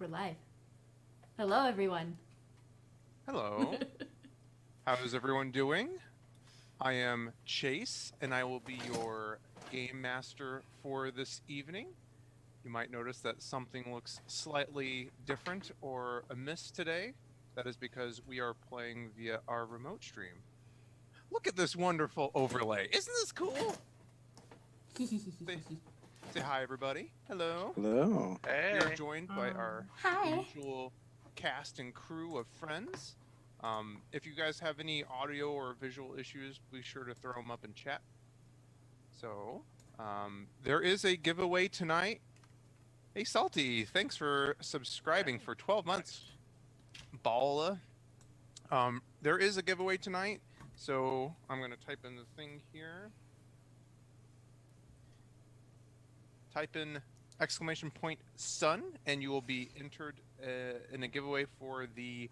live. Hello, everyone. Hello. How is everyone doing? I am Chase, and I will be your game master for this evening. You might notice that something looks slightly different or amiss today. That is because we are playing via our remote stream. Look at this wonderful overlay. Isn't this cool? Say hi, everybody. Hello. Hello. We are Hey. joined by our Hi. usual cast and crew of friends. If you guys have any audio or visual issues, be sure to throw them up in chat. So, there is a giveaway tonight. Hey, Salty, thanks for subscribing for 12 months. Balla. There is a giveaway tonight, so I'm going to type in the thing here. Type in !sun, and you will be entered in a giveaway for the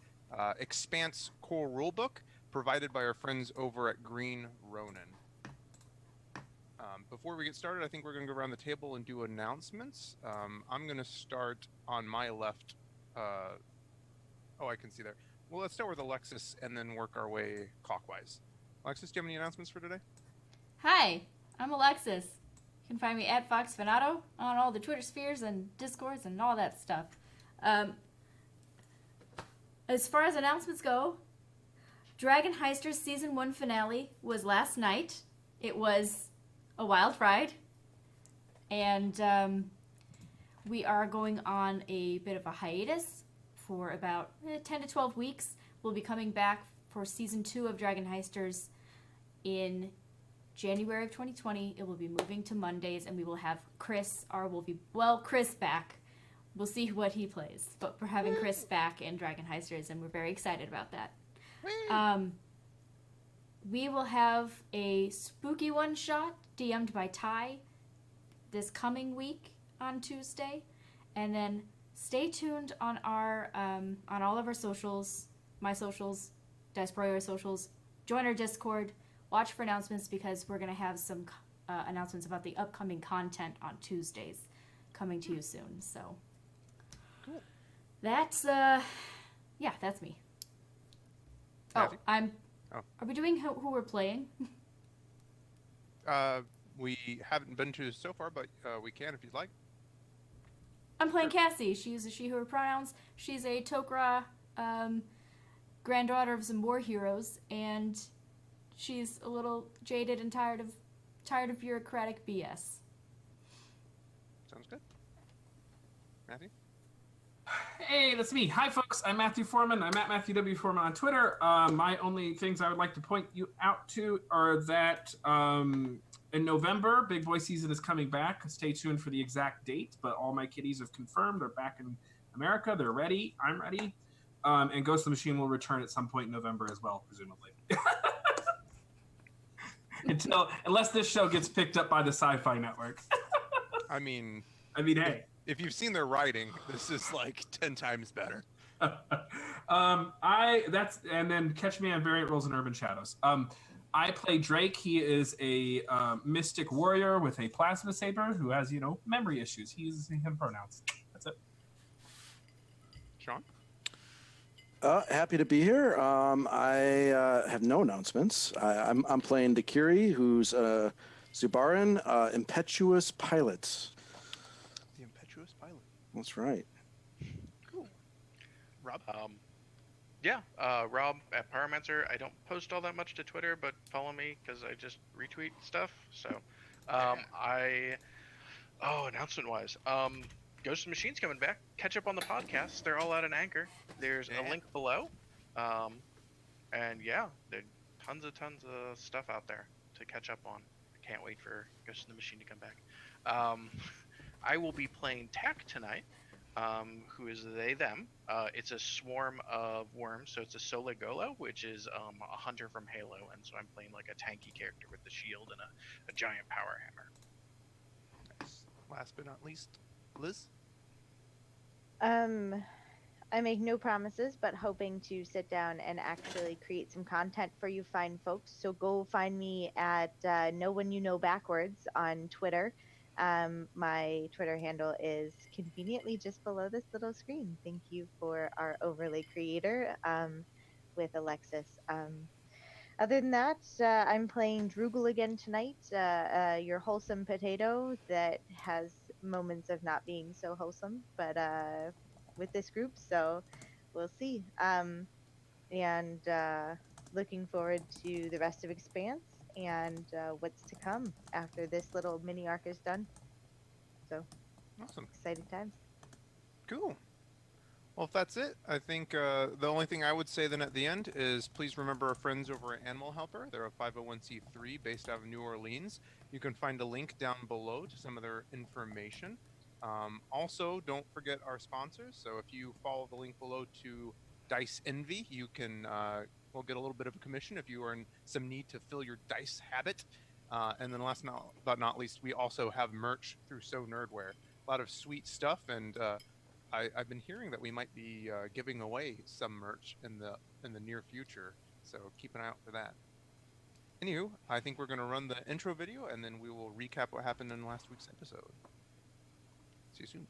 Expanse core rulebook provided by our friends over at Green Ronin. Before we get started, I think we're going to go around the table and do announcements. I'm going to start on my left. I can see there. Well, let's start with Alexis and then work our way clockwise. Alexis, do you have any announcements for today? Hi, I'm Alexis. You can find me at Fox Fanato on all the Twitter spheres and Discords and all that stuff. As far as announcements go, Dragon Heisters Season 1 finale was last night. It was a wild ride. And we are going on a bit of a hiatus for about 10 to 12 weeks. We'll be coming back for Season 2 of Dragon Heisters in January of 2020. It will be moving to Mondays, and we will have Chris back. We'll see what he plays, but we're having Chris back in Dragon Heisters, and we're very excited about that. We will have a spooky one-shot DM'd by Ty this coming week on Tuesday, and then stay tuned on our on all of our socials, my socials, Dice Broyer socials. Join our Discord. Watch for announcements because we're going to have some announcements about the upcoming content on Tuesdays coming to you soon. So, cool. That's that's me. Matthew? Are we doing who we're playing? We haven't been to so far, but we can if you'd like. I'm playing Cassie. She's a she, her pronouns. She's a Tok'ra granddaughter of some war heroes, and she's a little jaded and tired of bureaucratic BS. Sounds good. Matthew? Hey, that's me. Hi, folks. I'm Matthew Foreman. I'm at Matthew W. Foreman on Twitter. My only things I would like to point you out to are that in November, Big Boy season is coming back. Stay tuned for the exact date, but all my kitties have confirmed they're back in America. They're ready. I'm ready. And Ghost of the Machine will return at some point in November as well, presumably. Unless this show gets picked up by the Sci-Fi Network. I mean, hey. If you've seen their writing, this is like 10 times better. And then catch me on Variant Roles in Urban Shadows. I play Drake. He is a mystic warrior with a plasma saber who has, memory issues. He's him pronouns. That's it. Sean? Happy to be here. I have no announcements. I'm playing Dakiri, who's Zubaran, impetuous pilot. The impetuous pilot. That's right. Cool. Rob? Rob at Pyromancer. I don't post all that much to Twitter, but follow me because I just retweet stuff. So, announcement-wise, Ghost of the Machine's coming back. Catch up on the podcasts. They're all out in Anchor. There's a link below. There's tons of stuff out there to catch up on. I can't wait for Ghost of the Machine to come back. I will be playing Tech tonight. Who is they, them. It's a swarm of worms, so it's a Soligolo, which is a hunter from Halo, and so I'm playing like a tanky character with the shield and a giant power hammer. Nice. Last but not least, Liz? I make no promises, but hoping to sit down and actually create some content for you fine folks. So go find me at Know When You Know Backwards on Twitter. My Twitter handle is conveniently just below this little screen. Thank you for our overlay creator with Alexis. Other than that, I'm playing Droogle again tonight, your wholesome potato that has moments of not being so wholesome, but with this group, so we'll see. And looking forward to the rest of Expanse and what's to come after this little mini arc is done. So, Awesome. exciting times. Cool. Well, if that's it, I think the only thing I would say then at the end is please remember our friends over at Animal Helper. They're a 501c3 based out of New Orleans. You can find a link down below to some of their information. Also, don't forget our sponsors. So if you follow the link below to Dice Envy, you can will get a little bit of a commission if you are in some need to fill your dice habit. And then last but not least, we also have merch through So Nerdware. A lot of sweet stuff, and I've been hearing that we might be giving away some merch in the near future, so keep an eye out for that. Anywho, I think we're going to run the intro video, and then we will recap what happened in last week's episode. See you soon.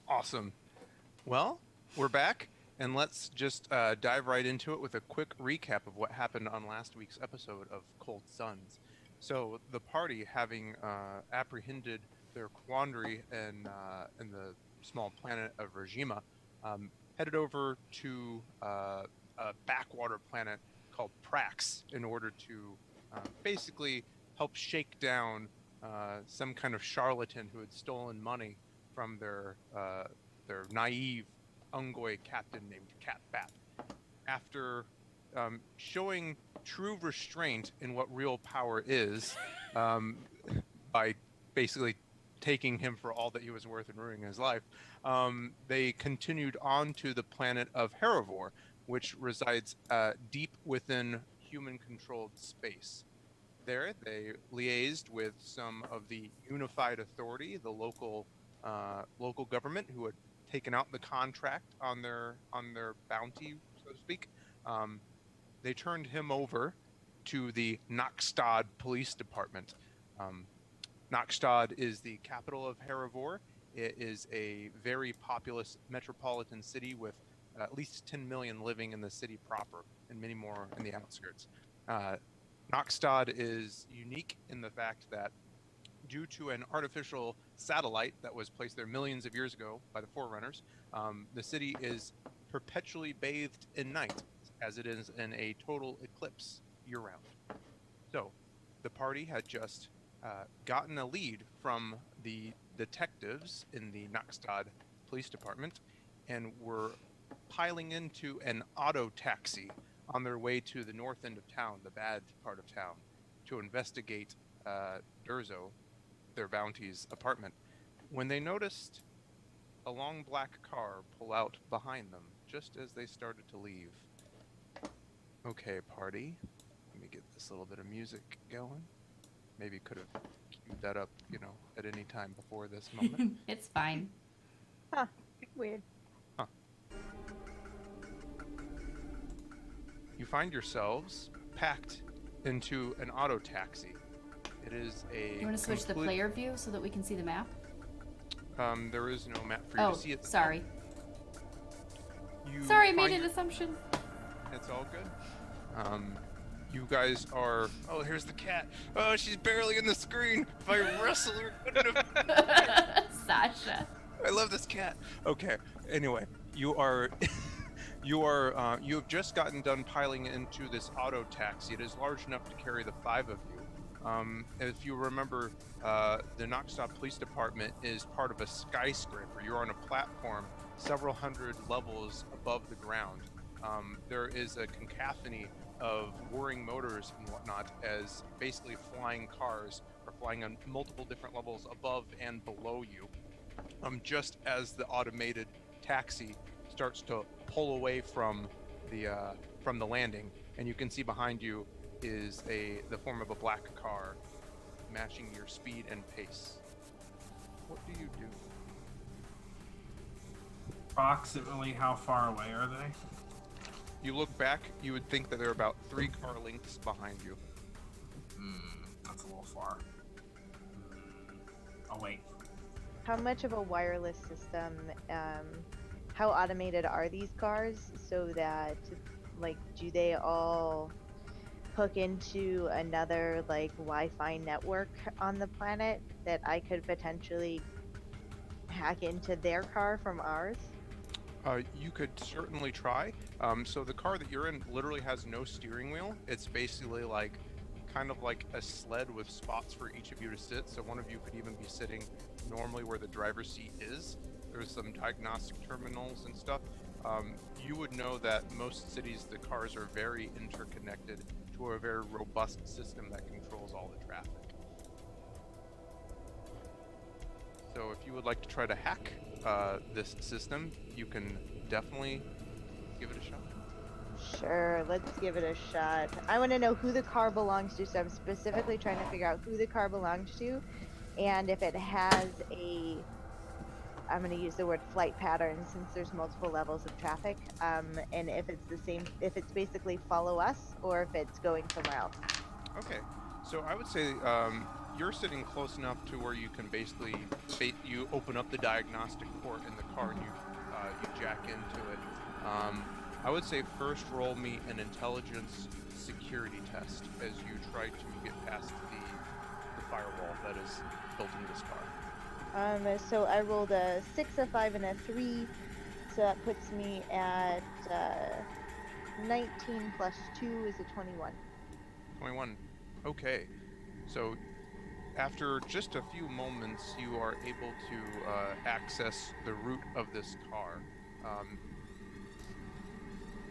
Awesome. Well, we're back, and let's just dive right into it with a quick recap of what happened on last week's episode of Cold Suns. So the party, having apprehended their quandary in the small planet of Rajima, headed over to a backwater planet called Prax in order to basically help shake down some kind of charlatan who had stolen money from their naive Ungoi captain named Cat Bat. After showing true restraint in what real power is, by basically taking him for all that he was worth and ruining his life, they continued on to the planet of Heravor, which resides deep within human-controlled space. There, they liaised with some of the Unified Authority, the local government, who had taken out the contract on their bounty, so to speak. They turned him over to the Nakstad Police Department. Nakstad is the capital of Heravor. It is a very populous metropolitan city with at least 10 million living in the city proper and many more in the outskirts. Nakstad is unique in the fact that due to an artificial satellite that was placed there millions of years ago by the Forerunners, the city is perpetually bathed in night, as it is in a total eclipse year-round. So, the party had just gotten a lead from the detectives in the Nakstad Police Department and were piling into an auto taxi on their way to the north end of town, the bad part of town, to investigate Durzo, their bounty's apartment, when they noticed a long black car pull out behind them just as they started to leave. Okay, party. Let me get this little bit of music going. Maybe could have queued that up, at any time before this moment. It's fine. Huh. Weird. You find yourselves packed into an auto taxi. It is a. You want to switch the player view so that we can see the map? There is no map for you to see it. Sorry. Sorry, I made an find assumption. It's all good. You guys are. Oh, here's the cat. Oh, she's barely in the screen. If I wrestle her, couldn't have. Sasha. I love this cat. Okay. Anyway, you have just gotten done piling into this auto taxi. It is large enough to carry the 5 of you. If you remember, the Knockstop Police Department is part of a skyscraper. You're on a platform several hundred levels above the ground. There is a cacophony of whirring motors and whatnot, as basically flying cars are flying on multiple different levels above and below you. Just as the automated taxi starts to pull away from the landing, and you can see behind you is the form of a black car, matching your speed and pace. What do you do? Approximately how far away are they? You look back, you would think that they're about 3 car lengths behind you. That's a little far. Oh, wait. How much of a wireless system, how automated are these cars so that, do they all hook into another, Wi-Fi network on the planet that I could potentially hack into their car from ours? You could certainly try. So the car that you're in literally has no steering wheel. It's basically kind of like a sled with spots for each of you to sit. So one of you could even be sitting normally where the driver's seat is. There's some diagnostic terminals and stuff. You would know that most cities, the cars are very interconnected to a very robust system that controls all the traffic. So if you would like to try to hack this system, you can definitely give it a shot. Sure, let's give it a shot. I want to know who the car belongs to, so I'm specifically trying to figure out who the car belongs to, and if it has I'm going to use the word flight pattern since there's multiple levels of traffic, and if it's the same, if it's basically follow us, or if it's going somewhere else. Okay, so I would say you're sitting close enough to where you can basically you open up the diagnostic port in the car and you jack into it. I would say first roll me an intelligence security test as you try to get past the firewall that is built into this car. So I rolled a 6, a 5, and a 3, so that puts me at 19 plus 2 is a 21. 21. Okay, so after just a few moments, you are able to access the route of this car.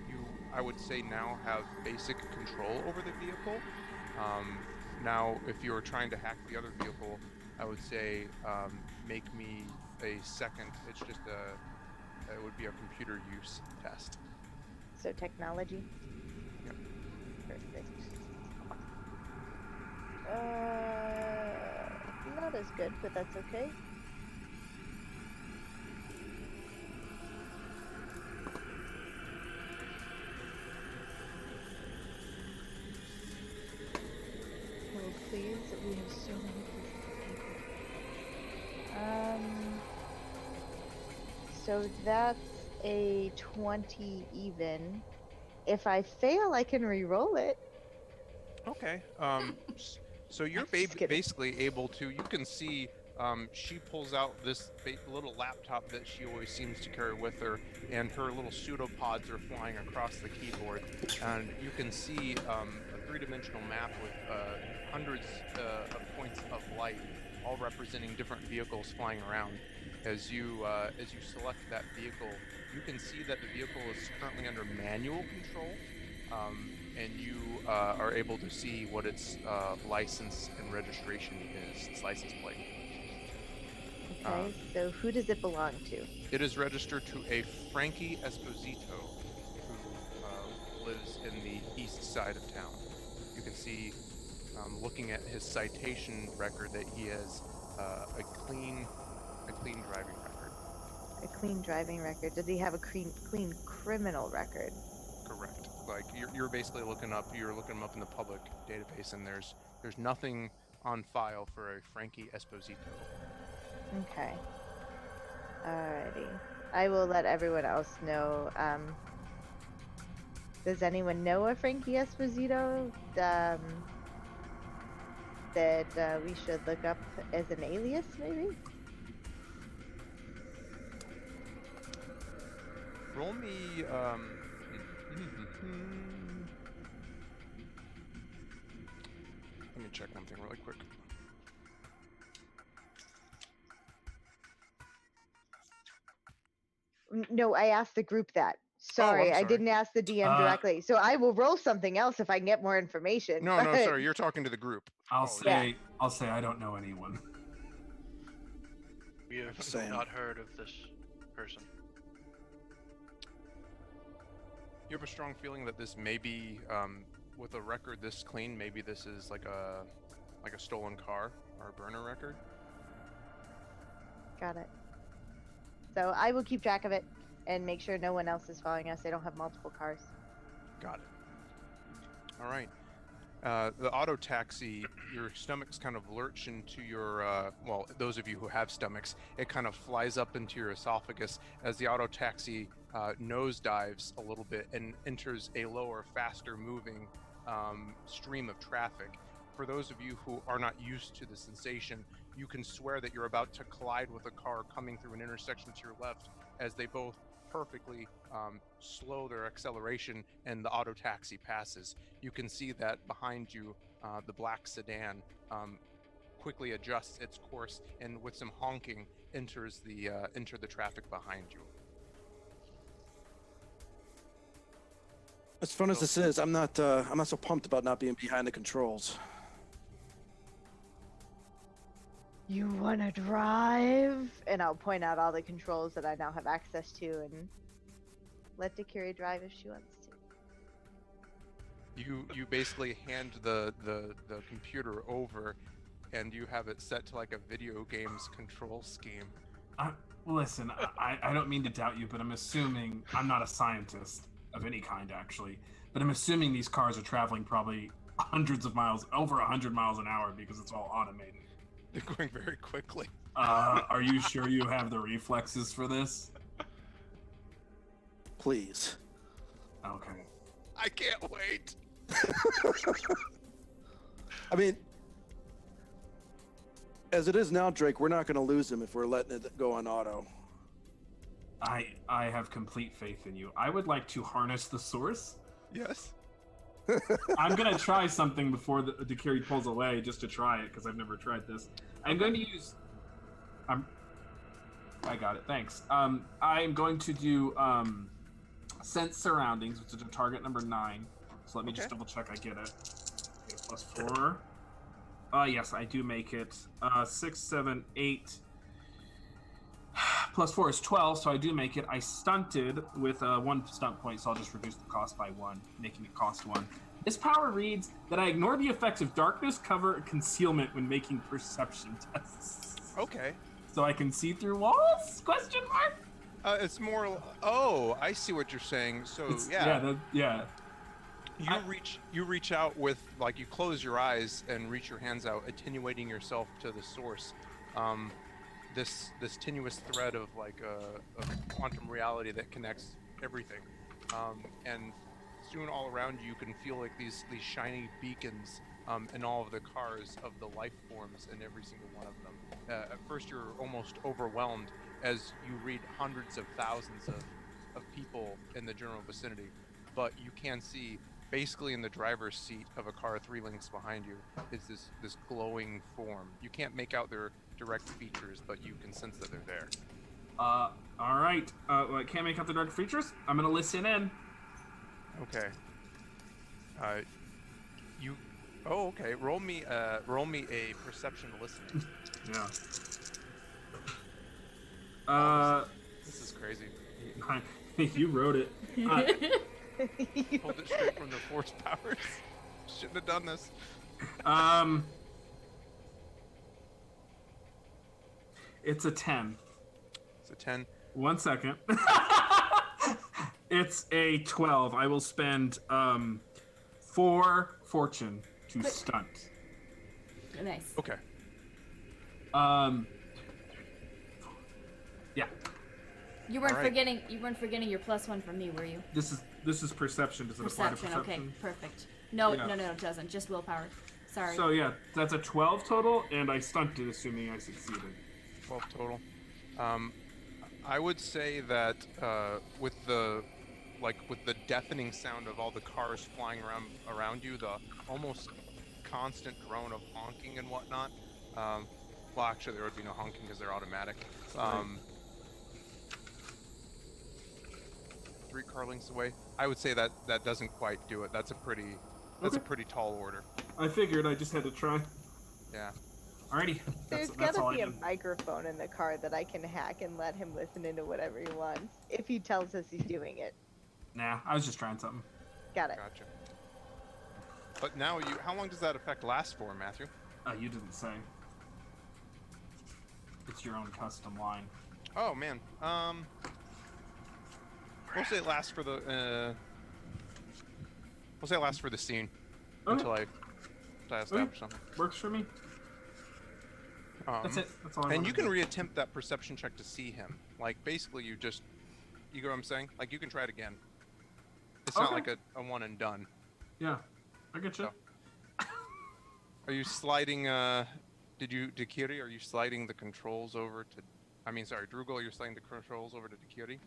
You, I would say, now have basic control over the vehicle. Now, if you are trying to hack the other vehicle, I would say make me a second. It's just it would be a computer use test. So technology? Yep. Perfect. Not as good, but that's okay. Hold please, we have so many pieces of paper. So that's a 20 even. If I fail, I can re-roll it. Okay. So you're Just kidding. basically able to. You can see. She pulls out this little laptop that she always seems to carry with her, and her little pseudopods are flying across the keyboard. And you can see a 3-dimensional map with hundreds of points of light, all representing different vehicles flying around. As you select that vehicle, you can see that the vehicle is currently under manual control. and you are able to see what its license and registration is, its license plate. Okay, so who does it belong to? It is registered to a Frankie Esposito, who lives in the east side of town. You can see, looking at his citation record, that he has a clean driving record. A clean driving record. Does he have a clean criminal record? Correct. Like you're basically looking him up in the public database, and there's nothing on file for a Frankie Esposito. Okay. Alrighty. I will let everyone else know. Does anyone know a Frankie Esposito that we should look up as an alias, maybe? Roll me. Let me check one thing really quick. No, I asked the group that. Sorry, I sorry. didn't ask the DM directly. So I will roll something else if I can get more information. No, but- sorry. You're talking to the group. I'll say I don't know anyone. We have Same. not heard of this person. You have a strong feeling that this may be, with a record this clean, maybe this is like a stolen car or a burner record. Got it. So I will keep track of it and make sure no one else is following us. They don't have multiple cars. Got it. All right. The auto taxi, your stomachs kind of lurch into your, well, those of you who have stomachs, it kind of flies up into your esophagus as the auto taxi nosedives a little bit and enters a lower, faster moving stream of traffic. For those of you who are not used to the sensation, you can swear that you're about to collide with a car coming through an intersection to your left, as they both perfectly slow their acceleration and the auto taxi passes. You can see that behind you, the black sedan quickly adjusts its course and with some honking enter the traffic behind you. As fun as this is, I'm not so pumped about not being behind the controls. You want to drive? And I'll point out all the controls that I now have access to and let Dakiri drive if she wants to. You basically hand the computer over, and you have it set to like a video game's control scheme. Listen, I don't mean to doubt you, but I'm assuming I'm not a scientist of any kind, actually. But I'm assuming these cars are traveling probably hundreds of miles, over 100 miles an hour, because it's all automated. They're going very quickly. Are you sure you have the reflexes for this? Please. Okay. I can't wait. I mean, as it is now, Drake, we're not going to lose him if we're letting it go on auto. I have complete faith in you. I would like to harness the source. Yes. I'm gonna try something before the Dakiri pulls away, just to try it, because I've never tried this. I'm going to use. I got it. Thanks. I'm going to do sense surroundings, which is a target number 9. So let me just double check I get it. Okay, +4. Yes, I do make it. 6, 7, 8. +4 is 12, so I do make it. I stunted with 1 stunt point, so I'll just reduce the cost by 1, making it cost 1. This power reads that I ignore the effects of darkness, cover, and concealment when making perception tests. Okay. So I can see through walls? Question mark? It's more. Oh, I see what you're saying. So yeah. You reach out with, like, you close your eyes and reach your hands out, attenuating yourself to the source. This tenuous thread of quantum reality that connects everything, and soon all around you can feel like these shiny beacons in all of the cars of the life forms in every single one of them. At first you're almost overwhelmed as you read hundreds of thousands of people in the general vicinity, but you can see basically in the driver's seat of a car 3 links behind you is this glowing form. You can't make out their direct features, but you can sense that they're there. All right. Well, I can't make out the direct features. I'm gonna listen in. Okay. You. Oh, okay. Roll me a perception listening. Yeah. This is crazy. You wrote it. Pulled it straight from the force powers. Shouldn't have done this. It's a 10. It's a 10. 1 second. It's a 12. I will spend 4 fortune to stunt. Nice. Okay. Yeah. You weren't All right. forgetting your +1 from me, were you? This is perception. Does it apply to perception? Okay, perfect. No, Yeah. no, it doesn't. Just willpower. Sorry. So yeah, that's a 12 total, and I stunted, assuming I succeeded. 12 total. I would say that with the deafening sound of all the cars flying around you, the almost constant drone of honking and whatnot. Well, actually, there would be no honking because they're automatic. 3 car lengths away. I would say that doesn't quite do it. That's a pretty tall order. I figured. I just had to try. Yeah. Alrighty. There's That's all gotta be I a did. microphone in the car that I can hack and let him listen into whatever he wants if he tells us he's doing it. Nah, I was just trying something. Got it. Gotcha. But now how long does that effect last for, Matthew? You didn't say. It's your own custom line. Oh man. We'll say it lasts for the scene Okay. until I establish something. Works for me. That's it. That's all I And wanted you to can do. reattempt that perception check to see him. Like basically you get what I'm saying? Like you can try it again. It's not Okay. like a one and done. Yeah, I get you. So. Are you sliding Dakiri, are you sliding the controls over to Drugel, you're sliding the controls over to Dakiri?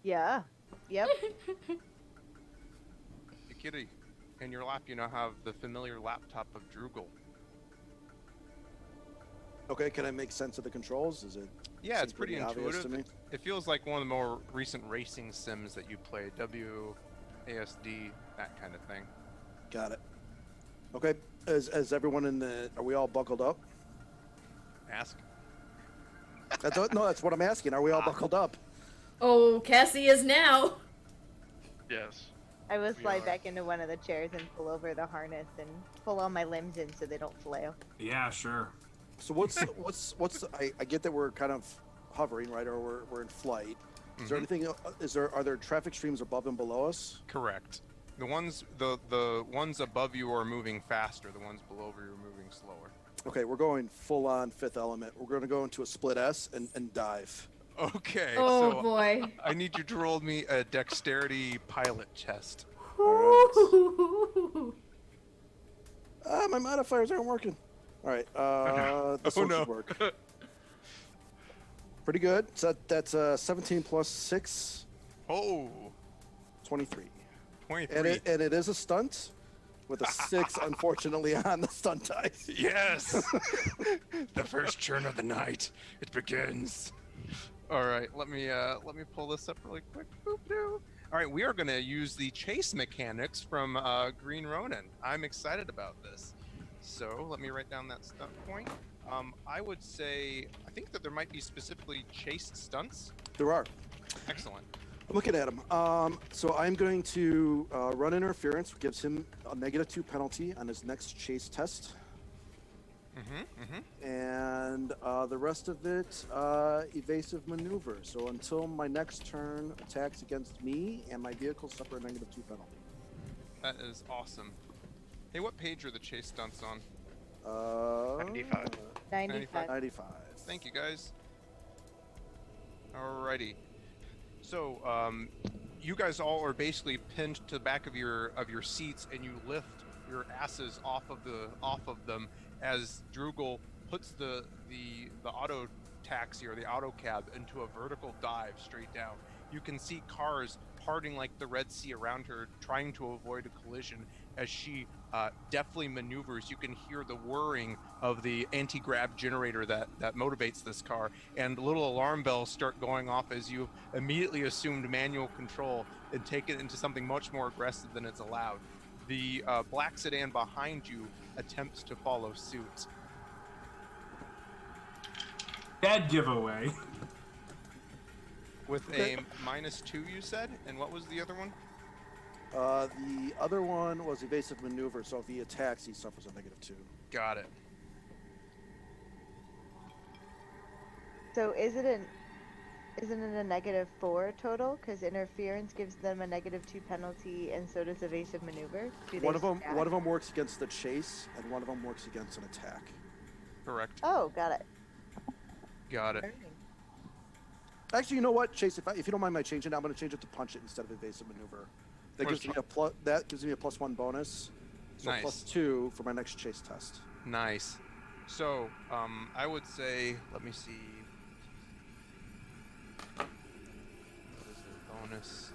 Yeah. Yep. Dakiri, in your lap you now have the familiar laptop of Drugel. Okay, can I make sense of the controls? Is it? Yeah, seem it's pretty obvious intuitive. to me? It feels like one of the more recent racing sims that you played, WASD, that kind of thing. Got it. Okay, is everyone are we all buckled up? Ask. No, that's what I'm asking. Are we all buckled up? Oh, Cassie is now. Yes. I will We slide are. back into one of the chairs and pull over the harness and pull all my limbs in so they don't flail. Yeah, sure. So I get that we're kind of hovering, right, or we're in flight. Is there Mhm. anything? Are there traffic streams above and below us? Correct. The ones above you are moving faster. The ones below you are moving slower. Okay, we're going full on Fifth Element. We're going to go into a split S and dive. Okay. Oh so boy. I need you to roll me a dexterity pilot test. My modifiers aren't working. All right. This Oh, one no. should work. Pretty good. So that's 17 plus 6, Oh, 23. 23. And it is a stunt with a 6, unfortunately, on the stunt dice. Yes. The first churn of the night. It begins. All right, let me pull this up really quick. Boop, doo. All right, we are going to use the chase mechanics from Green Ronin. I'm excited about this. So let me write down that stunt point. I would say I think that there might be specifically chase stunts. There are. Excellent. I'm looking at him. So I'm going to run interference, which gives him a -2 penalty on his next chase test. And the rest of it, evasive maneuver. So until my next turn, attacks against me and my vehicle suffer a -2 penalty. That is awesome. Hey, what page are the chase stunts on? 95. 95. 95. Thank you, guys. Alrighty. So, you guys all are basically pinned to the back of your seats, and you lift your asses off of them as Drugel puts the auto taxi or the auto cab into a vertical dive straight down. You can see cars parting like the Red Sea around her, trying to avoid a collision as she deftly maneuvers. You can hear the whirring of the anti-grav generator that motivates this car, and little alarm bells start going off as you immediately assumed manual control and take it into something much more aggressive than it's allowed. The black sedan behind you attempts to follow suit. Dead giveaway. With Okay. a -2, you said? And what was the other one? The other one was evasive maneuver, so if he attacks, he suffers a -2. Got it. So isn't it a -4 total? Because interference gives them a -2 penalty, and so does evasive maneuver. Do they One of stack? them works against the chase, and one of them works against an attack. Correct. Oh, got it. Got it. Learning. Actually, you know what, Chase? If you don't mind my changing, I'm going to change it to punch it instead of evasive maneuver. That gives me a +1 bonus. So Nice. +2 for my next chase test. Nice. So, I would say, let me see. What is the bonus?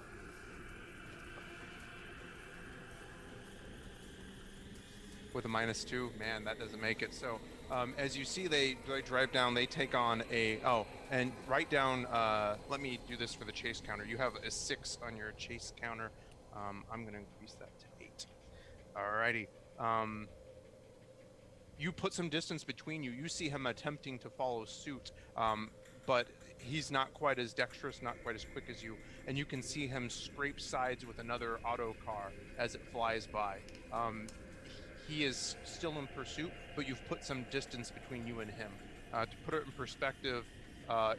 With a -2, man, that doesn't make it. So, as you see, they drive down. They take on and write down. Let me do this for the chase counter. You have a 6 on your chase counter. I'm gonna increase that to 8. Alrighty. You put some distance between you. You see him attempting to follow suit, but he's not quite as dexterous, not quite as quick as you. And you can see him scrape sides with another auto car as it flies by. He is still in pursuit, but you've put some distance between you and him. To put it in perspective,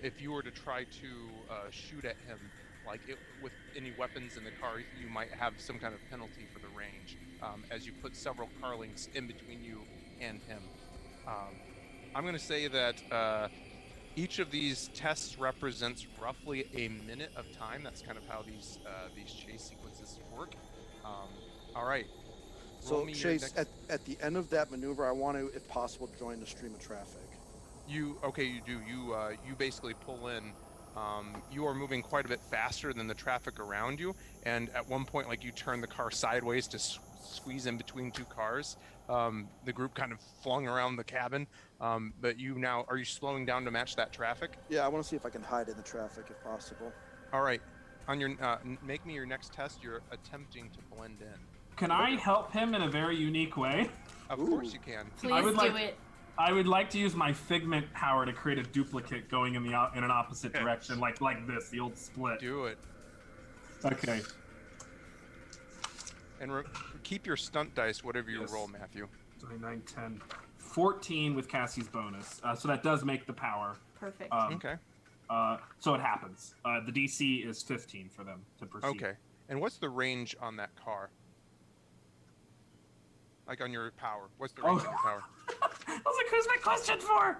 if you were to try to shoot at him, with any weapons in the car, you might have some kind of penalty for the range, as you put several car links in between you and him. I'm going to say that each of these tests represents roughly a minute of time. That's kind of how these chase sequences work. All right. Roll So, me your Chase, next- at the end of that maneuver, I want to, if possible, join the stream of traffic. You do. You basically pull in. You are moving quite a bit faster than the traffic around you, and at one point, you turn the car sideways to squeeze in between two cars. The group kind of flung around the cabin, but are you slowing down to match that traffic? Yeah, I want to see if I can hide in the traffic if possible. All right. On your make me your next test. You're attempting to blend in. Can I help him in a very unique way? Of Ooh. course you can. Please do it. I would like to use my figment power to create a duplicate going in an opposite direction, like this, the old split. Do it. Okay. And keep your stunt dice, whatever you Yes. roll, Matthew. 9, 10, 14 with Cassie's bonus, so that does make the power. Perfect. Okay. So it happens. The DC is 15 for them to proceed. Okay. And what's the range on that car? Like on your power. What's the range on your power? I was like, who's my question for?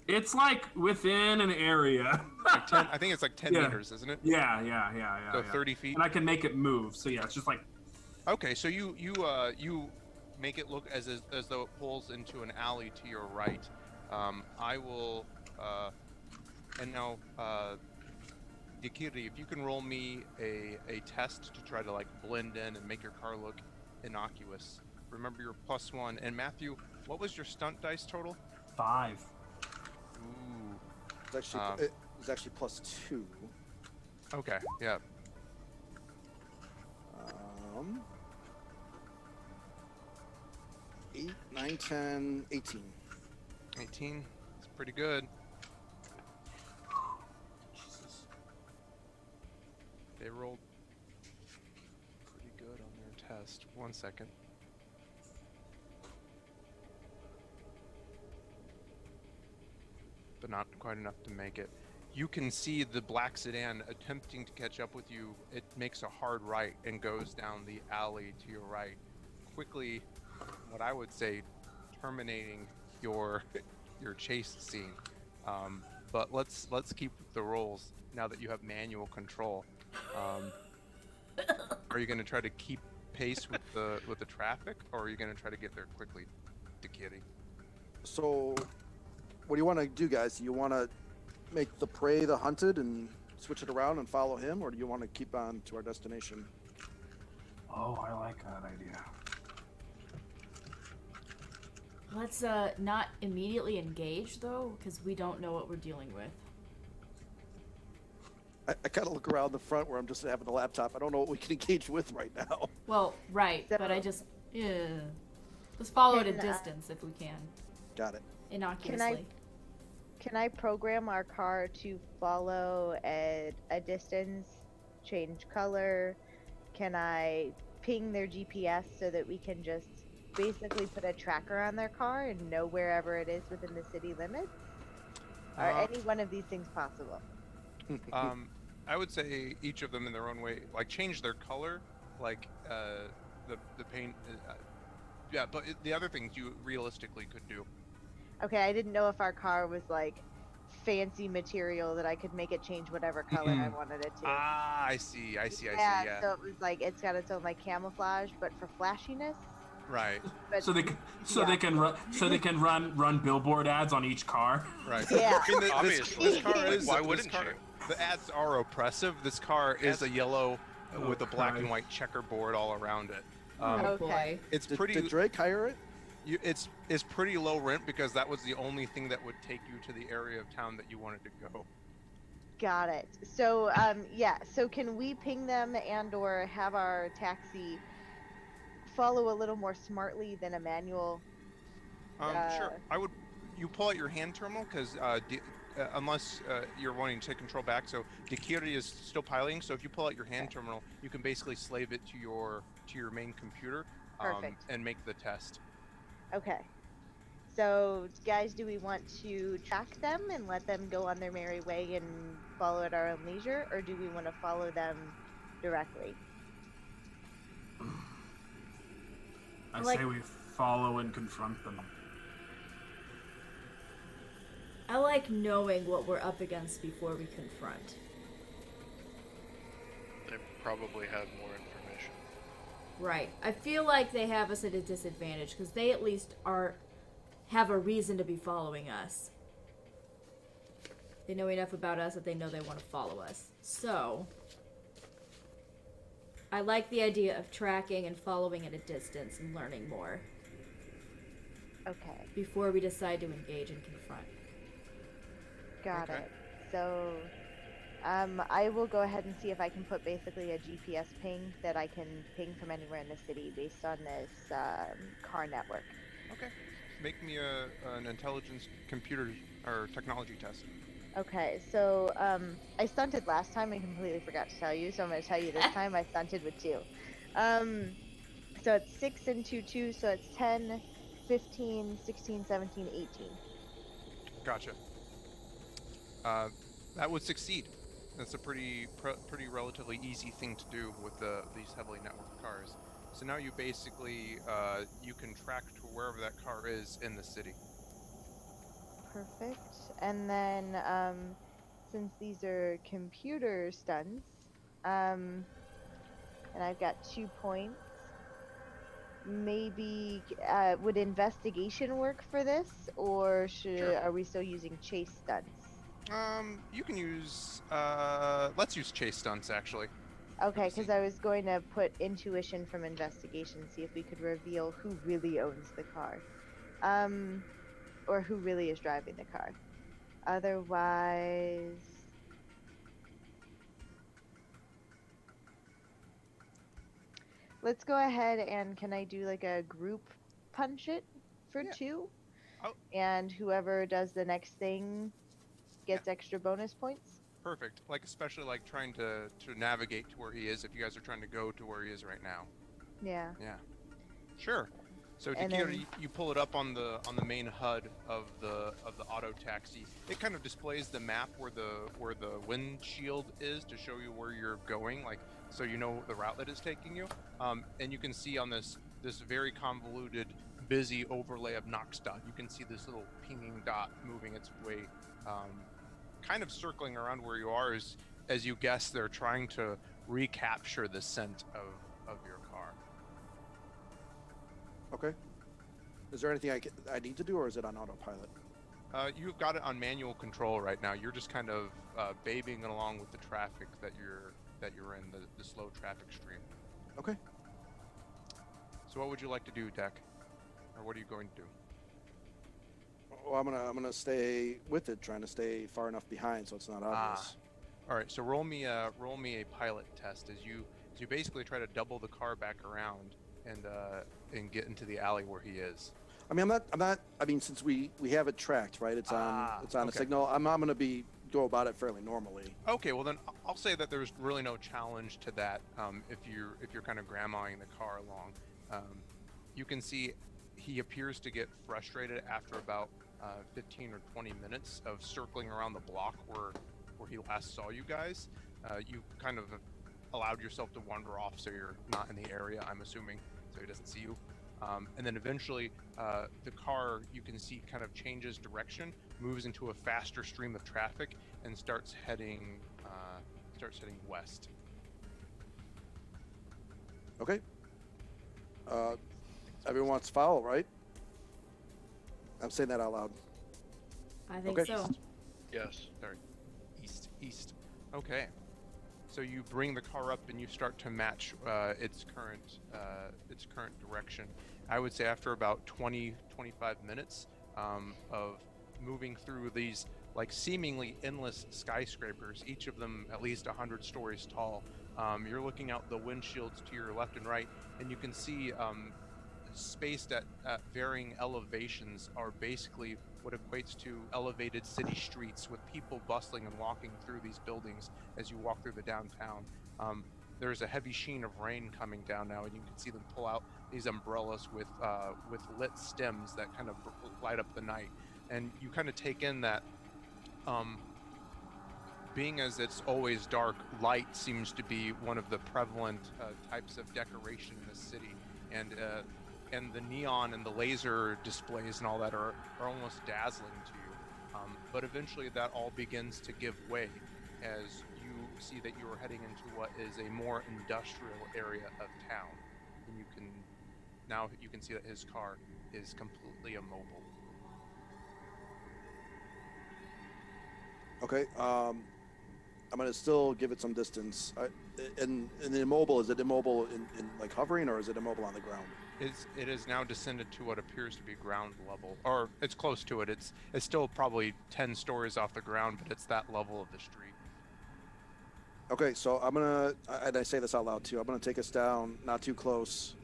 It's within an area. Like 10, I think it's 10 Yeah. meters, isn't it? Yeah. So 30 feet. And I can make it move. So yeah, it's just Okay, so you make it look as though it pulls into an alley to your right. I will and now Yakiri, if you can roll me a test to try to blend in and make your car look innocuous. Remember your +1. And Matthew, what was your stunt dice total? 5. Ooh. It was actually +2. Okay, yeah. 8, 9, 10, 18. 18. It's pretty good. Jesus. They rolled pretty good on their test. 1 second. But not quite enough to make it. You can see the black sedan attempting to catch up with you. It makes a hard right and goes down the alley to your right, quickly, what I would say, terminating your chase scene. But let's keep the rolls now that you have manual control. Are you going to try to keep pace with the traffic, or are you going to try to get there quickly, Kitty? So, what do you want to do, guys? Do you want to make the prey the hunted and switch it around and follow him, or do you want to keep on to our destination? Oh, I like that idea. Let's not immediately engage though, because we don't know what we're dealing with. I kind of look around the front where I'm just having the laptop. I don't know what we can engage with right now. Well, right, So- but I just, let's follow at a Can, distance if we can, Got it. innocuously. Can I program our car to follow at a distance, change color? Can I ping their GPS so that we can just basically put a tracker on their car and know wherever it is within the city limits? Are any one of these things possible? I would say each of them in their own way, like change their color, like the paint. Yeah, but the other things you realistically could do. Okay, I didn't know if our car was like fancy material that I could make it change whatever color I wanted it to. Ah, I see. Yeah, Yeah. so it was like it's got its own like camouflage, but for flashiness. Right. But So they can run billboard ads on each car. Right. Yeah. I mean, this Obviously. car Like, is. why this wouldn't car- you? The ads are oppressive. This car is a yellow Oh, with a black and Christ. white checkerboard all around it. Oh Okay. boy. It's Did, pretty. did Drake hire it? It's pretty low rent because that was the only thing that would take you to the area of town that you wanted to go. Got it. So yeah, so can we ping them and or have our taxi follow a little more smartly than a manual? Sure. You pull out your hand terminal because unless you're wanting to take control back, so Dikiri is still piloting. So if you pull out your hand terminal, you can basically slave it to your main computer Perfect. and make the test. Okay. So guys, do we want to track them and let them go on their merry way and follow at our own leisure, or do we want to follow them directly? I Like- say we follow and confront them. I like knowing what we're up against before we confront. They probably have more information. Right. I feel like they have us at a disadvantage because they at least have a reason to be following us. They know enough about us that they know they want to follow us. So, I like the idea of tracking and following at a distance and learning more Okay. before we decide to engage and confront. Got Okay. it. So, I will go ahead and see if I can put basically a GPS ping that I can ping from anywhere in the city based on this car network. Okay. Make me an intelligence computer or technology test. Okay, so I stunted last time and completely forgot to tell you, so I'm going to tell you this time I stunted with 2. So it's 6 and 2, so it's 10, 15, 16, 17, 18. Gotcha. That would succeed. That's a pretty relatively easy thing to do with these heavily networked cars. So now you basically you can track to wherever that car is in the city. Perfect. And then, since these are computer stunts, and I've got 2 points, maybe would investigation work for this, or Sure. are we still using chase stunts? You can use let's use chase stunts actually. Okay, Let's see. because I was going to put intuition from investigation, see if we could reveal who really owns the car, or who really is driving the car. Otherwise, let's go ahead and can I do like a group punch it for Yeah. 2? Oh. And whoever does the next thing gets extra bonus points? Perfect. Like especially like trying to navigate to where he is if you guys are trying to go to where he is right now. Yeah. Yeah. Sure. So And Takira, then- you pull it up on the main HUD of the auto taxi. It kind of displays the map where the windshield is to show you where you're going, like so you know the route that it's taking you. And you can see on this very convoluted, busy overlay of Noxdot, you can see this little pinging dot moving its way, kind of circling around where you are. As you guess, they're trying to recapture the scent of your car. Okay. Is there anything I need to do, or is it on autopilot? You've got it on manual control right now. You're just kind of babying along with the traffic that you're in, the slow traffic stream. Okay. So what would you like to do, Deck? Or what are you going to do? Well, I'm gonna stay with it, trying to stay far enough behind so it's not obvious. All right, so roll me a pilot test as you basically try to double the car back around and get into the alley where he is. I mean, I'm not. I mean, since we have it tracked, right? It's on a Okay. signal. I'm going to go about it fairly normally. Okay, well then I'll say that there's really no challenge to that. If you're kind of grandmaing the car along, you can see he appears to get frustrated after about 15 or 20 minutes of circling around the block where he last saw you guys. You kind of allowed yourself to wander off, so you're not in the area, I'm assuming, so he doesn't see you. And then eventually, the car, you can see, kind of changes direction, moves into a faster stream of traffic, and starts heading west. Okay. Everyone wants to follow, right? I'm saying that out loud. I think Okay. so. Yes. Sorry, east. Okay. So you bring the car up and you start to match its current direction. I would say after about 20-25 minutes of moving through these like seemingly endless skyscrapers, each of them at least 100 stories tall, you're looking out the windshields to your left and right, and you can see spaced at varying elevations are basically what equates to elevated city streets with people bustling and walking through these buildings as you walk through the downtown. There's a heavy sheen of rain coming down now, and you can see them pull out these umbrellas with lit stems that kind of light up the night. And you kind of take in that being as it's always dark, light seems to be one of the prevalent types of decoration in the city. And the neon and the laser displays and all that are almost dazzling to you. But eventually that all begins to give way as you see that you are heading into what is a more industrial area of town. And you can see that his car is completely immobile. Okay. I'm going to still give it some distance. And the immobile, is it immobile in like hovering, or is it immobile on the ground? It is now descended to what appears to be ground level, or it's close to it. It's still probably 10 stories off the ground, but it's that level of the street. Okay, so I'm gonna, and I say this out loud too, I'm gonna take us down, not too close.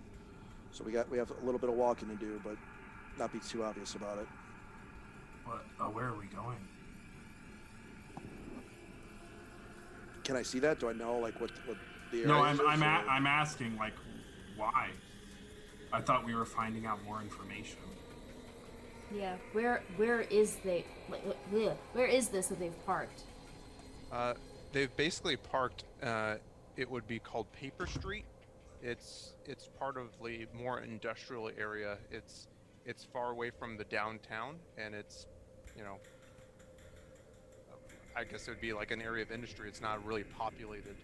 So we have a little bit of walking to do, but not be too obvious about it. What? Where are we going? Can I see that? Do I know like what the area No, is? I'm asking like why. I thought we were finding out more information. Yeah. Where is where is this that they've parked? They've basically parked. It would be called Paper Street. It's part of the more industrial area. It's far away from the downtown, and it's, I guess it would be like an area of industry. It's not a really populated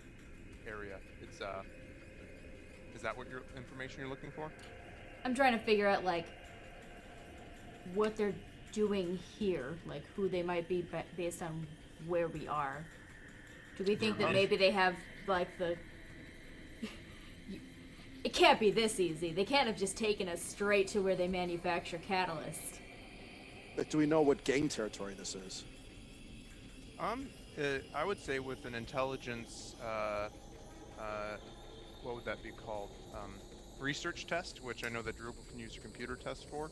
area. It's is that what your information you're looking for? I'm trying to figure out like what they're doing here, like who they might be based on where we are. Do we think that maybe they have like the? It can't be this easy. They can't have just taken us straight to where they manufacture catalyst. But do we know what gang territory this is? I would say with an intelligence, what would that be called? Research test, which I know that Drupal can use a computer test for.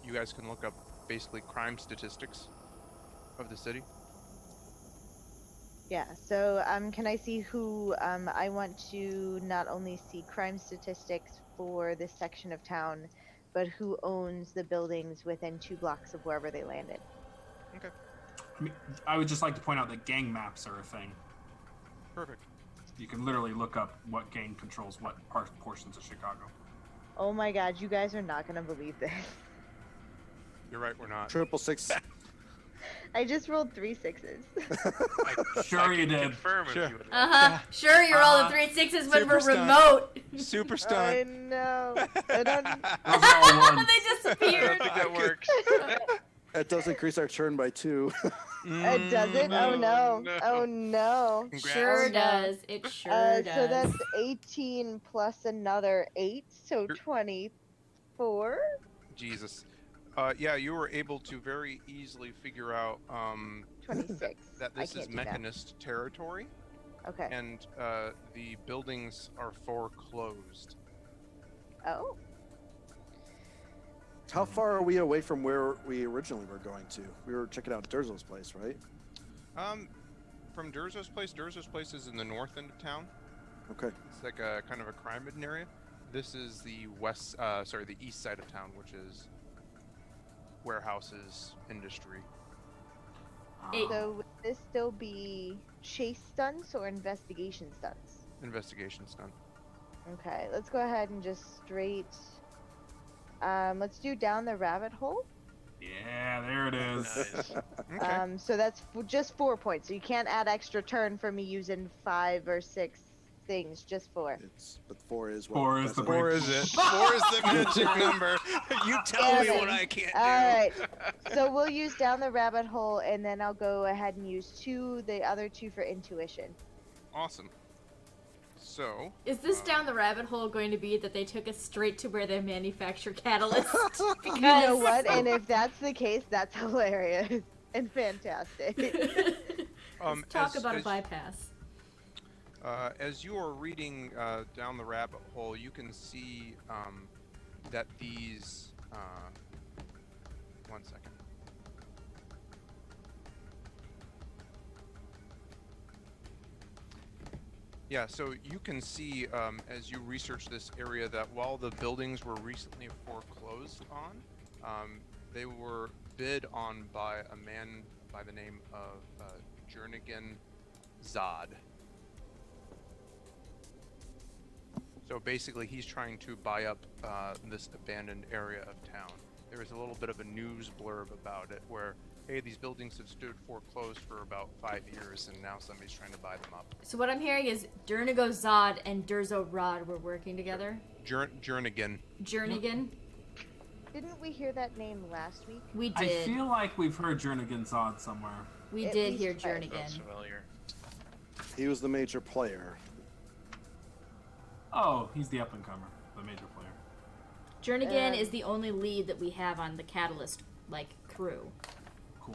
You guys can look up basically crime statistics of the city. Yeah, so can I see who, I want to not only see crime statistics for this section of town, but who owns the buildings within 2 blocks of wherever they landed. Okay. I mean, I would just like to point out that gang maps are a thing. Perfect. You can literally look up what gang controls what portions of Chicago. Oh my god, you guys are not gonna believe this. You're right, we're not. 666. I just rolled 3 6s. Sure you did. Confirm Sure. if you would like. Uh-huh. Sure, you're rolling 3 6s when we're Super stunt. remote. Super I stunt. know. I don't... Those are all ones. They disappeared. I think that works. That does increase our turn by 2. It doesn't? Oh no. No. Oh no. Congrats. Sure Oh, no. does. It sure does. So that's 18 plus another 8, so You're- 24. Jesus. Yeah, you were able to very easily figure out 26. that I this can't is do math. mechanist territory, Okay. and the buildings are foreclosed. Oh. How far are we away from where we originally were going to? We were checking out Durzo's place, right? From Durzo's place is in the north end of town. Okay. It's like a kind of a crime-ridden area. This is the the east side of town, which is warehouses, industry. So would this still be chase stunts or investigation stunts? Investigation stunt. Okay, let's go ahead and just straight. Let's do down the rabbit hole. Yeah, there it is. Nice. Okay. So that's just 4 points. So you can't add extra turn for me using 5 or 6 things. Just 4. But 4 is what. 4 is that's the what- Four is it? 4 is the magic number. You tell me what I can't do. All right. So we'll use down the rabbit hole, and then I'll go ahead and use the other 2 for intuition. Awesome. So. Is this down the rabbit hole going to be that they took us straight to where they manufacture catalyst? Because... You know what? And if that's the case, that's hilarious and fantastic. Let's talk about a bypass. As you are reading down the rabbit hole, you can see that these. 1 second. Yeah, so you can see as you research this area that while the buildings were recently foreclosed on, they were bid on by a man by the name of Jernigan Zod. So basically, he's trying to buy up this abandoned area of town. There is a little bit of a news blurb about it where, hey, these buildings have stood foreclosed for about 5 years, and now somebody's trying to buy them up. So what I'm hearing is Dernigo Zod and Durzo Rod were working together. Jernigan. Jernigan. Didn't we hear that name last week? We I did. feel like we've heard Jernigan Zod somewhere. We At did least hear twice. Sounds Jernigan. familiar. He was the major player. Oh, he's the up-and-comer, the major player. Jernigan is the only lead that we have on the Catalyst crew. Cool.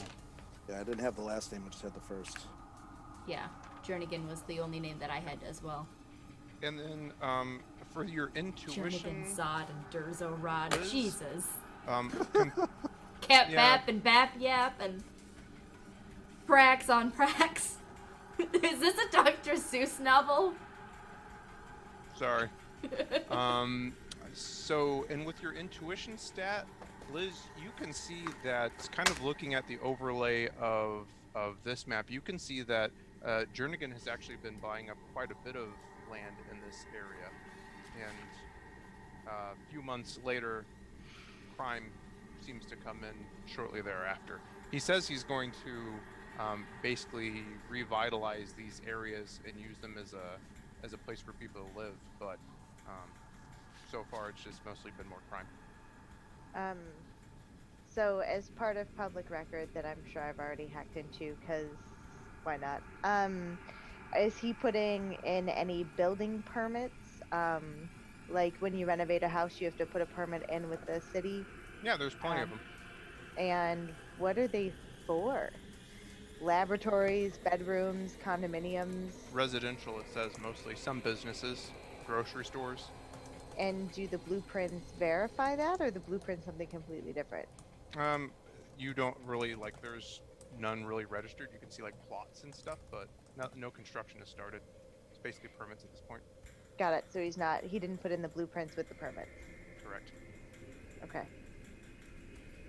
Yeah, I didn't have the last name, I just had the first. Yeah, Jernigan was the only name that I had as well. And then for your intuition, Jernigan Zod and Durzo Rod. Liz? Jesus. con- Cap Yeah. Bap and Bap Yap and Prax on Prax. Is this a Dr. Seuss novel? sorry. So, and with your intuition stat, Liz, you can see that kind of looking at the overlay of this map, you can see that Jernigan has actually been buying up quite a bit of land in this area. And a few months later, crime seems to come in shortly thereafter. He says he's going to basically revitalize these areas and use them as a place for people to live, but so far it's just mostly been more crime. So as part of public record that I'm sure I've already hacked into, because why not? Is he putting in any building permits? Like when you renovate a house, you have to put a permit in with the city. Yeah, there's plenty of them. And what are they for? Laboratories, bedrooms, condominiums? Residential, it says mostly. Some businesses, grocery stores. And do the blueprints verify that, or the blueprint something completely different? You don't really, there's none really registered. You can see plots and stuff, but no construction has started. It's basically permits at this point. Got it. So he didn't put in the blueprints with the permits. Correct. Okay.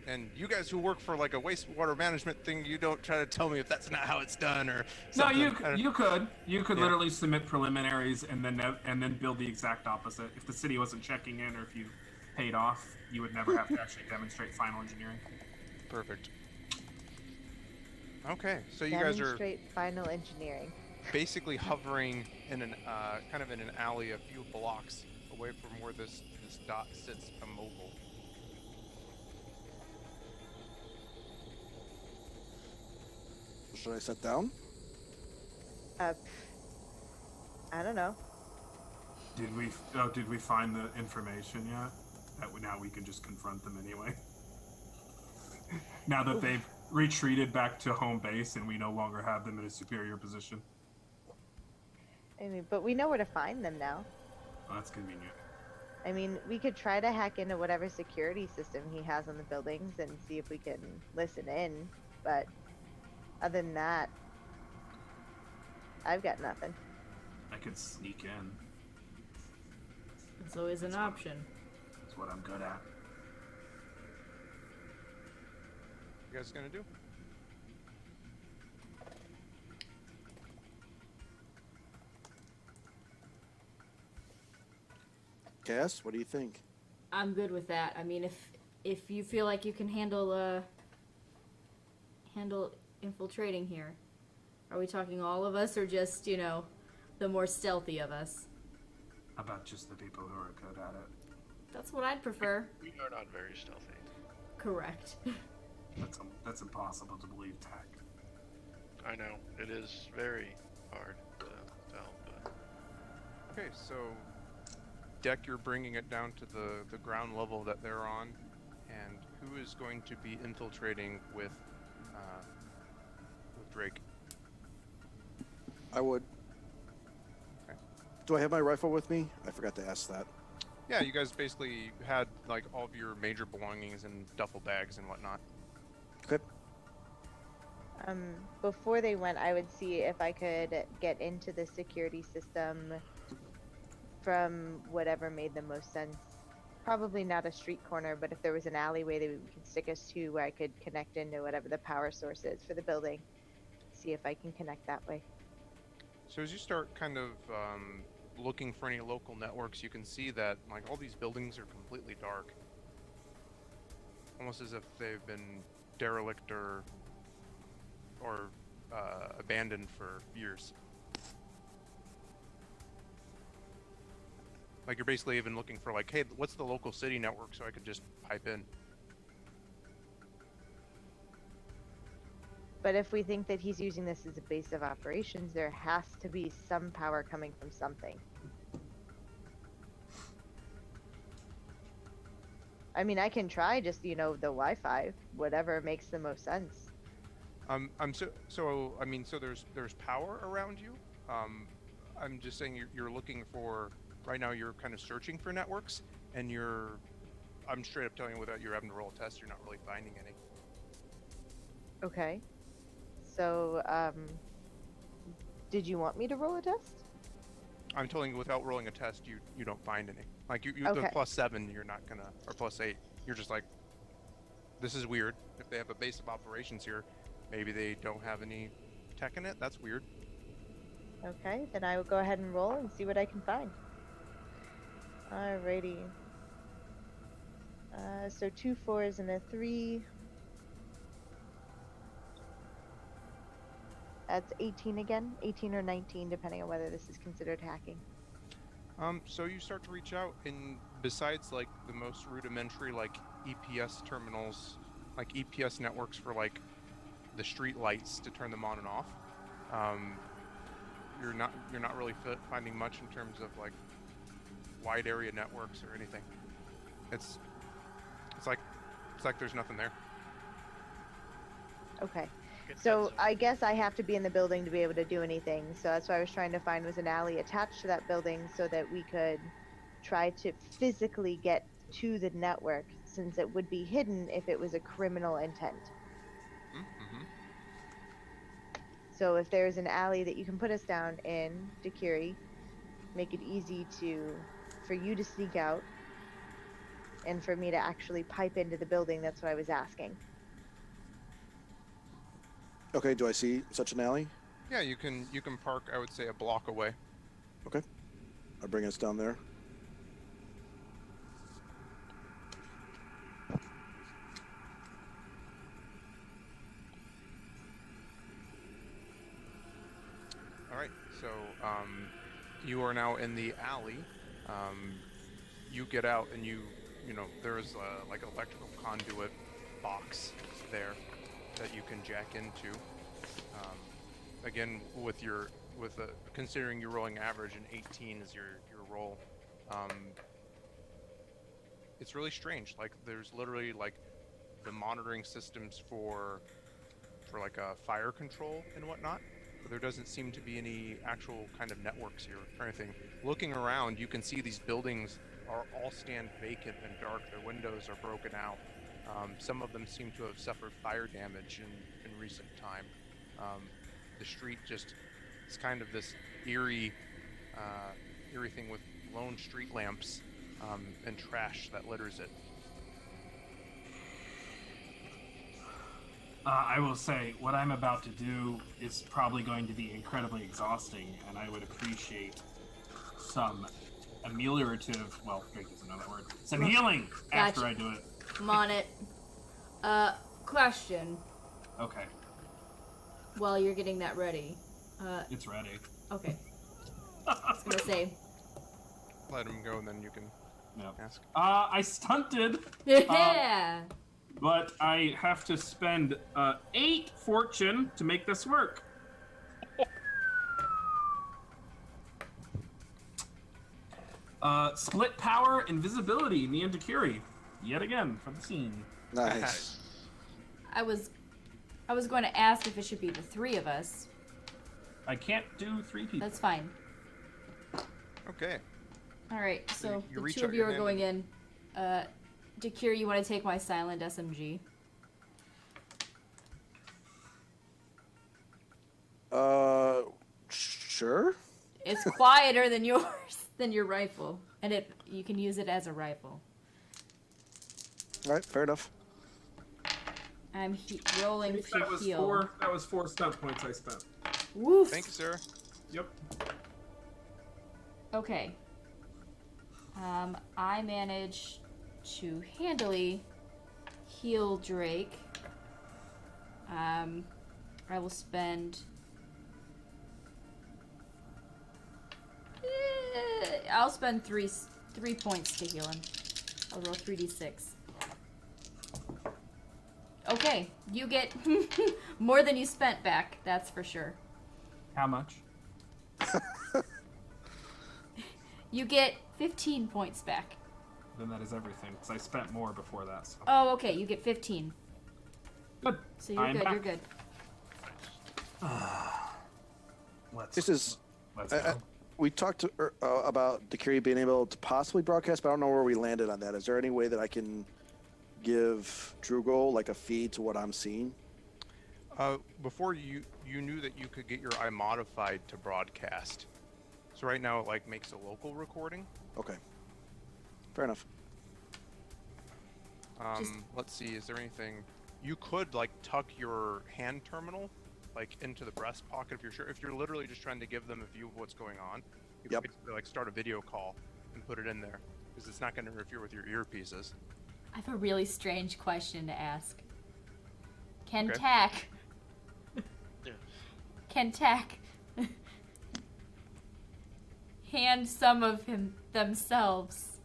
And you guys who work for a wastewater management thing, you don't try to tell me if that's not how it's done or No, something. you could Yeah. literally submit preliminaries and then build the exact opposite. If the city wasn't checking in or if you paid off, you would never have to actually demonstrate final engineering. Perfect. Okay, so you guys are Demonstrate final engineering. basically hovering in an kind of in an alley a few blocks away from where this dot sits immobile. Should I sit down? I don't know. Did we find the information yet? Now we can just confront them anyway. now that retreated back to home base, and we no longer have them in a superior position. I mean, but we know where to find them now. Well, that's convenient. I mean, we could try to hack into whatever security system he has on the buildings and see if we can listen in, but other than that, I've got nothing. I could sneak in. It's always an option. That's what I'm good at. You guys gonna do? Cass, what do you think? I'm good with that. I mean, if you feel like you can handle infiltrating here, are we talking all of us or just the more stealthy of us? How about just the people who are good at it? That's what I'd prefer. We are not very stealthy. Correct. That's impossible to believe, Tact. I know it is very hard to tell, but Okay, so Deck, you're bringing it down to the ground level that they're on, and who is going to be infiltrating with Drake? I would. Okay. Do I have my rifle with me? I forgot to ask that. Yeah, you guys basically had like all of your major belongings in duffel bags and whatnot. Okay. Before they went, I would see if I could get into the security system from whatever made the most sense. Probably not a street corner, but if there was an alleyway that we could stick us to where I could connect into whatever the power source is for the building, see if I can connect that way. So as you start kind of looking for any local networks, you can see that like all these buildings are completely dark, almost as if they've been derelict or abandoned for years. Like you're basically even looking for like, hey, what's the local city network so I could just pipe in. But if we think that he's using this as a base of operations, there has to be some power coming from something. I mean, I can try just, the Wi-Fi, whatever makes the most sense. So I mean, so there's power around you. I'm just saying you're looking for, right now you're kind of searching for networks, and I'm straight up telling you without you having to roll a test, you're not really finding any. Okay. So, did you want me to roll a test? I'm telling you without rolling a test, you don't find any. Like you Okay. the +7, you're not gonna, or +8, you're just like, this is weird. If they have a base of operations here, maybe they don't have any tech in it. That's weird. Okay, then I will go ahead and roll and see what I can find. Alrighty. So 2 4s and a 3. That's 18 again. 18 or 19, depending on whether this is considered hacking. So you start to reach out, and besides like the most rudimentary like EPS terminals, like EPS networks for like the street lights to turn them on and off, you're not really finding much in terms of like wide area networks or anything. It's like there's nothing there. Okay. Good So sense. I guess I have to be in the building to be able to do anything. So that's what I was trying to find, was an alley attached to that building so that we could try to physically get to the network, since it would be hidden if it was a criminal intent. Mm-hmm. So if there's an alley that you can put us down in, Dakiri, make it easy for you to sneak out and for me to actually pipe into the building, that's what I was asking. Okay, do I see such an alley? Yeah, you can park, I would say, a block away. Okay. I'll bring us down there. All right, so you are now in the alley. You get out, and there's like an electrical conduit box there that you can jack into. Again, considering you're rolling average and 18 is your roll, it's really strange. Like there's literally like the monitoring systems for for like fire control and whatnot. But there doesn't seem to be any actual kind of networks here or anything. Looking around, you can see these buildings are all stand vacant and dark. Their windows are broken out. Some of them seem to have suffered fire damage in recent time. The street just, it's kind of this eerie thing with lone street lamps and trash that litters it. I will say, what I'm about to do is probably going to be incredibly exhausting, and I would appreciate some ameliorative, well, drink is another word, some healing after Gotcha. I do it. I'm on it. Question. Okay, While you're getting that ready. it's ready. Okay. I was gonna say. Let him go, and then you can Yep. ask. I stunted, Yeah. but I have to spend 8 fortune to make this work. Split power, invisibility, me and Takiri. Yet again, for the scene. Nice. I was going to ask if it should be the 3 of us. I can't do 3 people. That's fine. Okay. All right. So you the reach 2 out of you your are hand going in. Dakir, you want to take my silent SMG? Sure. It's quieter than yours, than your rifle, and you can use it as a rifle. All right, fair enough. I'm rolling to That was heal. 4. That was 4 stunt points I spent. Woof. Thank you, sir. Yep. Okay. I managed to handily heal Drake. I will spend. I'll spend three points to heal him. I'll roll 3d6. Okay, you get more than you spent back. That's for sure. How much? You get 15 points back. Then that is everything, because I spent more before that. So. Oh, okay. You get 15. Good. So you're I'm good. back. You're good. Let's go. We talked about Dakiri being able to possibly broadcast, but I don't know where we landed on that. Is there any way that I can give Drugol like a feed to what I'm seeing? Before you knew that you could get your eye modified to broadcast. So right now it like makes a local recording. Okay. Fair enough. Let's see, is there anything you could like tuck your hand terminal like into the breast pocket of your shirt if you're literally just trying to give them a view of what's going on. You Yep. could like start a video call and put it in there because it's not going to interfere with your earpieces. I have a really strange question to ask. Can Okay. Tack? Yeah. Can Tack hand some of themselves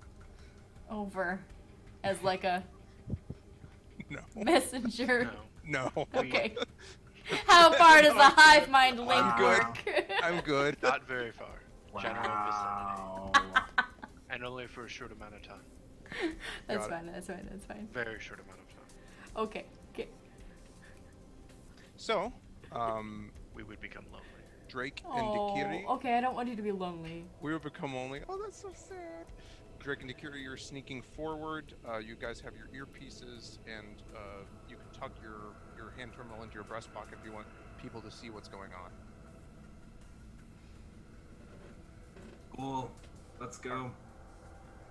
over as like a No. messenger? No. No. Okay. How far does the hive mind link I'm good. work? I'm good. Not very far. General Wow. vicinity. And only for a short amount of time. That's Got it. fine. That's fine. That's fine. Very short amount of time. Okay. Okay. So, We would become lonely. Drake and Oh, Dakiri, okay. I don't want you to be lonely. we would become only. Oh, that's so sad. Drake and Dakiri, you're sneaking forward. You guys have your earpieces, and you can tuck your hand terminal into your breast pocket if you want people to see what's going on. Cool. Let's go.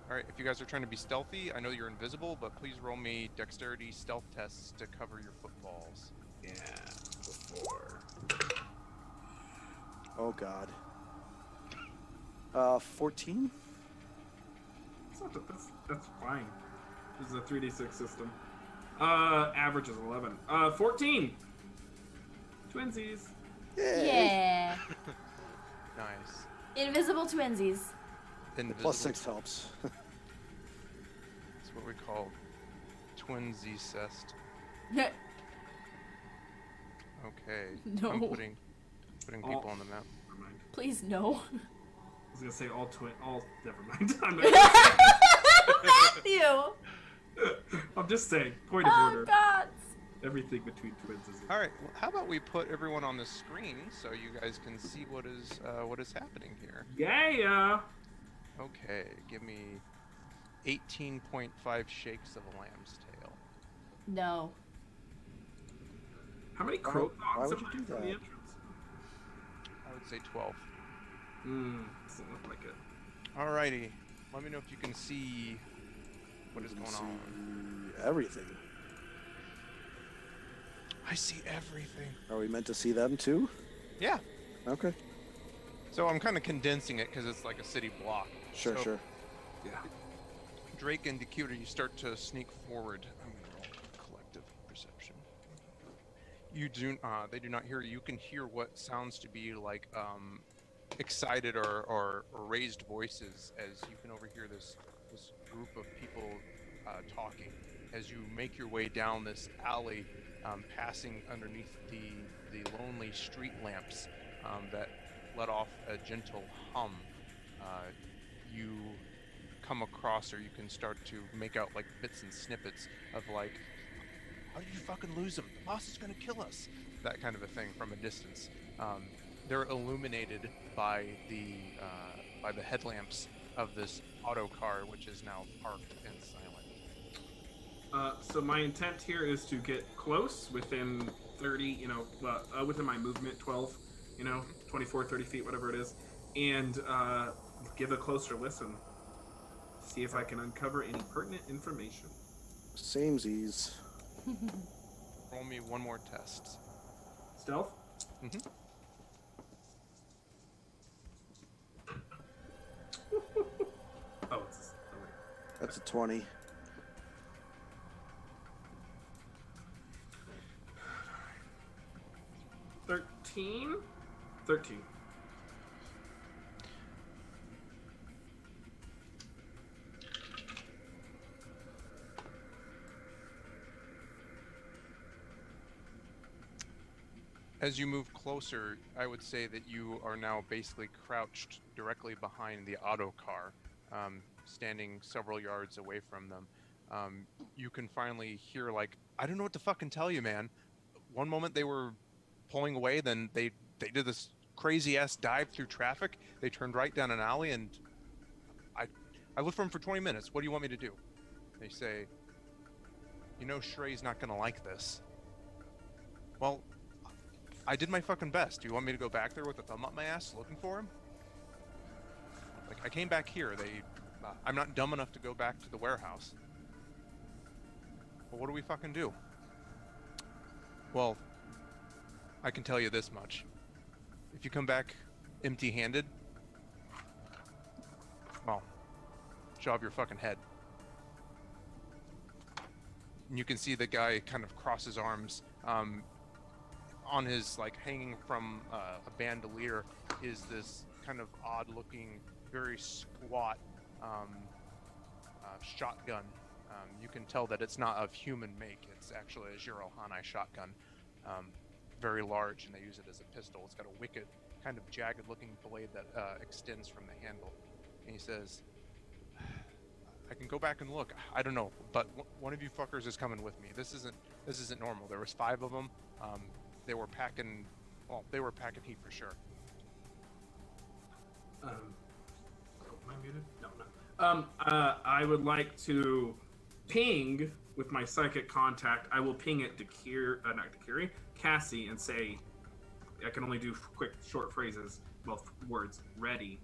All right, if you guys are trying to be stealthy, I know you're invisible, but please roll me dexterity stealth tests to cover your footballs. Yeah. Before. Oh God. 14. That's fine. This is a 3d6 system. Average is 11. 14. Twinsies. Yeah. Nice. Invisible twinsies. Invisible. Plus 6 helps. That's what we call twinsy-cest. Okay. No. I'm putting people on the map. Never mind. Please no. I was gonna say all. Never mind. I'm not gonna say Matthew. I'm just saying. Point of Oh order. God. Everything between twins is. All right. Well, how about we put everyone on the screen so you guys can see what is happening here? Yeah. Okay. Give me 18.5 shakes of a lamb's tail. No. How many crow why dogs would am you I do from the that? entrance? I would say 12. Doesn't look like it. Alrighty. Let me know if you can see what is You can going on. see everything. I see everything. Are we meant to see them too? Yeah. Okay. So I'm kind of condensing it because it's like a city block. Sure, So sure. Yeah. Drake and Decuter, you start to sneak forward. I'm gonna roll collective perception. They do not hear you. You can hear what sounds to be like excited or raised voices as you can overhear this group of people talking as you make your way down this alley, passing underneath the lonely street lamps that let off a gentle hum. You come across, or you can start to make out like bits and snippets of like, how did you fucking lose them? The boss is gonna kill us. That kind of a thing from a distance. They're illuminated by the headlamps of this auto car, which is now parked and silent. So my intent here is to get close within 30, within my movement, 12, 24, 30 feet, whatever it is, and give a closer listen. See if I can uncover any pertinent information. Samesies. Roll me one more test. Stealth? Mm-hmm. Oh, it's wait. That's a 20. $13. As you move closer, I would say that you are now basically crouched directly behind the auto car, standing several yards away from them. You can finally hear, like, I don't know what to fucking tell you, man. One moment they were pulling away, then they did this crazy ass dive through traffic. They turned right down an alley, and I looked for them for 20 minutes. What do you want me to do? They say, Shrey's not gonna like this. Well, I did my fucking best. Do you want me to go back there with a thumb up my ass looking for him? Like, I came back here. I'm not dumb enough to go back to the warehouse. Well, what do we fucking do? Well, I can tell you this much. If you come back empty-handed, well, shove your fucking head. And you can see the guy kind of cross his arms. On his, like, hanging from a bandolier is this kind of odd-looking, very squat shotgun. You can tell that it's not of human make. It's actually a Jiro Hanai shotgun. Very large, and they use it as a pistol. It's got a wicked, kind of jagged-looking blade that extends from the handle. And he says, I can go back and look. I don't know, but one of you fuckers is coming with me. This isn't normal. There was 5 of them. They were packing heat for sure. Am I muted? No. I would like to ping with my psychic contact. I will ping it to Cassie, and say, I can only do quick, short phrases, words, ready.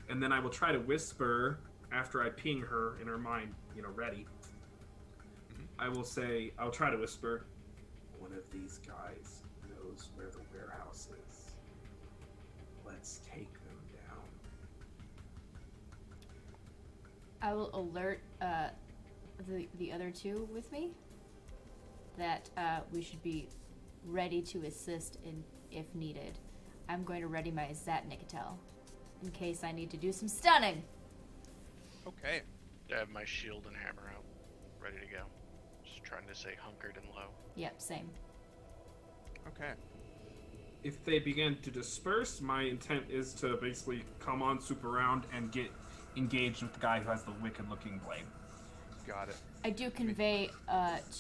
And then I will try to whisper after I ping her in her mind, ready. Mm-hmm. I'll try to whisper, one of these guys knows where the warehouse is. Let's take them down. I will alert the other 2 with me that we should be ready to assist if needed. I'm going to ready my Zatnikitel in case I need to do some stunning. Okay. I have my shield and hammer out, ready to go. Just trying to stay hunkered and low. Yep, same. Okay. If they begin to disperse, my intent is to basically come on, swoop around, and get engaged with the guy who has the wicked-looking blade. Got it. I do convey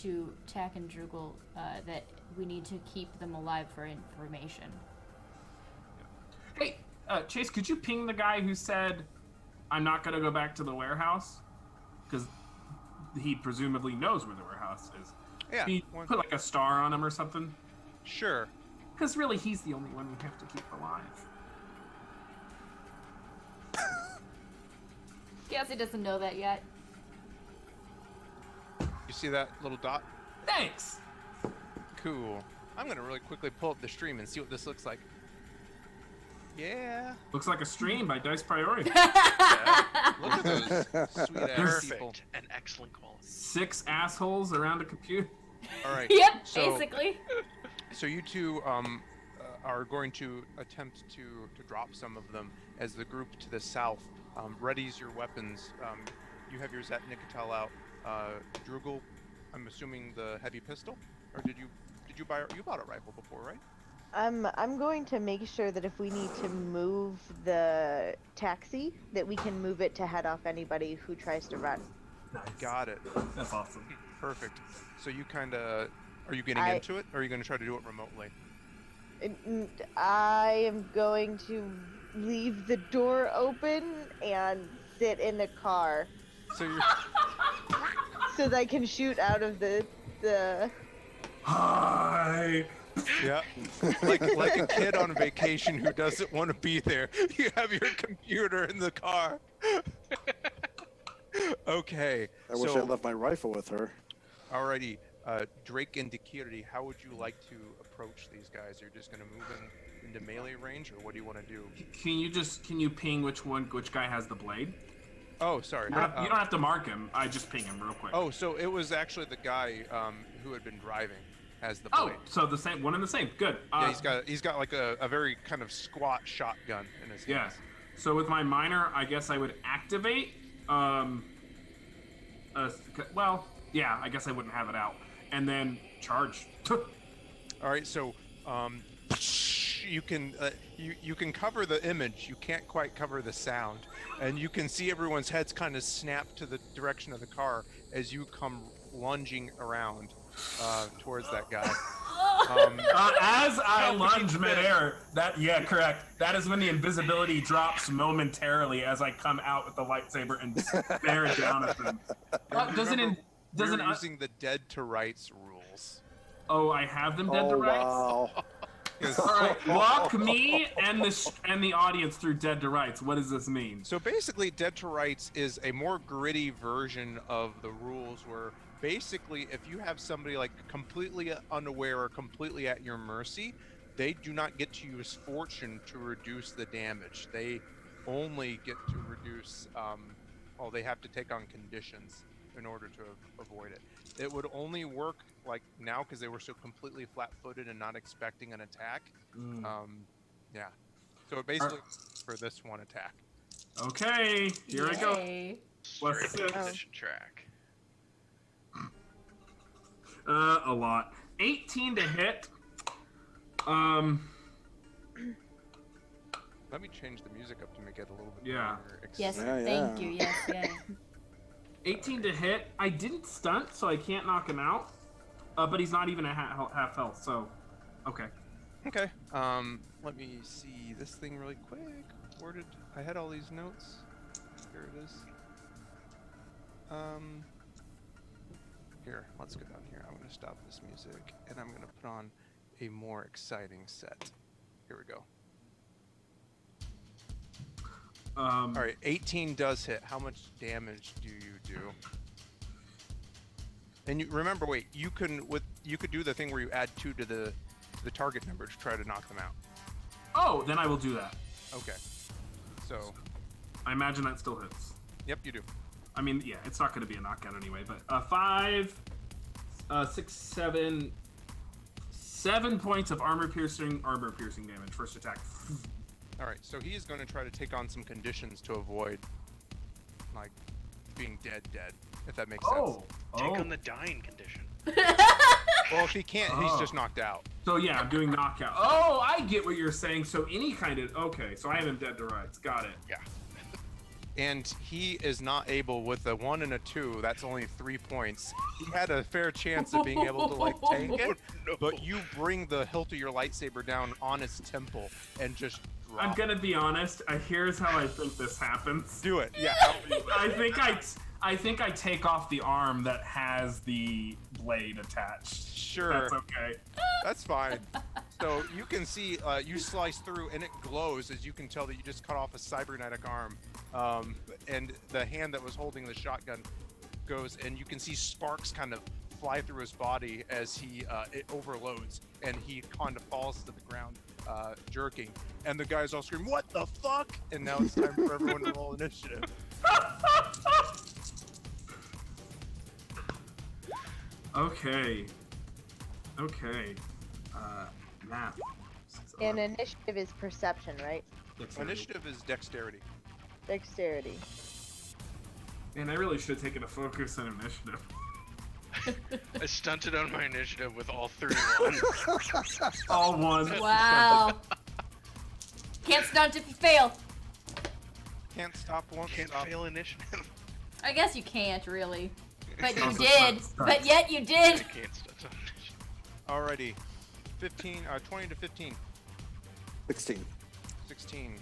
to Tack and Drugel that we need to keep them alive for information. Hey, Chase, could you ping the guy who said, "I'm not gonna go back to the warehouse"? Because he presumably knows where the warehouse is. Yeah. He put like a star on him or something. Sure. Because really, he's the only one we have to keep alive. Guess he doesn't know that yet. You see that little dot? Thanks. Cool. I'm gonna really quickly pull up the stream and see what this looks like. Yeah. Looks like a stream by Dice Priority. Look at those sweet ass people. Perfect and excellent quality. 6 assholes around a computer. All right. Yep, so, basically. So you two are going to attempt to drop some of them as the group to the south readies your weapons. You have your Zet Nicotel out. Drugel, I'm assuming the heavy pistol, or did you bought a rifle before, right? I'm going to make sure that if we need to move the taxi, that we can move it to head off anybody who tries to run. Nice. Got it. That's awesome. Perfect. So you kind of are you getting into it, or are you going to try to do it remotely? I am going to leave the door open and sit in the car So you're so that I can shoot out of the. Hi. yeah, like a kid on vacation who doesn't want to be there. You have your computer in the car. Okay. I wish I left my rifle with her. Alrighty, Drake and Dekirti, how would you like to approach these guys? You're just gonna move into melee range, or what do you want to do? Can you ping which guy has the blade? Oh, sorry. You don't have to mark him. I just ping him real quick. Oh, so it was actually the guy who had been driving has the Oh, blade. so the same one and the same. Good. Yeah, he's got like a very kind of squat shotgun in his Yeah. hands. So with my minor, I guess I would activate. Well, yeah, I guess I wouldn't have it out, and then charge. All right, so you can cover the image. You can't quite cover the sound, and you can see everyone's heads kind of snap to the direction of the car as you come lunging around towards that guy. As I lunge midair, correct. That is when the invisibility drops momentarily as I come out with the lightsaber and bear it down at them. We're using the dead to rights rules. Oh, I have them dead to rights. Wow. All right, walk me and the audience through dead to rights. What does this mean? So basically, Dead to Rights is a more gritty version of the rules where basically if you have somebody like completely unaware or completely at your mercy, they do not get to use fortune to reduce the damage. They only get to reduce, they have to take on conditions in order to avoid it. It would only work like now because they were so completely flat-footed and not expecting an attack. Yeah. So it basically for this one attack. Okay, here I go. Yay. Plus Straight 6. condition track. A lot. 18 to hit. Let me change the music up to make it a little bit Yeah. more Yes, exciting. thank you. Yes, yeah. 18 to hit. I didn't stunt, so I can't knock him out. But he's not even at half health, so okay. Okay. Let me see this thing really quick. Where did I had all these notes? Here it is. Here, let's go down here. I'm gonna stop this music and I'm gonna put on a more exciting set. Here we go. All right, 18 does hit. How much damage do you do? And you remember, wait, you could do the thing where you add 2 to the target number to try to knock them out. Oh, then I will do that. Okay. So, I imagine that still hits. yep, you do. I mean, yeah, it's not going to be a knockout anyway, but 5, 6, 7, 7 points of armor piercing damage. First attack. All right, so he is going to try to take on some conditions to avoid, like, being dead, if that makes sense. Take on the dying condition. Well, if he can't, he's just knocked out. So yeah, I'm doing knockout. Oh, I get what you're saying. So any kind of so I have him dead to rights. Got it. Yeah. and he is not able with a 1 and a 2. That's only 3 points. He had a fair chance of being able to like tank it, no. but you bring the hilt of your lightsaber down on his temple and just drop. I'm gonna be honest. Here's how I think this happens. Do it. Yeah. I think I take off the arm that has the blade attached. Sure. That's okay. That's fine. So you can see you slice through and it glows, as you can tell that you just cut off a cybernetic arm. And the hand that was holding the shotgun goes, and you can see sparks kind of fly through his body as it overloads, and he kind of falls to the ground, jerking. And the guys all scream, "What the fuck?" And now it's time for everyone to roll initiative. Okay. Math. And initiative is perception, right? Initiative is dexterity. Dexterity. Man, I really should have taken a focus on initiative. I stunted on my initiative with all 3 ones. All one. Wow. Can't stunt if you fail. Can't stop, won't Can't stop. fail initiative. I guess you can't really. But you Also did. stunt. But yet you I did. can't stunt on initiative. Alrighty. 20 to 15. 16. 16.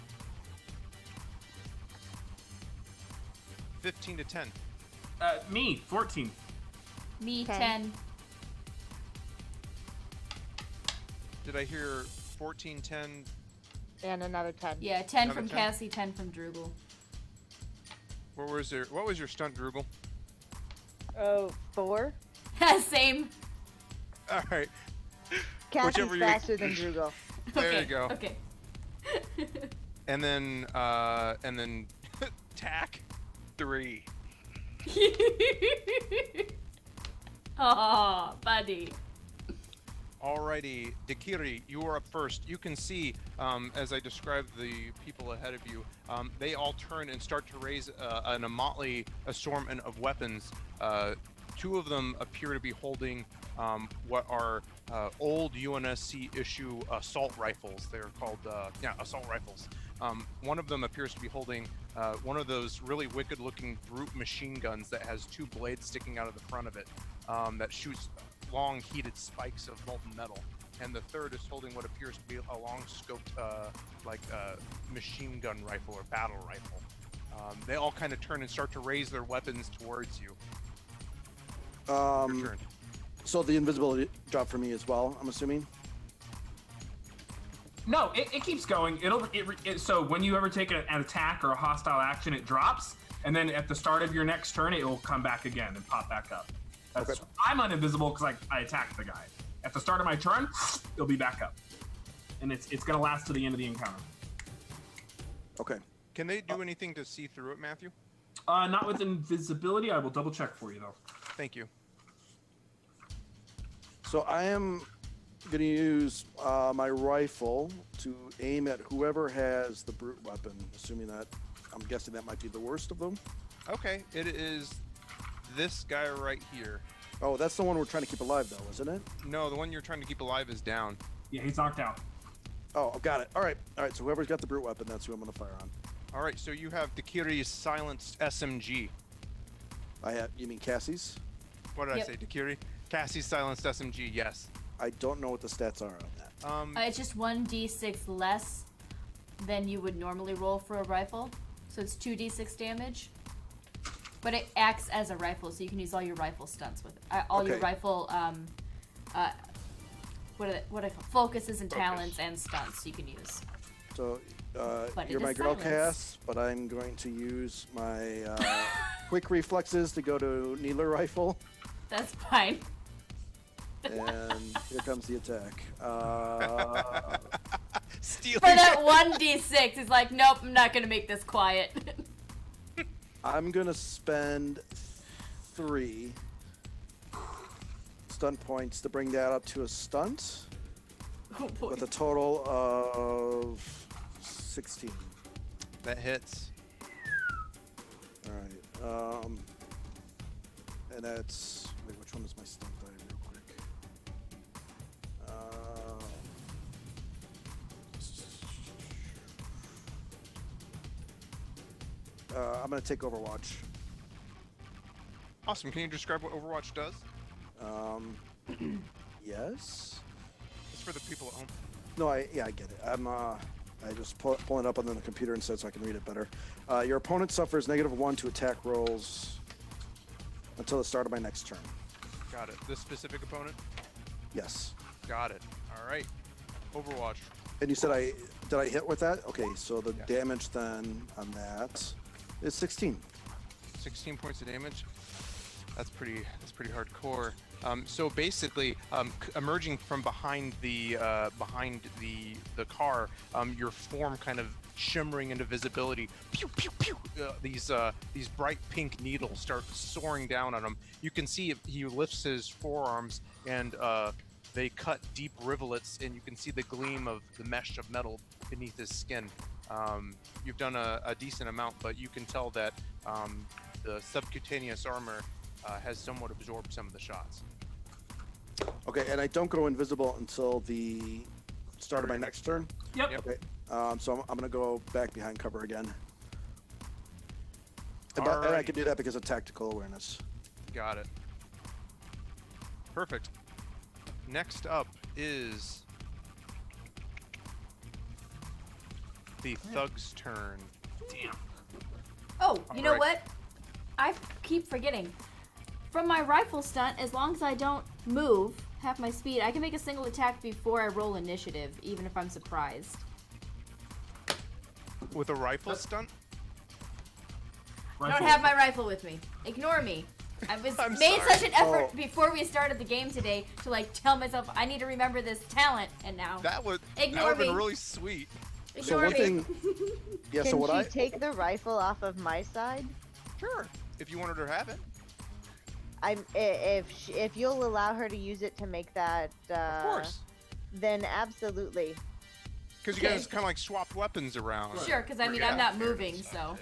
15 to 10. Me, 14. Me 10. 10. Did I hear 14, 10? And another 10. Yeah, 10 Another from 10? Cassie, 10 from Droogle. What was your stunt, Droogle? Oh, 4? Same. Alright. Cassie's Whichever you- faster than Droogle. There Okay, you go. Okay. And then tack. 3. Oh, buddy. Alrighty, Dakiri, you are up first. You can see, as I described the people ahead of you, they all turn and start to raise a motley assortment of weapons. 2 of them appear to be holding what are old UNSC issue assault rifles. They're called, assault rifles. One of them appears to be holding one of those really wicked looking brute machine guns that has 2 blades sticking out of the front of it that shoots long heated spikes of molten metal. And the third is holding what appears to be a long scoped machine gun rifle or battle rifle. They all kind of turn and start to raise their weapons towards you. Your turn. So the invisibility dropped for me as well, I'm assuming? No, it keeps going. So when you ever take an attack or a hostile action, it drops, and then at the start of your next turn, it will come back again and pop back up. Okay. I'm uninvisible because I attacked the guy. At the start of my turn, it'll be back up, and it's gonna last to the end of the encounter. Okay. Can they do anything to see through it, Matthew? Not with invisibility. I will double check for you though. Thank you. So I am going to use my rifle to aim at whoever has the brute weapon, assuming that, I'm guessing that might be the worst of them. Okay, it is this guy right here. Oh, that's the one we're trying to keep alive, though, isn't it? No, the one you're trying to keep alive is down. Yeah, he's knocked out. Oh, got it. All right. So whoever's got the brute weapon, that's who I'm going to fire on. All right, so you have Dakiri's silenced SMG. You mean Cassie's? What did Yep. I say, Dakiri? Cassie's silenced SMG, yes. I don't know what the stats are on that. It's just 1d6 less than you would normally roll for a rifle. So it's 2d6 damage. But it acts as a rifle, so you can use all your rifle stunts with it. All your Okay. rifle, what are they called? Focuses and talents and stunts you can use. So But you're it my is girl, silenced. Cass, but I'm going to use my quick reflexes to go to Needler rifle. That's fine. And here comes the attack. Stealing. For that 1d6, he's like, nope, I'm not gonna make this quiet. I'm going to spend 3 stunt points to bring that up to a stunt Oh boy. with a total of 16. That hits. All right. And that's... Wait, which one is my stunt die real quick? I'm gonna take Overwatch. Awesome. Can you describe what Overwatch does? Yes. It's for the people at home. No, I get it. I just pulling it up on the computer instead so I can read it better. Your opponent suffers -1 to attack rolls until the start of my next turn. Got it. This specific opponent? Yes. Got it. All right. Overwatch. And you said did I hit with that? Okay, so the Yeah. damage then on that is 16. 16 points of damage. That's pretty hardcore. So basically, emerging from behind the car, your form kind of shimmering into visibility. Pew pew pew. These bright pink needles start soaring down on him. You can see he lifts his forearms, and they cut deep rivulets, and you can see the gleam of the mesh of metal beneath his skin. You've done a decent amount, but you can tell that the subcutaneous armor has somewhat absorbed some of the shots. Okay, and I don't go invisible until the start of my next turn. Yep. Okay, so I'm gonna go back behind cover again. And I Alright. can do that because of tactical awareness. Got it. Perfect. Next up is the Thug's turn. Damn. Oh, you know Alright. what? I keep forgetting. From my rifle stunt, as long as I don't move half my speed, I can make a single attack before I roll initiative, even if I'm surprised. With a rifle stunt? I don't have my rifle with me. Ignore me. I was I'm made sorry. such an effort Oh. before we started the game today to tell myself I need to remember this talent, and now That would Ignore have been me. really sweet. So ignore one me. thing, yeah. Can So what she I take the rifle off of my side? Sure. If you wanted her to have it. If you'll allow her to use it to make that, Of course. then absolutely. Because you Okay. guys kind of like swapped weapons around. Sure, because I mean Yeah. I'm not moving, so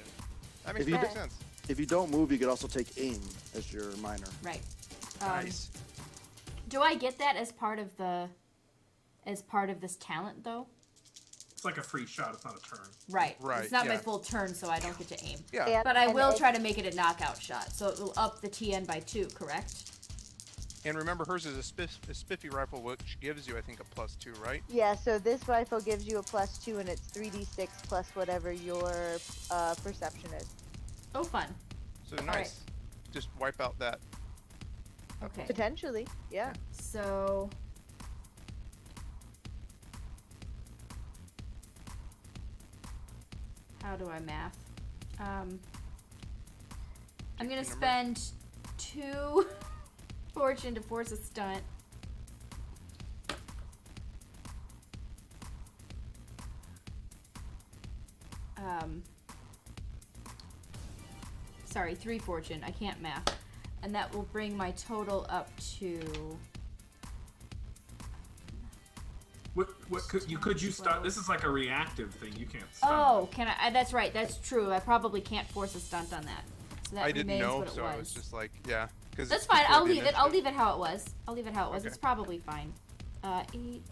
That makes If you perfect do- sense. if you don't move, you could also take aim as your minor. right. Nice. Do I get that as part of this talent though? It's like a free shot. It's not a turn. Right. Right, It's not my yeah. full turn, so I don't get to aim. Yeah. Yep, But I and will it- try to make it a knockout shot, so it will up the TN by 2, correct? And remember, hers is a spiffy rifle, which gives you, I think, a +2, right? Yeah, so this rifle gives you a +2, and it's 3d6 plus whatever your perception is. Oh, fun. So nice. Just wipe out that. Okay. Potentially, yeah. So how do I math? I'm gonna Number. spend 2 fortune to force a stunt. Sorry, 3 fortune. I can't math. And that will bring my total up to Could you start? This is like a reactive thing. You can't stun. Oh, can I? That's right. That's true. I probably can't force a stunt on that. So that I didn't remains know, what it so was. I was just like, yeah. Cause That's it's fine. before I'll the leave it. I'll initiative. leave it how it was. I'll leave it how it was. Okay. It's probably fine. 8, 10, 11,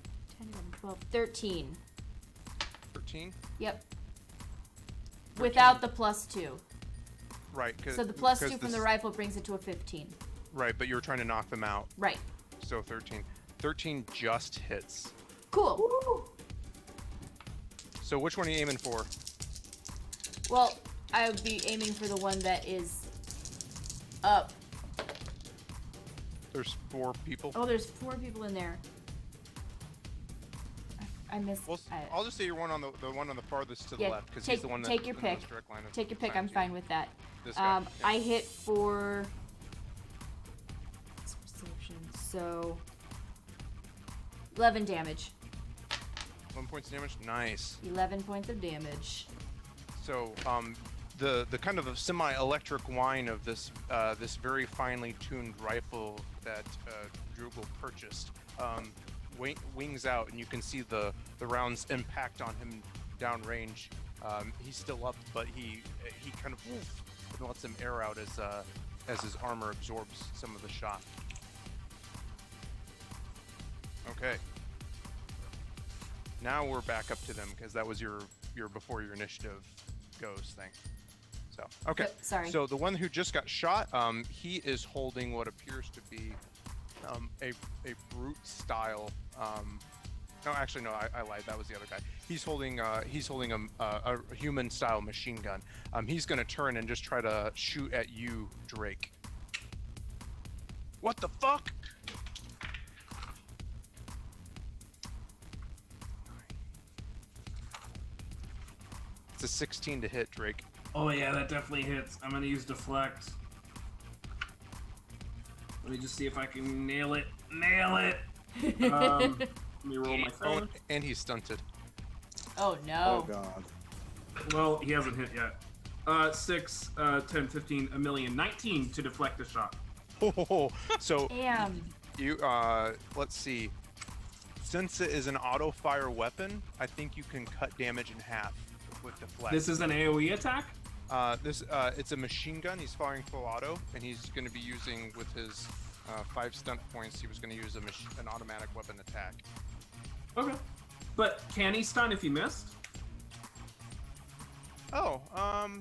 12, 13. 13? Yep. Without the +2. Right. So the +2 from the rifle brings it to a 15. Right, but you were trying to knock them out. Right. So 13. 13 just hits. Cool. So which one are you aiming for? Well, I would be aiming for the one that is up. There's 4 people. Oh, there's 4 people in there. I missed. Well, I'll just say you're one on the one on the farthest to the Yeah, left, because he's the one take that's your in the most pick. direct line of Take your pick. sight I'm to you. fine with that. This guy. Yeah. I hit for perception, so 11 damage. 1 point of damage. Nice. 11 points of damage. So the kind of semi-electric whine of this this very finely tuned rifle that Drugel purchased wings out, and you can see the rounds impact on him downrange. He's still up, but he kind of lets him air out as his armor absorbs some of the shot. Okay. Now we're back up to them, because that was your before your initiative goes thing. So okay. Sorry. So the one who just got shot, he is holding what appears to be a brute style. No, actually, no, I lied. That was the other guy. He's holding a human style machine gun. He's gonna turn and just try to shoot at you, Drake. What the fuck? It's a 16 to hit, Drake. Oh yeah, that definitely hits. I'm gonna use deflect. Let me just see if I can nail it. Nail it! Let me roll my Oh, thing. and he's stunted. Oh no. Oh god. Well, he hasn't hit yet. 6, 10, 15, a million, 19 to deflect the shot. So Damn. you let's see. Since it is an auto fire weapon, I think you can cut damage in half with deflect. This is an AoE attack? It's a machine gun. He's firing full auto, and he's going to be using with his 5 stunt points. He was going to use an automatic weapon attack. Okay. But can he stun if he missed? Oh,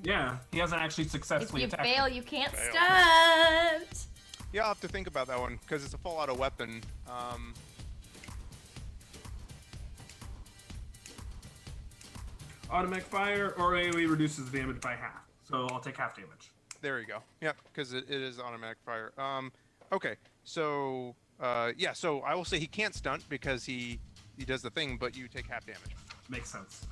Yeah, he hasn't actually If successfully you attacked. fail, you can't Fail. stunt. yeah, I'll have to think about that one because it's a full auto weapon. Automatic fire or AoE reduces the damage by half. So I'll take half damage. There you go. Yep, because it is automatic fire. Okay, so yeah, so I will say he can't stunt because he does the thing, but you take half damage. Makes sense.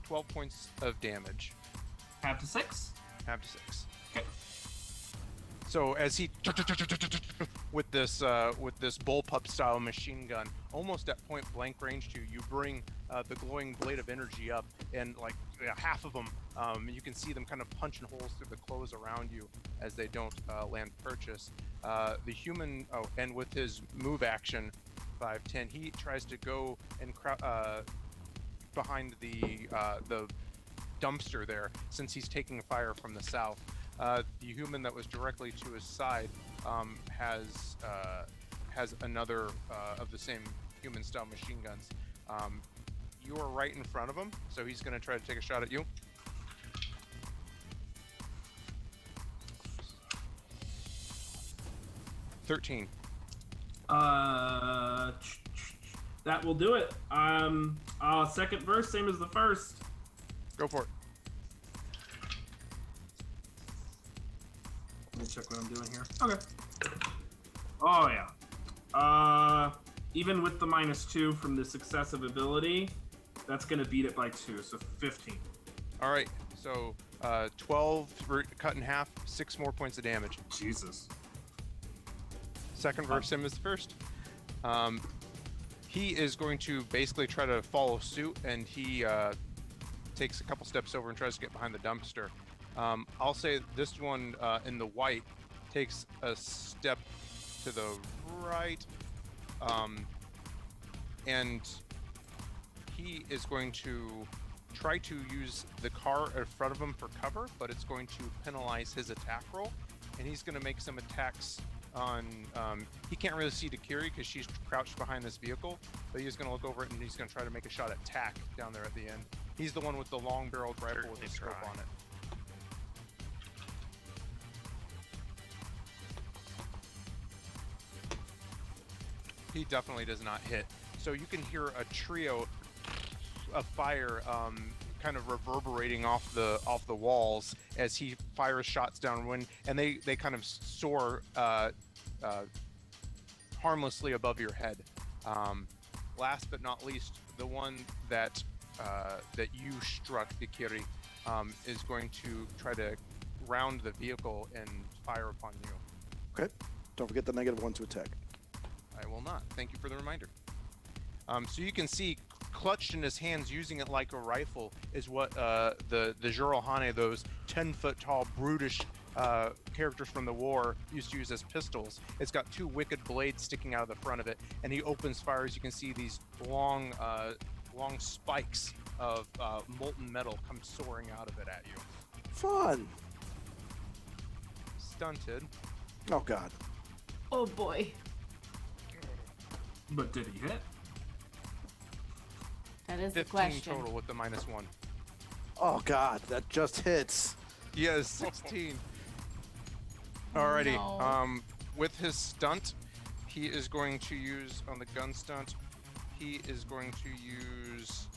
12 points of damage. Half to 6? Half to 6. Okay. So as he with this bullpup style machine gun, almost at point blank range to you, you bring the glowing blade of energy up, and like half of them, you can see them kind of punching holes through the clothes around you as they don't land purchase. The human, and with his move action, 5'10", he tries to go and behind the dumpster there, since he's taking fire from the south. The human that was directly to his side has another of the same human style machine guns. You are right in front of him, so he's going to try to take a shot at you. $13. That will do it. Second verse, same as the first. Go for it. Let me check what I'm doing here. Okay. Oh yeah. Even with the -2 from the successive ability, that's gonna beat it by 2, so 15. All right, so 12 cut in half, 6 more points of damage. Jesus. Second verse, same as the first. He is going to basically try to follow suit, and he takes a couple steps over and tries to get behind the dumpster. I'll say this one in the white takes a step to the right, and he is going to try to use the car in front of him for cover, but it's going to penalize his attack roll, and he's going to make some attacks on, he can't really see Dakiri because she's crouched behind this vehicle, but he's going to look over it and he's going to try to make a shot at Tack down there at the end. He's the one with the long barreled rifle with the scope on it. He definitely does not hit. So you can hear a trio of fire kind of reverberating off the walls as he fires shots downwind, and they kind of soar harmlessly above your head. Last but not least, the one that you struck, Dakiri, is going to try to round the vehicle and fire upon you. Okay. Don't forget the -1 to attack. I will not. Thank you for the reminder. So you can see, clutched in his hands, using it like a rifle, is what the Jurohane, those 10-foot tall, brutish characters from the war, used to use as pistols. It's got 2 wicked blades sticking out of the front of it, and he opens fire. As you can see, these long spikes of molten metal come soaring out of it at you. Fun. Stunted. Oh god. Oh boy. But did he hit? That is the 15 question. total with the -1. Oh God, that just hits. He has 16. Alrighty. No. With his stunt, he is going to use on the gun stunt. He is going to use.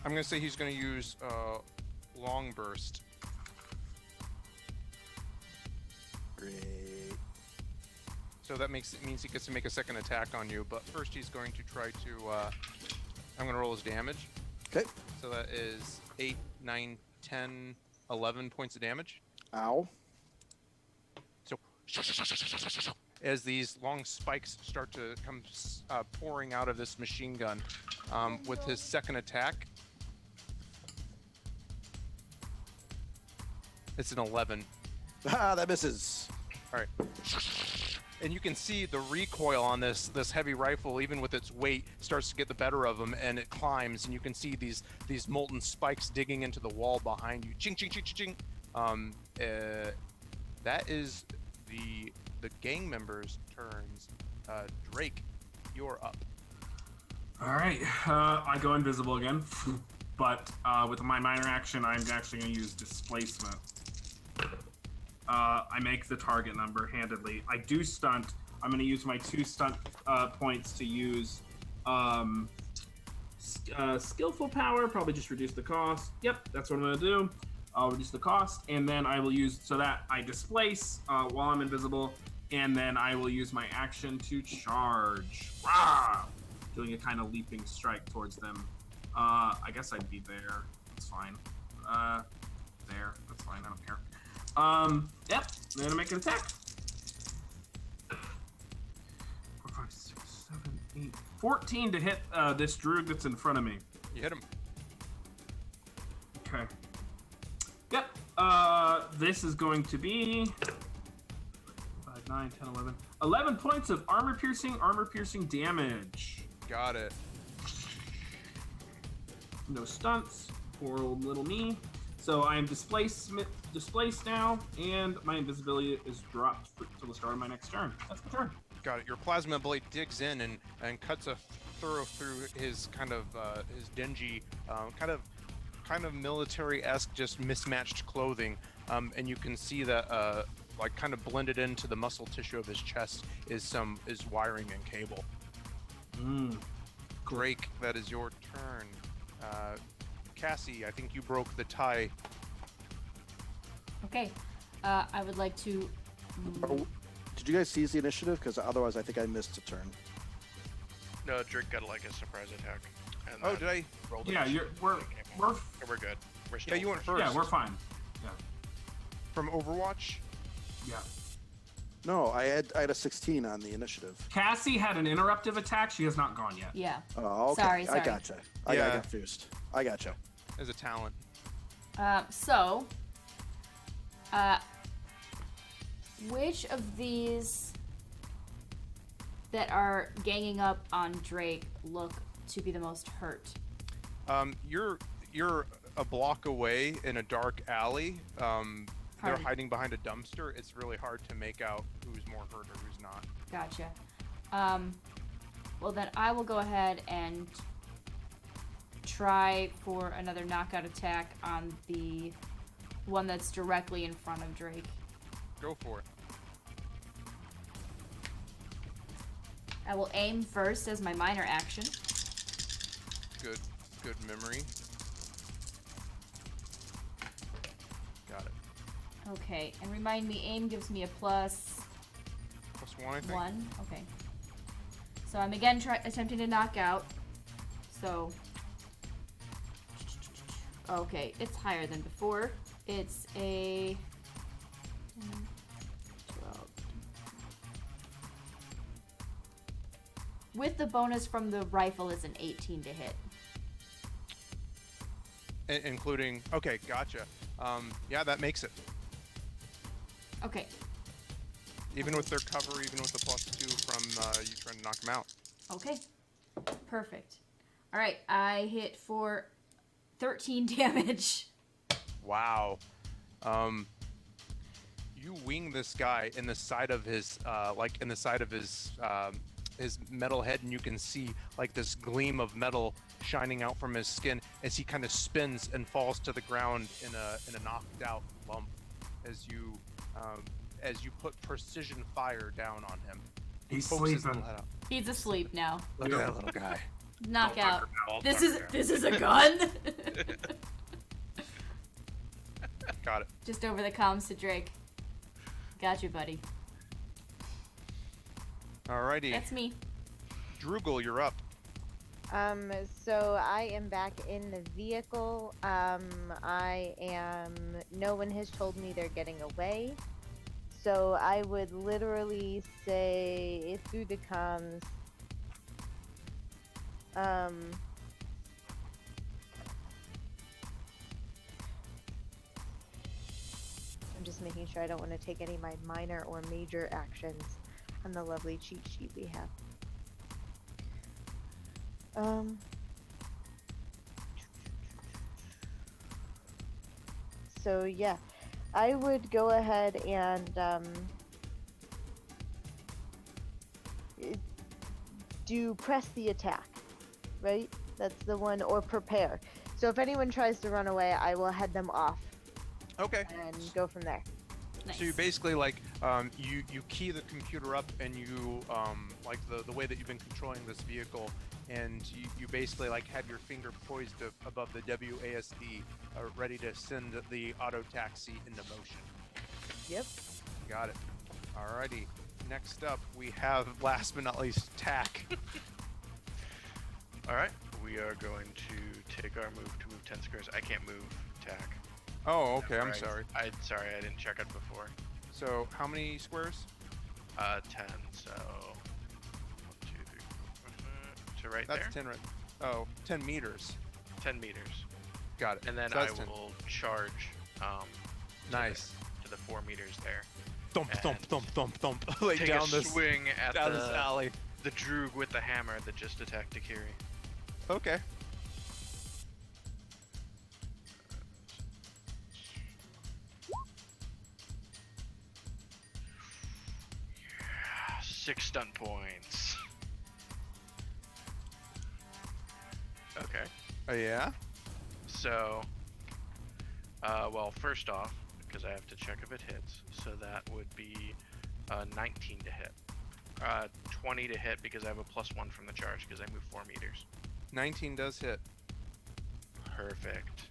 I'm gonna say he's gonna use long burst. Great. So that means he gets to make a second attack on you. But first, he's going to try to. I'm gonna roll his damage. Okay. So that is 8, 9, 10, 11 points of damage. Ow. So as these long spikes start to come pouring out of this machine gun, with his second attack, it's an 11. Ah, that misses. All right. And you can see the recoil on this heavy rifle, even with its weight, starts to get the better of him, and it climbs. And you can see these molten spikes digging into the wall behind you. Ching, ching, ching, ching, ching. That is the gang members' turns. Drake, you're up. All right, I go invisible again, but with my minor action, I'm actually going to use displacement. I make the target number handedly. I do stunt. I'm going to use my 2 stunt points to use skillful power. Probably just reduce the cost. Yep, that's what I'm going to do. I'll reduce the cost, and then I will use so that I displace while I'm invisible, and then I will use my action to charge. Rah! Doing a kind of leaping strike towards them. I guess I'd be there. That's fine. There. That's fine. I don't care. Yep. I'm gonna make an attack. 4, 5, 6, 7, 8, 14 to hit this Droog that's in front of me. You hit him. Okay. Yep. This is going to be 5, 9, 10, 11. 11 points of armor piercing damage. Got it. No stunts. Poor old little me. So I am displaced now, and my invisibility is dropped till the start of my next turn. That's my turn. Got it. Your plasma blade digs in and cuts a thorough through his kind of his dingy, kind of military-esque, just mismatched clothing, and you can see that like kind of blended into the muscle tissue of his chest is wiring and cable. Drake, that is your turn. Cassie, I think you broke the tie. Okay. I would like to. Oh, did you guys seize the initiative? Because otherwise, I think I missed a turn. No, Drake got like a surprise attack. And Oh, then did I? rolled Yeah, initiative. we're Okay, we're good. We're still Yeah, you went first. first. yeah, we're fine. Yeah, From Overwatch? yeah. No, I had a 16 on the initiative. Cassie had an interruptive attack. She has not gone yet. Yeah. Oh, okay. Sorry. I gotcha. I got Yeah. confused. I gotcha. As a talent. So, which of these that are ganging up on Drake look to be the most hurt? You're a block away in a dark alley. They're Pardon? hiding behind a dumpster. It's really hard to make out who's more hurt or who's not. Gotcha. Well, then I will go ahead and try for another knockout attack on the one that's directly in front of Drake. Go for it. I will aim first as my minor action. Good memory. Got it. Okay, and remind me, aim gives me a plus +1, I think. 1. Okay. So I'm again attempting to knock out. So, okay, it's higher than before. It's a 12. With the bonus from the rifle is an 18 to hit. Including. Okay, gotcha. Yeah, that makes it. Okay. Even with their cover, even with the +2 from you trying to knock them out. Okay. Perfect. All right, I hit for 13 damage. Wow. you wing this guy in the side of his his metal head, and you can see like this gleam of metal shining out from his skin as he kind of spins and falls to the ground in a knocked out lump as you put precision fire down on him. He's Pokes his sleeping. head out. He's asleep now. Look at that little guy. Knockout. All This tucker. is a gun. Got it. Just over the comms to Drake. Got you, buddy. Alrighty. That's me. Droogle, you're up. So I am back in the vehicle. No one has told me they're getting away. So I would literally say through the comms, I'm just making sure I don't want to take any of my minor or major actions on the lovely cheat sheet we have. So yeah, I would go ahead and do press the attack, right? That's the one, or prepare. So if anyone tries to run away, I will head them off Okay. and go from there. Nice. So you basically like you key the computer up, and you like the way that you've been controlling this vehicle, and you basically like have your finger poised above the WASD, ready to send the auto taxi into motion. Yep. Got it. Alrighty. Next up, we have, last but not least, Tack. All right, we are going to take our move to move 10 squares. I can't move tack. Oh, okay. I'm Right. sorry. Sorry, I didn't check it before. So how many squares? 10. So 1, 2, 3, 4, 5. So right That's there. 10. Right. Oh, 10 meters. 10 meters. Got it. And then So I that's 10. will charge. Nice. To the 4 meters there. Thump, thump, and thump, thump, thump. Like Take down a this swing at down this alley. the Droog with the hammer that just attacked Akiri. Okay. Six stunt points. Okay. Oh yeah. So, well, first off, because I have to check if it hits, so that would be 19 to hit. 20 to hit because I have a +1 from the charge because I move 4 meters. 19 does hit. Perfect.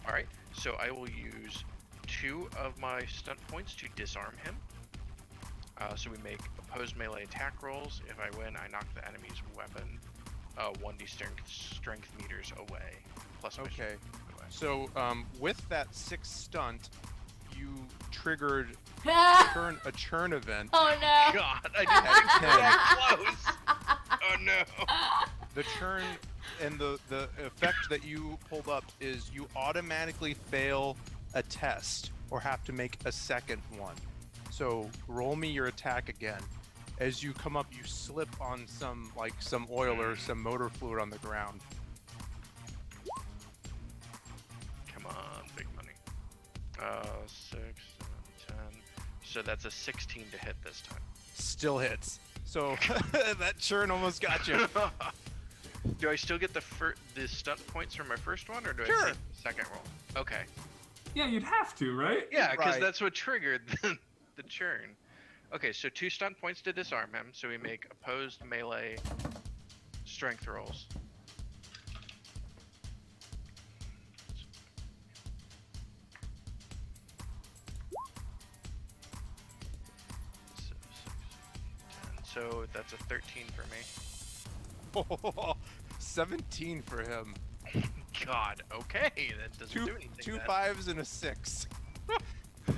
All right, so I will use 2 of my stunt points to disarm him. So we make opposed melee attack rolls. If I win, I knock the enemy's weapon 1d strength meters away. Plus mission Okay. away. So with that 6 stunt, you triggered Oh a churn event. no. God, I didn't think At 10. that close. Oh no. The churn and the effect that you pulled up is you automatically fail a test or have to make a second one. So roll me your attack again. As you come up, you slip on some oil or some motor fluid on the ground. Come on, big money. 6, 7, 10. So that's a 16 to hit this time. Still hits. So that churn almost got you. Do I still get the stunt points from my first one, or do Sure. I take the second roll? Okay. Yeah, you'd have to, right? Yeah, because Right. that's what triggered the churn. Okay, so 2 stunt points to disarm him, so we make opposed melee strength rolls. So that's a 13 for me. 17 for him. God, okay, that doesn't do anything. Two then. 5s and a 6.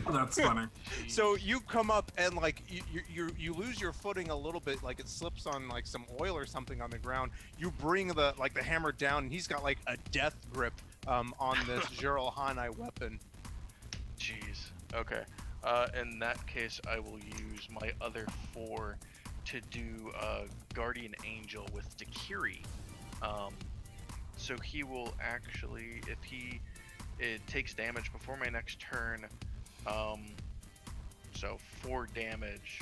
Oh, that's funny. So you come up and like you lose your footing a little bit, like it slips on like some oil or something on the ground. You bring the hammer down, and he's got like a death grip on this Gerald Hanai weapon. Jeez. Okay. In that case, I will use my other 4 to do Guardian Angel with Dakiri. So he will actually, if it takes damage before my next turn, So 4 damage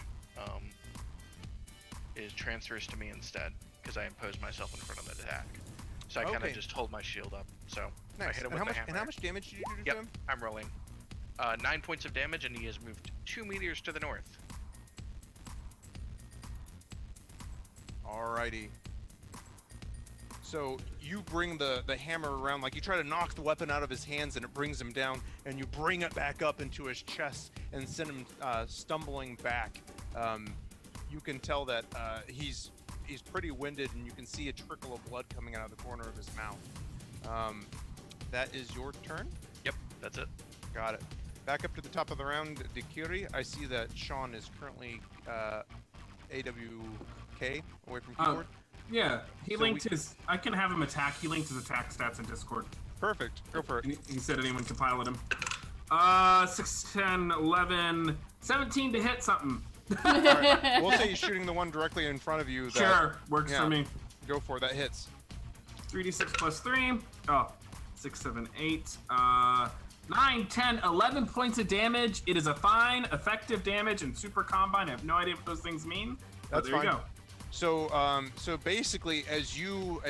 is transfers to me instead because I impose myself in front of the attack. So I kind Okay. of just hold my shield up. So I Nice. hit him And with the how hammer. much damage did you do to Yep, him? I'm rolling. 9 points of damage, and he has moved 2 meters to the north. Alrighty. So you bring the hammer around, like you try to knock the weapon out of his hands and it brings him down, and you bring it back up into his chest and send him stumbling back. You can tell that he's pretty winded, and you can see a trickle of blood coming out of the corner of his mouth. That is your turn? Yep, that's it. Got it. Back up to the top of the round, Dikiri. I see that Sean is currently AWK away from keyboard. Yeah, he So linked his. I can have him attack. He linked his attack stats in Discord. Perfect. Go for it. He said anyone can pilot him. 6, 10, 11, 17 to hit something. All right. We'll say he's shooting the one directly in front of you. That, Sure, works yeah. for me. Go for it. That hits. 3d6 plus 3. Oh, 6, 7, 8. 9, 10, 11 points of damage. It is a fine, effective damage, and super combine. I have no idea what those things mean. But That's there you fine. go. So basically, as you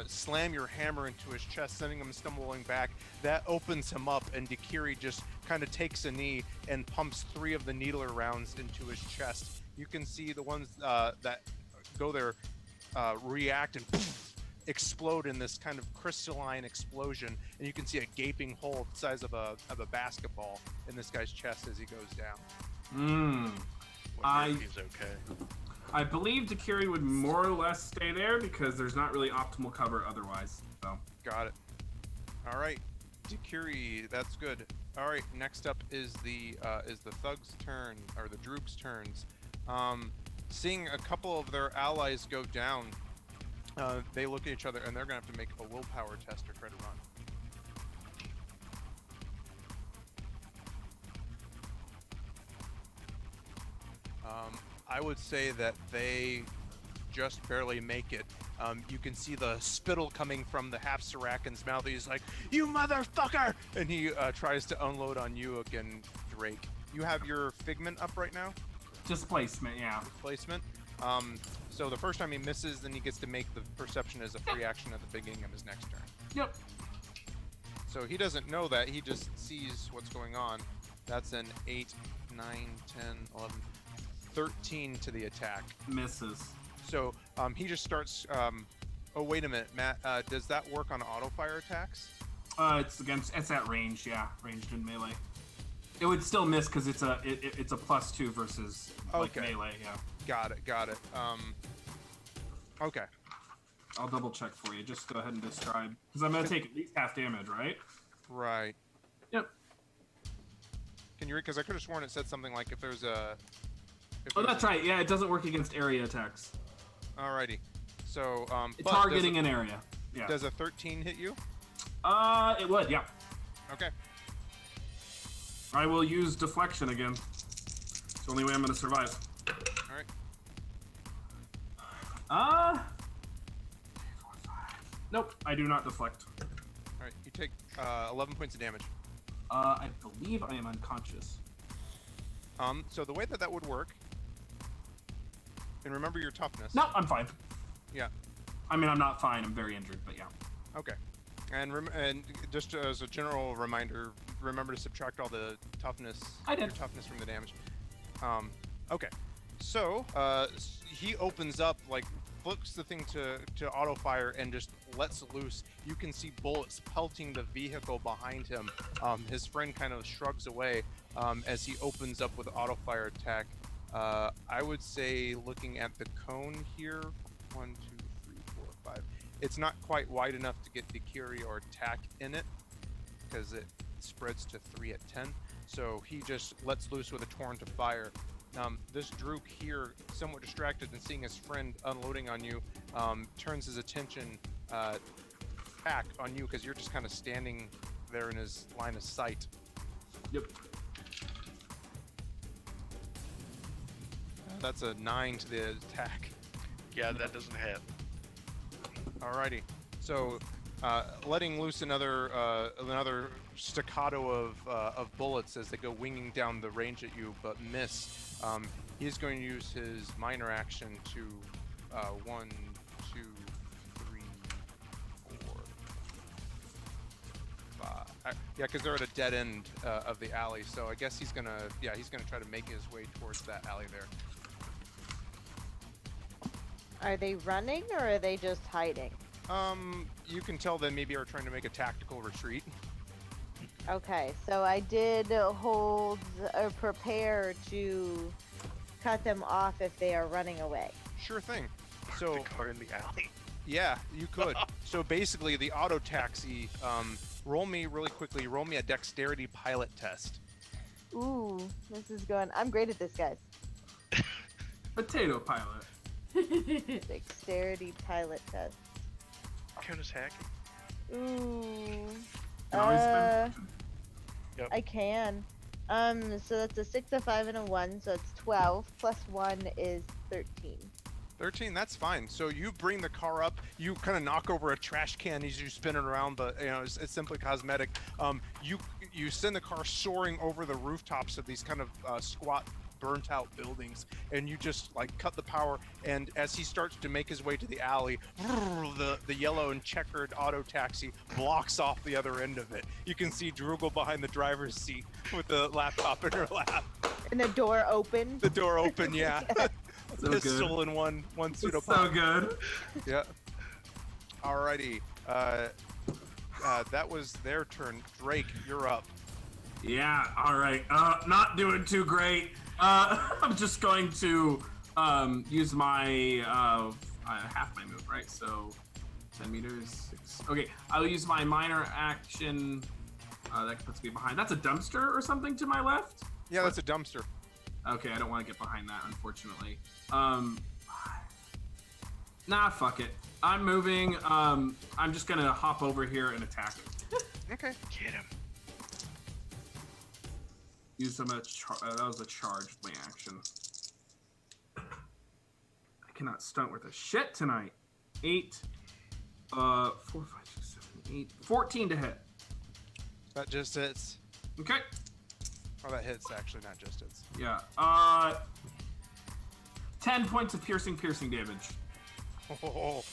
slam your hammer into his chest, sending him stumbling back, that opens him up, and Dikiri just kind of takes a knee and pumps 3 of the needler rounds into his chest. You can see the ones that go there react and explode in this kind of crystalline explosion, and you can see a gaping hole the size of a basketball in this guy's chest as he goes down. Wonder if he's okay. I believe Dakiri would more or less stay there because there's not really optimal cover otherwise. So Got it. All right, Dikiri, that's good. All right, next up is the thug's turn, or the droop's turns. Seeing a couple of their allies go down, they look at each other and they're gonna have to make a willpower test or try to run. I would say that they just barely make it. You can see the spittle coming from the half Sarakan's mouth. He's like, "You motherfucker!" And he tries to unload on you again, Drake. You have your figment up right now? displacement, yeah. Placement. So the first time he misses, then he gets to make the perception as a free action at the beginning of his next turn. Yep. So he doesn't know that, he just sees what's going on. That's an 8, 9, 10, 11, 13 to the attack. Misses. So he just starts, oh wait a minute, Matt, does that work on auto fire attacks? It's at range, yeah. Ranged in melee. It would still miss because it's a +2 versus like Okay. melee, yeah. Got it. Okay. I'll double check for you. Just go ahead and describe. Because I'm gonna take at least half damage, right? Right. Yep. Can you read? Because I could have sworn it said something like if there's a... Oh, that's right. Yeah, it doesn't work against area attacks. Alrighty. So, but Targeting an area. Yeah. Does a 13 hit you? It would, yeah. Okay. I will use deflection again. It's the only way I'm gonna survive. Alright. Nope, I do not deflect. Alright, you take 11 points of damage. I believe I am unconscious. So the way that would work, and remember your toughness. No, I'm fine. Yeah. I mean, I'm not fine. I'm very injured, but yeah. Okay. And just as a general reminder, remember to subtract all the toughness. I did. Your toughness from the damage. Okay. So he opens up, like flips the thing to auto fire and just lets loose. You can see bullets pelting the vehicle behind him. His friend kind of shrugs away as he opens up with auto fire attack. I would say, looking at the cone here, 1, 2, 3, 4, 5. It's not quite wide enough to get Dikiri or attack in it because it spreads to 3 at 10. So he just lets loose with a torrent of fire. This Drook here, somewhat distracted and seeing his friend unloading on you, turns his attention back on you because you're just kind of standing there in his line of sight. Yep. That's a 9 to the attack. Yeah, that doesn't hit. Alrighty. So letting loose another staccato of bullets as they go winging down the range at you, but miss. He's going to use his minor action to 1, 2, 3, 4, 5. Yeah, because they're at a dead end of the alley. So I guess he's gonna try to make his way towards that alley there. Are they running or are they just hiding? You can tell they maybe are trying to make a tactical retreat. Okay, so I did hold or prepare to cut them off if they are running away. Sure thing. Park So the car in the alley. yeah, you could. So basically, the auto taxi. Roll me really quickly. Roll me a dexterity pilot test. Ooh, this is going. I'm great at this, guys. Potato pilot. Dexterity pilot test. Count as hacking. Ooh. Can always spend- Yep. I can. So that's a 6, a 5, and a 1, so it's 12. Plus 1 is 13. 13, that's fine. So you bring the car up, you kind of knock over a trash can as you spin it around, but it's simply cosmetic. You send the car soaring over the rooftops of these kind of squat, burnt out buildings, and you just like cut the power. And as he starts to make his way to the alley, the yellow and checkered auto taxi blocks off the other end of it. You can see Droogle behind the driver's seat with the laptop in her lap. And the door open. The door open, yeah. So Pistol good. in one So pseudopod. good. Yeah. Alrighty. That was their turn. Drake, you're up. Yeah, alright. Not doing too great. I'm just going to use my half my move, right? So 10 meters, 6. Okay, I'll use my minor action. That puts me behind. That's a dumpster or something to my left? Yeah, that's a dumpster. Okay, I don't want to get behind that, unfortunately. Nah, fuck it. I'm moving. I'm just gonna hop over here and attack. Okay. Get him. Use some that was a charged my action. I cannot stunt worth a shit tonight. 8, 4, 5, 6, 7, 8, 14 to hit. That just hits. Okay. Oh, that hits actually, not just hits. Yeah. 10 points of piercing damage. Oh,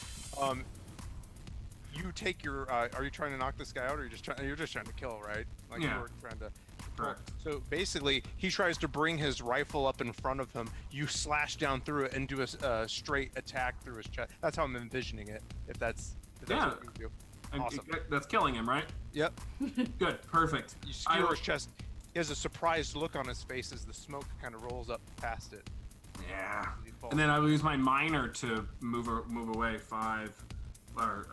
you take your. Are you trying to knock this guy out, or you're just trying to kill, right? Like Yeah. you were trying to. Correct. So basically, he tries to bring his rifle up in front of him. You slash down through it and do a straight attack through his chest. That's how I'm envisioning it. If that's Yeah. what you do. And Awesome. that's killing him, right? Yep. Good. Perfect. You skewer his chest. He has a surprised look on his face as the smoke kind of rolls up past it. Yeah. He falls. And then I will use my minor to move away 5, or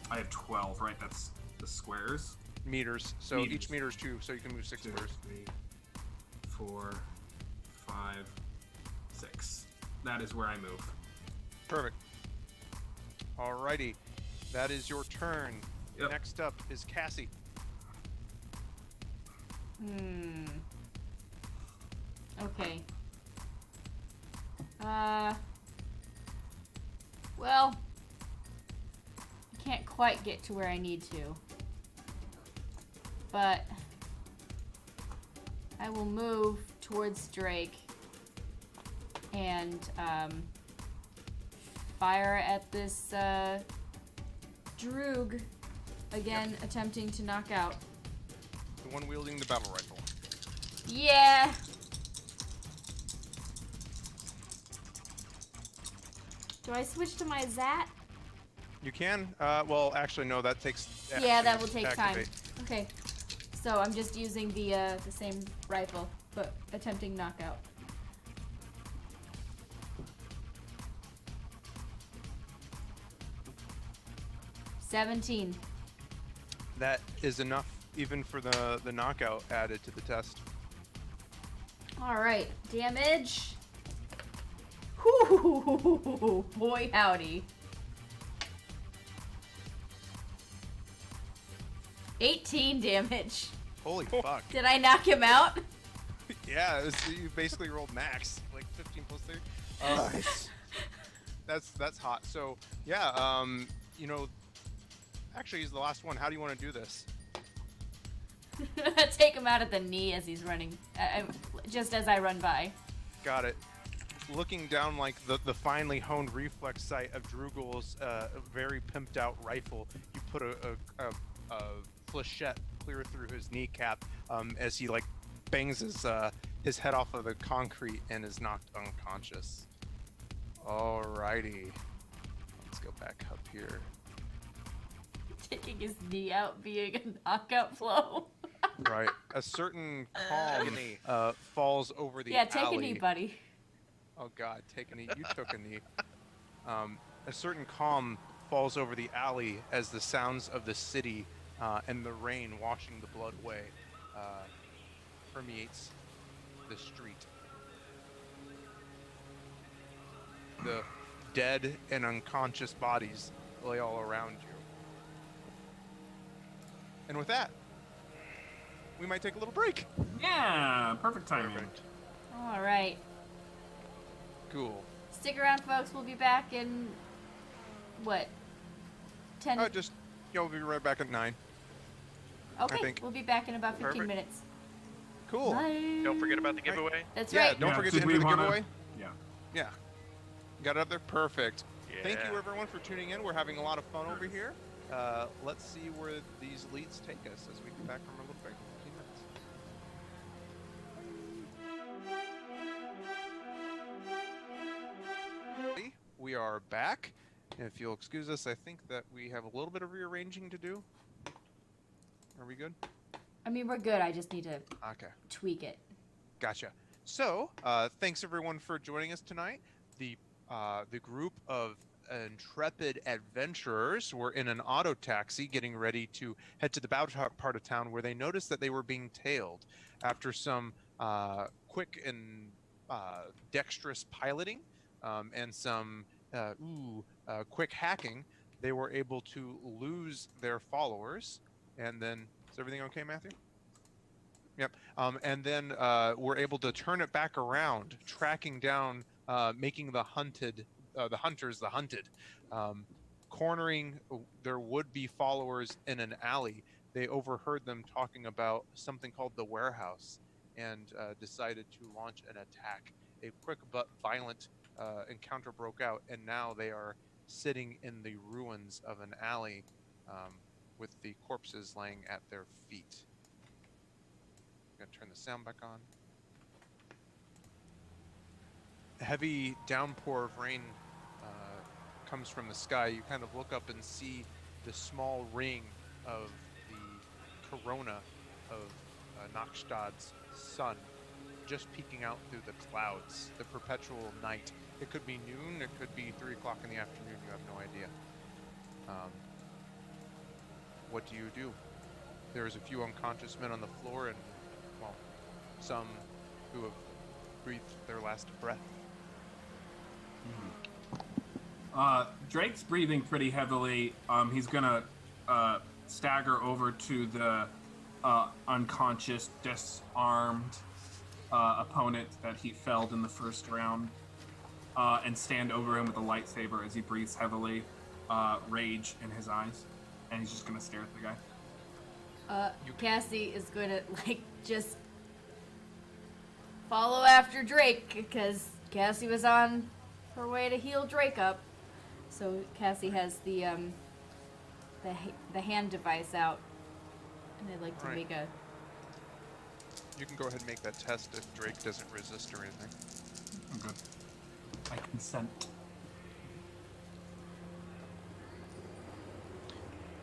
I have 12, right? That's the squares. Meters. So Meters. each meter is 2, so you can move 6 2, meters. 3, 4, 5, 6. That is where I move. Perfect. Alrighty. That is your turn. Yep. Next up is Cassie. Okay. Well, I can't quite get to where I need to. But I will move towards Drake and fire at this Droog again, attempting to knock out. The one wielding the battle rifle. Yeah. Do I switch to my Zat? You can. Well, actually, no. That takes. Yeah, that will take time. activate. Okay. So I'm just using the same rifle, but attempting knockout. $17. That is enough, even for the knockout added to the test. All right, damage. Whoo, boy howdy. 18 damage. Holy fuck! Did I knock him out? Yeah, you basically rolled max, like 15 plus 3. Nice. That's hot. So yeah, you know, Actually, he's the last one. How do you want to do this? Take him out at the knee as he's running, just as I run by. Got it. Looking down like the finely honed reflex sight of Drugul's very pimped out rifle, you put a flechette clear through his kneecap as he like bangs his head off of the concrete and is knocked unconscious. Alrighty. Let's go back up here. Taking his knee out being a knockout blow. Right. A certain calm falls over the Yeah, alley. take a knee, buddy. Oh God, take a knee. You took a knee. A certain calm falls over the alley as the sounds of the city and the rain washing the blood away permeates the street. The dead and unconscious bodies lay all around you. And with that, we might take a little break. Yeah, perfect timing. Perfect. All right. Cool. Stick around, folks. We'll be back in, what, 10? We'll be right back at 9. Okay, I think. we'll be back in about 15 Perfect. minutes. Cool. Bye. Don't forget about the giveaway. That's Yeah, right. don't forget to did enter we the wanna- giveaway. Yeah. Yeah. Got it up there? Perfect. Yeah. Thank you, everyone, for tuning in. We're having a lot of fun over here. Let's see where these leads take us as we get back from our little break in 15 minutes. We are back. If you'll excuse us, I think that we have a little bit of rearranging to do. Are we good? I mean, we're good. I just need to Okay. tweak it. Gotcha. So, thanks everyone for joining us tonight. The group of intrepid adventurers were in an auto taxi getting ready to head to the bow part of town where they noticed that they were being tailed. After some quick and dexterous piloting and some quick hacking, they were able to lose their followers. And then, is everything okay, Matthew? Yep. And then we're able to turn it back around, tracking down, making the hunters the hunted, cornering their would-be followers in an alley. They overheard them talking about something called the warehouse and decided to launch an attack. A quick but violent encounter broke out, and now they are sitting in the ruins of an alley with the corpses laying at their feet. I'm gonna turn the sound back on. A heavy downpour of rain comes from the sky. You kind of look up and see the small ring of the corona of Nakstad's sun just peeking out through the clouds, the perpetual night. It could be noon, it could be 3 o'clock in the afternoon, you have no idea. What do you do? There's a few unconscious men on the floor and, well, some who have breathed their last breath. Drake's breathing pretty heavily. He's gonna stagger over to the unconscious, disarmed opponent that he felled in the first round, and stand over him with a lightsaber as he breathes heavily, rage in his eyes, and he's just gonna stare at the guy. Cassie is going to, just follow after Drake, because Cassie was on her way to heal Drake up. So Cassie has the hand device out, and I'd like to Right. make a... You can go ahead and make that test if Drake doesn't resist or anything. I'm good. I consent.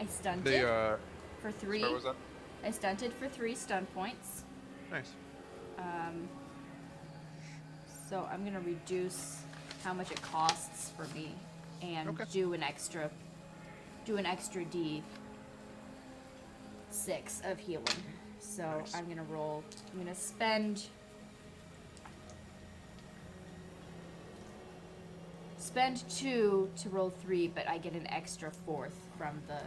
I stunted They, for 3. sorry, what was that? I stunted for 3 stun points. Nice. So I'm gonna reduce how much it costs for me, and Okay. do an extra D6 of healing. So Nice. I'm gonna spend 2 to roll 3, but I get an extra 4th from the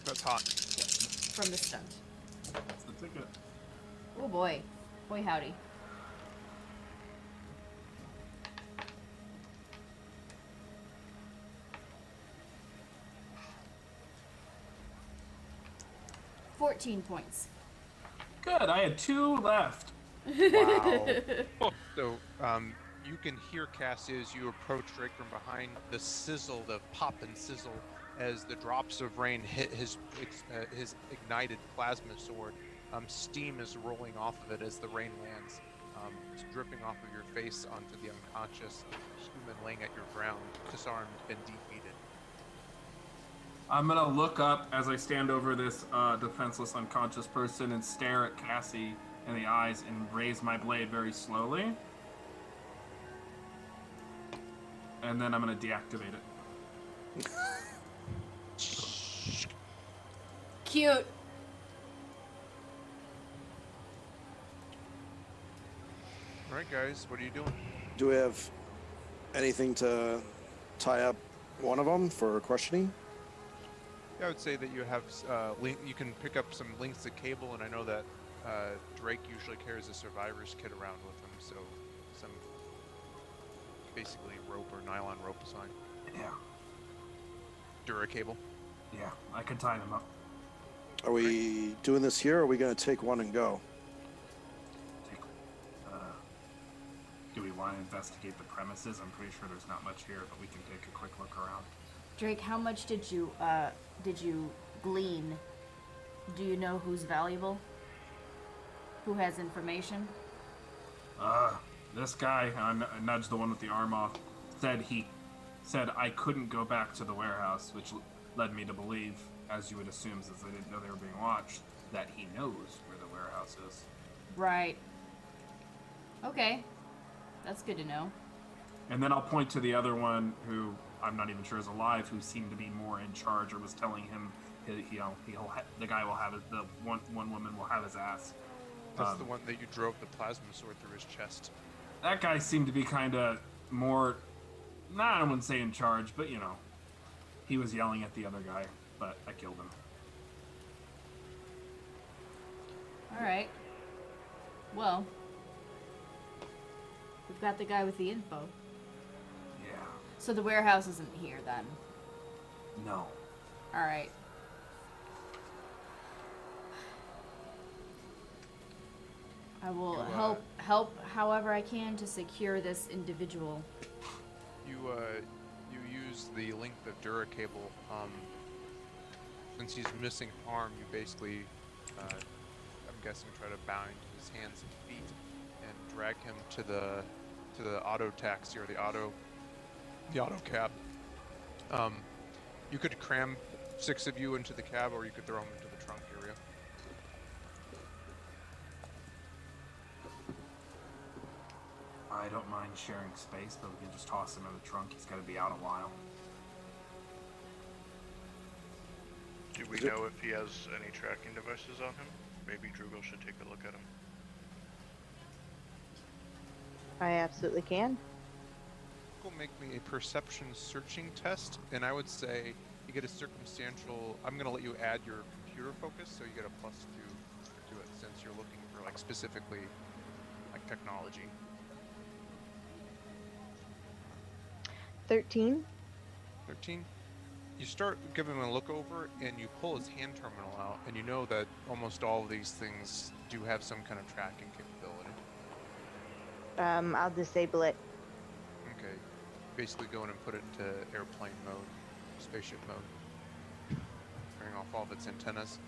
That's hot. stunt. That's the ticket. Oh boy, howdy. 14 points. Good. I had 2 left. Wow. So, you can hear Cassie as you approach Drake from behind. The sizzle, the pop and sizzle, as the drops of rain hit his ignited plasma sword. Steam is rolling off of it as the rain lands. It's dripping off of your face onto the unconscious human laying at your ground, disarmed and defeated. I'm gonna look up as I stand over this defenseless unconscious person and stare at Cassie in the eyes and raise my blade very slowly. And then I'm gonna deactivate it. Cute. All right, guys, what are you doing? Do we have anything to tie up one of them for questioning? Yeah, I would say that you have you can pick up some links to cable, and I know that Drake usually carries a survivor's kit around with him, so some basically rope or nylon rope is fine. Yeah. Duracable. Yeah, I can tie them up. Are we doing this here, or are we going to take one and go? Do we want to investigate the premises? I'm pretty sure there's not much here, but we can take a quick look around. Drake, how much did you glean? Do you know who's valuable? Who has information? This guy, I nudged the one with the arm off, said I couldn't go back to the warehouse, which led me to believe, as you would assume since they didn't know they were being watched, that he knows where the warehouse is. Right. Okay. That's good to know. And then I'll point to the other one who I'm not even sure is alive, who seemed to be more in charge, or was telling him, the guy will have the one woman will have his ass. That's the one that you drove the plasma sword through his chest. That guy seemed to be kind of more, I wouldn't say in charge, but he was yelling at the other guy, but I killed him. All right. Well, we've got the guy with the info. Yeah. So the warehouse isn't here then. No. All right. I will help however I can to secure this individual. You use the length of Duracable. Since he's missing an arm, you basically, I'm guessing, try to bind his hands and feet and drag him to the auto taxi or the auto cab. You could cram 6 of you into the cab, or you could throw him into the trunk area. I don't mind sharing space, but we can just toss him in the trunk. He's got to be out a while. Do we know if he has any tracking devices on him? Maybe Drugel should take a look at him. I absolutely can. Will make me a perception searching test, and I would say you get a circumstantial. I'm going to let you add your computer focus, so you get a +2 to it, since you're looking for specifically technology. 13. 13. You start giving him a look over, and you pull his hand terminal out, and you know that almost all of these things do have some kind of tracking capability. I'll disable it. Okay. Basically go in and put it into airplane mode, spaceship mode. Turning off all of its antennas.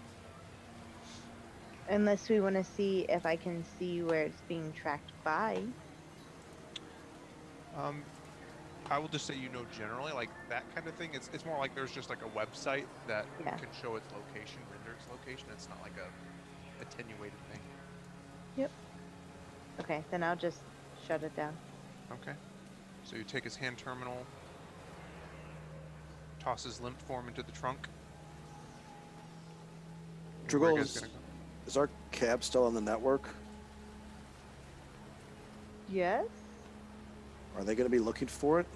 Unless we want to see if I can see where it's being tracked by. I will just say, generally, that kind of thing, it's more like there's just a website that Yeah. can show its location, render its location. It's not like a attenuated thing. Yep. Okay, then I'll just shut it down. Okay. So you take his hand terminal, toss his limp form into the trunk. And where are you guys Drugel, gonna go? is our cab still on the network? Yes? Are they going to be looking for it?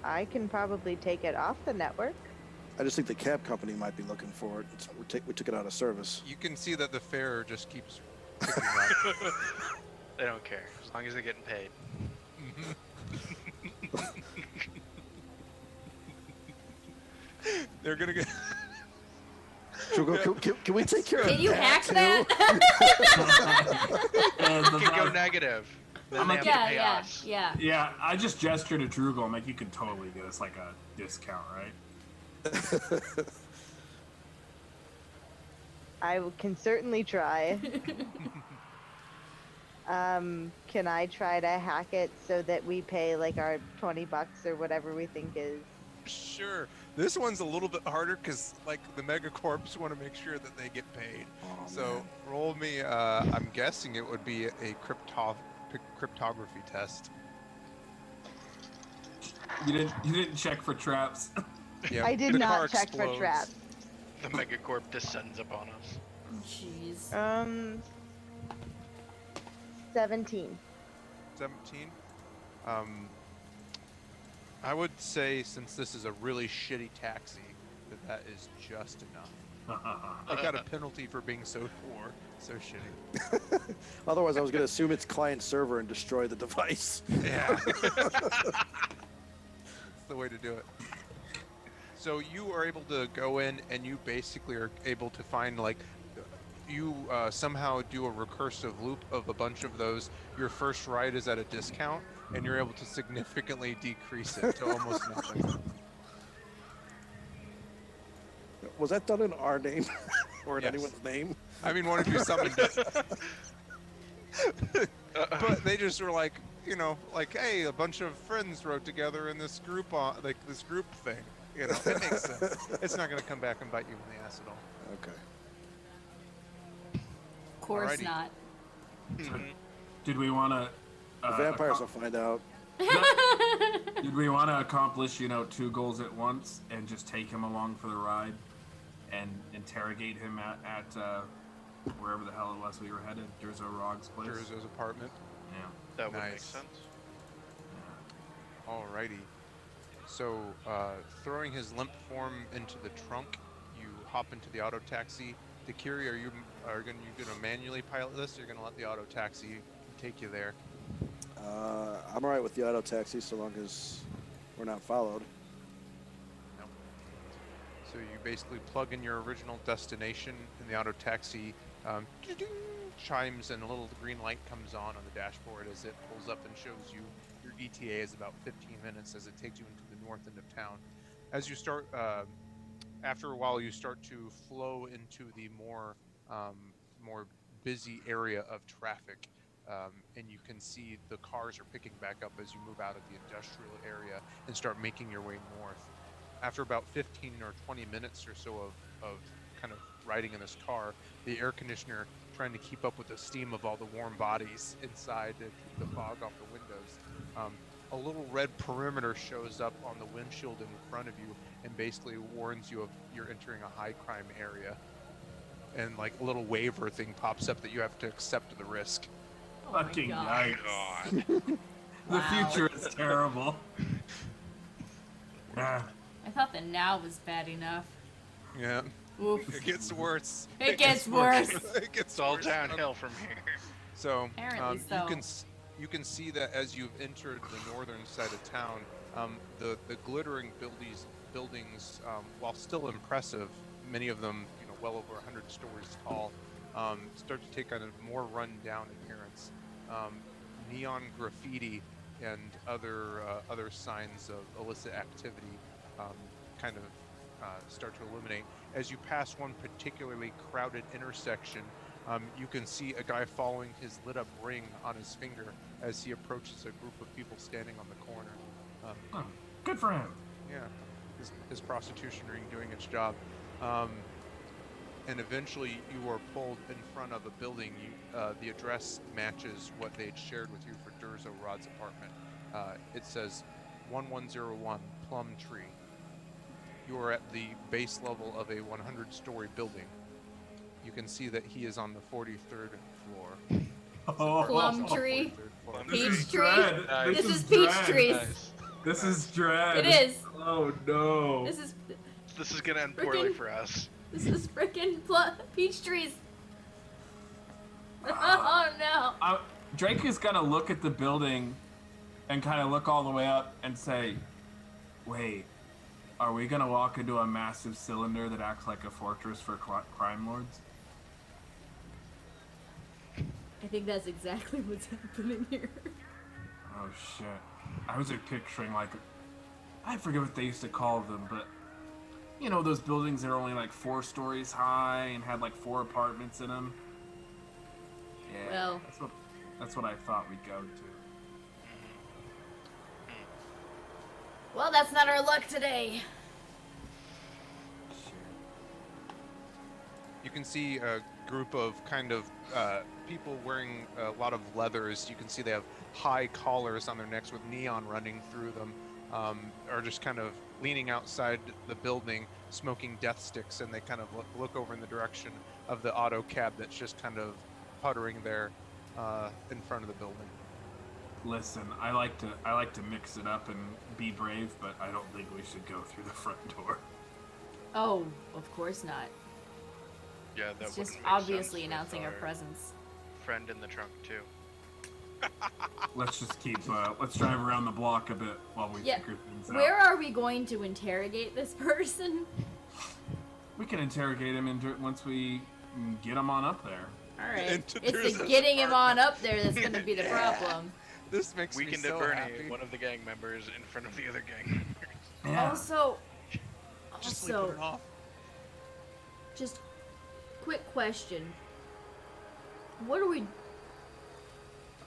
I can probably take it off the network. I just think the cab company might be looking for it. We took it out of service. You can see that the fare just keeps picking up. They don't care, as long as they're getting paid. They're gonna get. Can we take care of Can you hack too? that? You can go negative. Then they have to pay us. yeah. Yeah, I just gestured at Droogle. I'm like, you could totally get us like a discount, right? I can certainly try. Can I try to hack it so that we pay like our $20 or whatever we think is? Sure. This one's a little bit harder because, like, the megacorps want to make sure that they get paid. So roll me. I'm guessing it would be a cryptography test. You didn't check for traps. Yeah. I did the car not check explodes. for traps. The megacorp descends upon us. Jeez. 17. 17. I would say, since this is a really shitty taxi, that is just enough. I got a penalty for being so poor, so shitty. Otherwise, I was going to assume it's client server and destroy the device. Yeah. That's the way to do it. So you are able to go in and you basically are able to find, like, you somehow do a recursive loop of a bunch of those. Your first ride is at a discount, and you're able to significantly decrease it to almost nothing. Was that done in our name or in Yes. anyone's name? I mean, one of you summoned it. But they just were like, you know, like, hey, a bunch of friends wrote together in this group, like this group thing. You know, it makes sense. It's not going to come back and bite you in the ass at all. Okay. Of course Alrighty. not. Did we want to? The vampires will find out. Did we want to accomplish, 2 goals at once and just take him along for the ride and interrogate him at wherever the hell it was we were headed? Durzo Rog's place. Durzo's apartment. Yeah. That would make Nice. sense. Alrighty. So, throwing his limp form into the trunk, you hop into the auto taxi. Takiri, are you gonna manually pilot this? Or you're gonna let the auto taxi take you there? I'm alright with the auto taxi so long as we're not followed. So you basically plug in your original destination, and the auto taxi chimes, and a little green light comes on the dashboard as it pulls up and shows you your ETA is about 15 minutes as it takes you into the north end of town. As you start, after a while, you start to flow into the more busy area of traffic. And you can see the cars are picking back up as you move out of the industrial area and start making your way north. After about 15 or 20 minutes or so of kind of riding in this car, the air conditioner trying to keep up with the steam of all the warm bodies inside to keep the fog off the windows. A little red perimeter shows up on the windshield in front of you and basically warns you of you're entering a high crime area. And like a little waiver thing pops up that you have to accept the risk. Oh my Fucking God. yikes. The Wow. future is terrible. Ah, I thought the now was bad enough. Yeah, Oof. it gets worse. It gets worse. It gets It's all worse. downhill from here. So Apparently so. you can see that as you've entered the northern side of town, the glittering buildings, while still impressive, many of them well over 100 stories tall, start to take on a more run-down appearance. Neon graffiti and other signs of illicit activity kind of start to illuminate. As you pass one particularly crowded intersection, you can see a guy following his lit-up ring on his finger as he approaches a group of people standing on the corner. oh, good for him. Yeah, his prostitution ring doing its job. And eventually you are pulled in front of a building. The address matches what they'd shared with you for Durzo Rod's apartment. It says 1101 Plum Tree. You are at the base level of a 100-story building. You can see that he is on the 43rd floor. Oh, Plum tree. 43rd floor. This is Peach tree. dread. Nice. This is peach dread. trees. Nice. This is dread. It is. Oh no. This is gonna end poorly Frickin- for us. frickin' peach trees. Oh no. Drake is gonna look at the building and kind of look all the way up and say, "Wait, Are we gonna walk into a massive cylinder that acts like a fortress for crime lords? I think that's exactly what's happening here. Oh shit! I was picturing like, I forget what they used to call them, but you know those buildings that are only like 4 stories high and had like 4 apartments in them. Yeah, Well, that's what I thought we'd go to. well, that's not our luck today. Shit. You can see a group of kind of people wearing a lot of leathers. You can see they have high collars on their necks with neon running through them, are just kind of leaning outside the building, smoking death sticks, and they kind of look over in the direction of the auto cab that's just kind of puttering there in front of the building. Listen, I like to mix it up and be brave, but I don't think we should go through the front door. Oh, of course not. Yeah, that It's just wouldn't make obviously sense with announcing our presence. friend in the trunk too. Let's just keep. Let's drive around the block a bit while we Yeah. figure things out. Where are we going to interrogate this person? We can interrogate him once we get him on up there. All right. Into It's the Drew's getting him on apartment. up there that's going to be the problem. This makes me Weekend so at Bernie, happy. one of the gang members in front of the other gang members. Yeah. Also, Just sleeping it off. just quick question.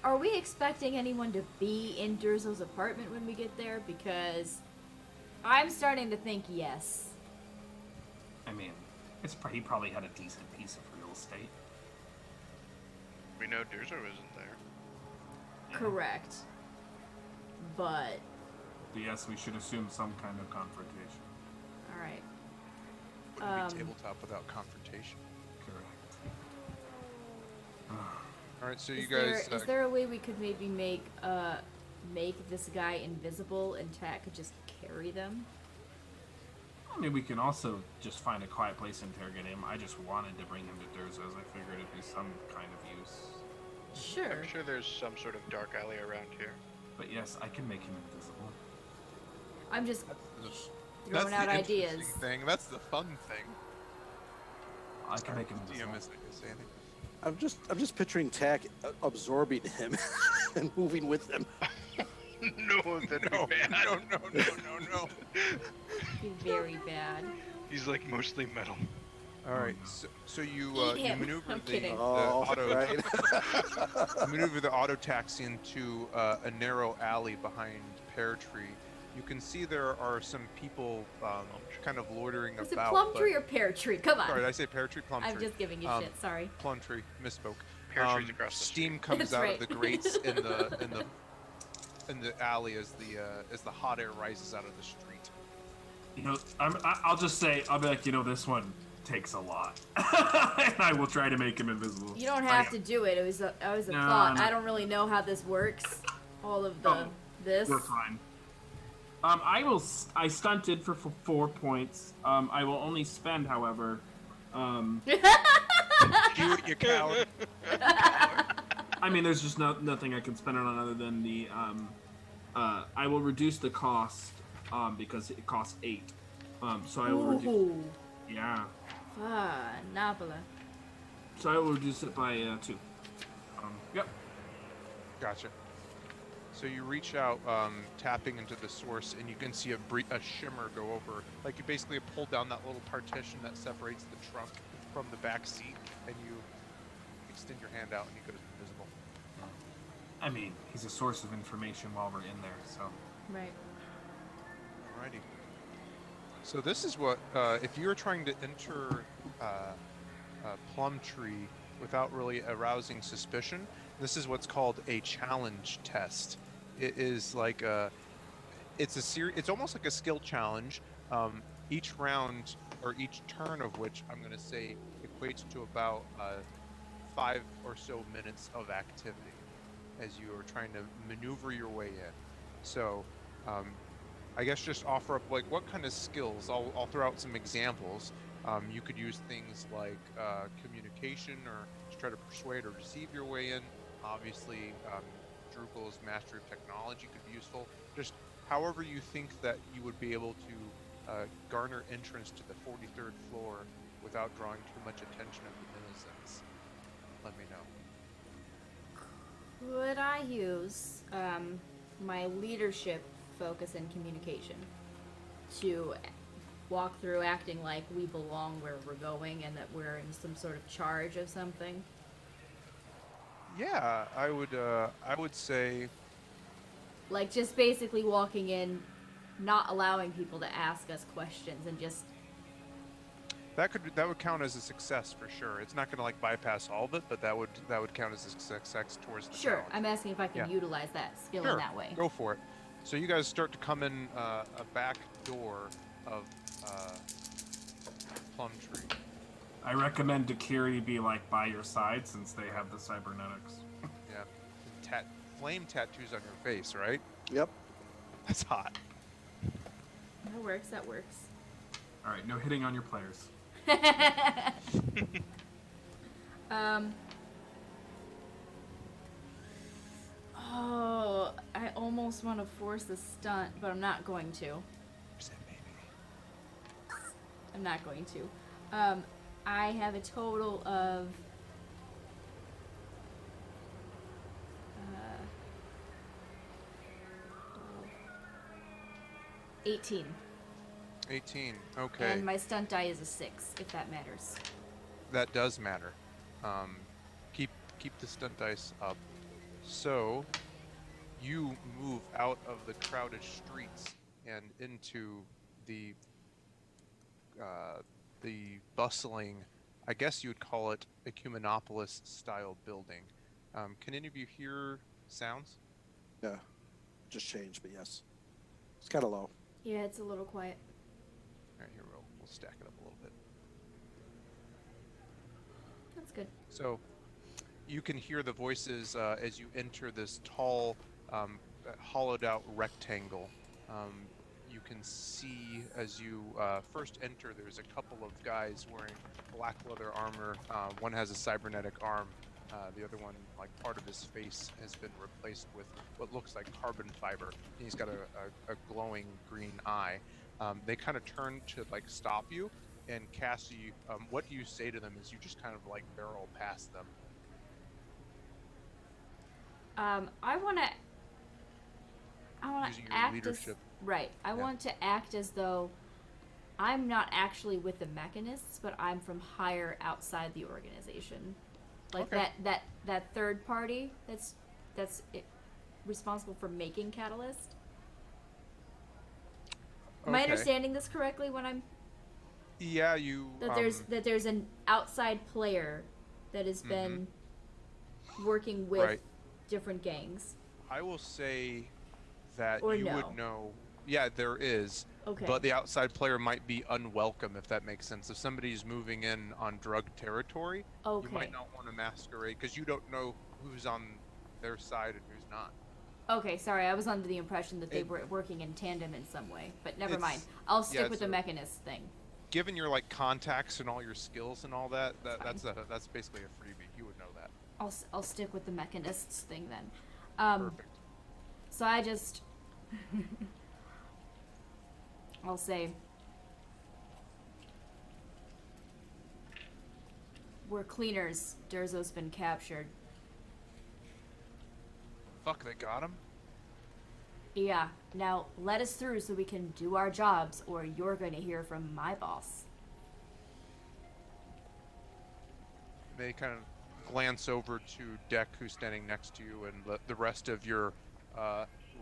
Are we expecting anyone to be in Durzo's apartment when we get there? Because I'm starting to think yes. I mean, he probably had a decent piece of real estate. We know Durzo isn't there. Correct. But, But yes, we should assume some kind of confrontation. alright. Wouldn't be tabletop without confrontation. Correct. All right, so you Is guys. there, is there a way we could maybe make this guy invisible and Tat could just carry them? I mean, we can also just find a quiet place to interrogate him. I just wanted to bring him to Durzo's. I figured it'd be some kind of use. Sure. I'm sure there's some sort of dark alley around here. But yes, I can make him invisible. I'm just That's throwing out the ideas. interesting thing. That's the fun thing. I can make him DM invisible. isn't gonna say anything. I'm just picturing Tack absorbing him and moving with him. No, that'd No, be bad. no. Be very bad. He's like mostly metal. All right, so you Eat you him. maneuver I'm the kidding. auto right. you maneuver the auto taxi into a narrow alley behind Pear Tree. You can see there are some people kind of loitering Is it about. plum but- tree or pear tree? Come on. Sorry, did I say pear tree? Plum I'm tree. just giving you shit. Sorry. Plum tree. Misspoke. Pear trees across the Steam comes That's out right. of the grates in the alley as the hot air rises out of the street. You know, I'll just say, I'll be like, you know, this one takes a lot. And I will try to make him invisible. You don't have to do it. It was a No, thought. no. I don't really know how this works. All of the Oh, this. We're fine. I stunted for 4 points. I will only spend, however, Do it, you coward. I mean, there's just nothing I can spend it on other than the, I will reduce the cost, because it costs 8. So I will reduce, Ooh. yeah. Napoli. So I will reduce it by 2. Yep. Gotcha. So you reach out, tapping into the source, and you can see a shimmer go over. Like you basically pull down that little partition that separates the trunk from the back seat, and you extend your hand out, and he goes invisible. I mean, he's a source of information while we're in there, so. Right. Alrighty. So this is what, if you're trying to enter Plum Tree without really arousing suspicion, this is what's called a challenge test. It is like it's almost like a skill challenge. Each round or each turn of which I'm going to say equates to about 5 or so minutes of activity as you are trying to maneuver your way in. So I guess just offer up like what kind of skills. I'll throw out some examples. You could use things like communication or to try to persuade or deceive your way in. Obviously, Drugel's mastery of technology could be useful. Just however you think that you would be able to garner entrance to the 43rd floor without drawing too much attention of the denizens, let me know. Could I use my leadership focus and communication to walk through acting like we belong where we're going and that we're in some sort of charge of something? Yeah, I would say Like just basically walking in, not allowing people to ask us questions and just that would count as a success for sure. It's not going to like bypass all of it, but that would count as a success towards the sure. challenge. I'm asking if I can Yeah. utilize that skill Sure, in that way. go for it. So you guys start to come in a back door of Plum Tree. I recommend Dakiri be like by your side since they have the cybernetics. Yeah, flame tattoos on your face, right? Yep. That's hot. That works. That works. All right, no hitting on your players. Oh, I almost want to force the stunt, but I'm not going to. I'm not going to. I have a total of 18. 18. Okay. And my stunt die is a 6, if that matters. That does matter. Keep the stunt dice up. So you move out of the crowded streets and into the bustling, I guess you would call it Ecumenopolis style building. Can any of you hear sounds? Yeah. Just changed, but yes. It's kind of low. Yeah, it's a little quiet. All right, here we'll stack it up a little bit. That's good. So you can hear the voices as you enter this tall, hollowed out rectangle. You can see as you first enter, there's a couple of guys wearing black leather armor. One has a cybernetic arm. The other one, like part of his face has been replaced with what looks like carbon fiber. He's got a glowing green eye. They kind of turn to like stop you, and Cassie, what do you say to them as you just kind of like barrel past them? I want to Using your act leadership. as right. I want to act as though I'm not actually with the mechanists, but I'm from higher outside the organization. Like Okay. that third party that's responsible for making Catalyst. Am I Okay. understanding this correctly when I'm Yeah, you. that there's an outside player that has been working with Right. different gangs? I will say that Or you no? would know. Yeah, there is. Okay. But the outside player might be unwelcome, if that makes sense. If somebody's moving in on drug territory, Okay. you might not want to masquerade because you don't know who's on their side and who's not. Okay, sorry, I was under the impression that they It- were working in tandem in some way, but never It's- mind. I'll stick yeah, with the so- mechanist thing. Given your like contacts and all your skills and all that, Fine. that's basically a freebie. You would know that. I'll stick with the mechanists thing then. Perfect. So I just I'll say we're cleaners. Durzo's been captured. Fuck, they got him. Yeah. Now let us through so we can do our jobs, or you're going to hear from my boss. They kind of glance over to Deck, who's standing next to you, and the rest of your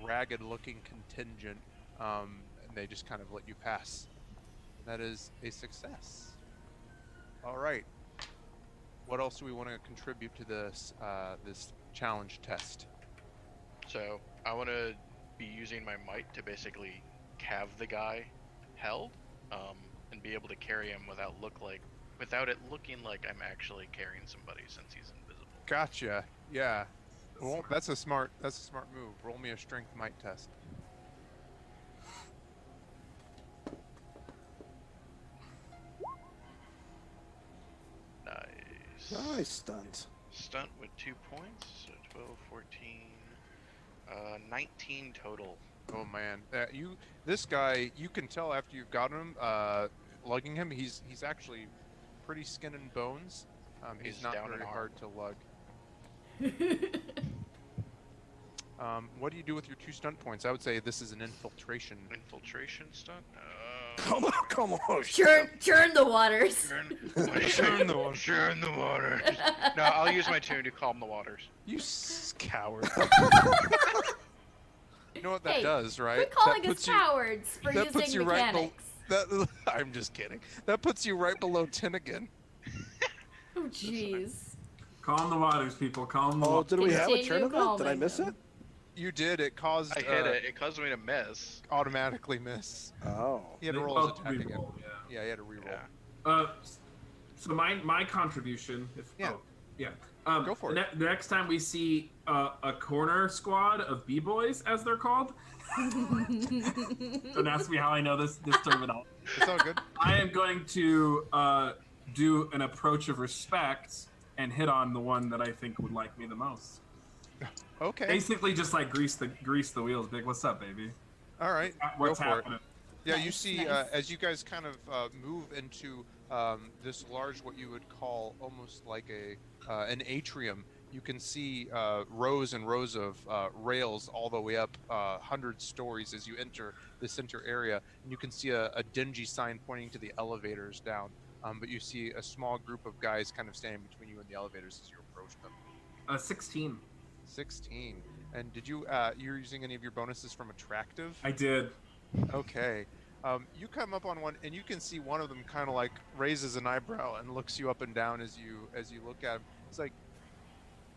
ragged-looking contingent, and they just kind of let you pass. That is a success. All right. What else do we want to contribute to this this challenge test? So I want to be using my might to basically have the guy held, and be able to carry him without it looking like I'm actually carrying somebody since he's invisible. Gotcha. Yeah. Well, that's a smart move. Roll me a strength might test. Nice. Nice stunt. Stunt with 2 points, so 12, 14, 19 total. Oh man, this guy, you can tell after you've got him, lugging him, he's actually pretty skin and bones. He's He's not down in very arm. hard to lug. What do you do with your 2 stunt points? I would say this is an infiltration. Infiltration stunt? Come on. Churn the waters. Churn the water. Churn the water. No, I'll use my tune to calm the waters. You coward. You know what that Hey, does, right? Quit calling That us puts you- cowards for that puts using you right mechanics. I'm just kidding. That puts you right below 10 again. Oh, jeez. Calm the waters, people. Calm the Oh, waters. did we have a Continue tournament? Did I calming miss them. it? You did. It caused. I hit it. It caused me to miss. Automatically miss. Oh. He had to They roll his both attack again. re-roll, Yeah, he had to reroll. Yeah. So my contribution. Yeah. Go for it. The next time we see a corner squad of b-boys, as they're called, don't ask me how I know this terminology. It's all good. I am going to do an approach of respect and hit on the one that I think would like me the most. Okay. Basically, just like grease the wheels, big. What's up, baby? All right. What's Go for happening? it. Yeah, you Nice, see, nice. as you guys kind of move into this large, what you would call almost like an atrium, you can see rows and rows of rails all the way up 100 stories as you enter the center area. And you can see a dingy sign pointing to the elevators down. But you see a small group of guys kind of standing between you and the elevators as you approach them. 16. 16. And did you're using any of your bonuses from attractive? I did. Okay. You come up on one, and you can see one of them kind of like raises an eyebrow and looks you up and down as you look at him. It's like,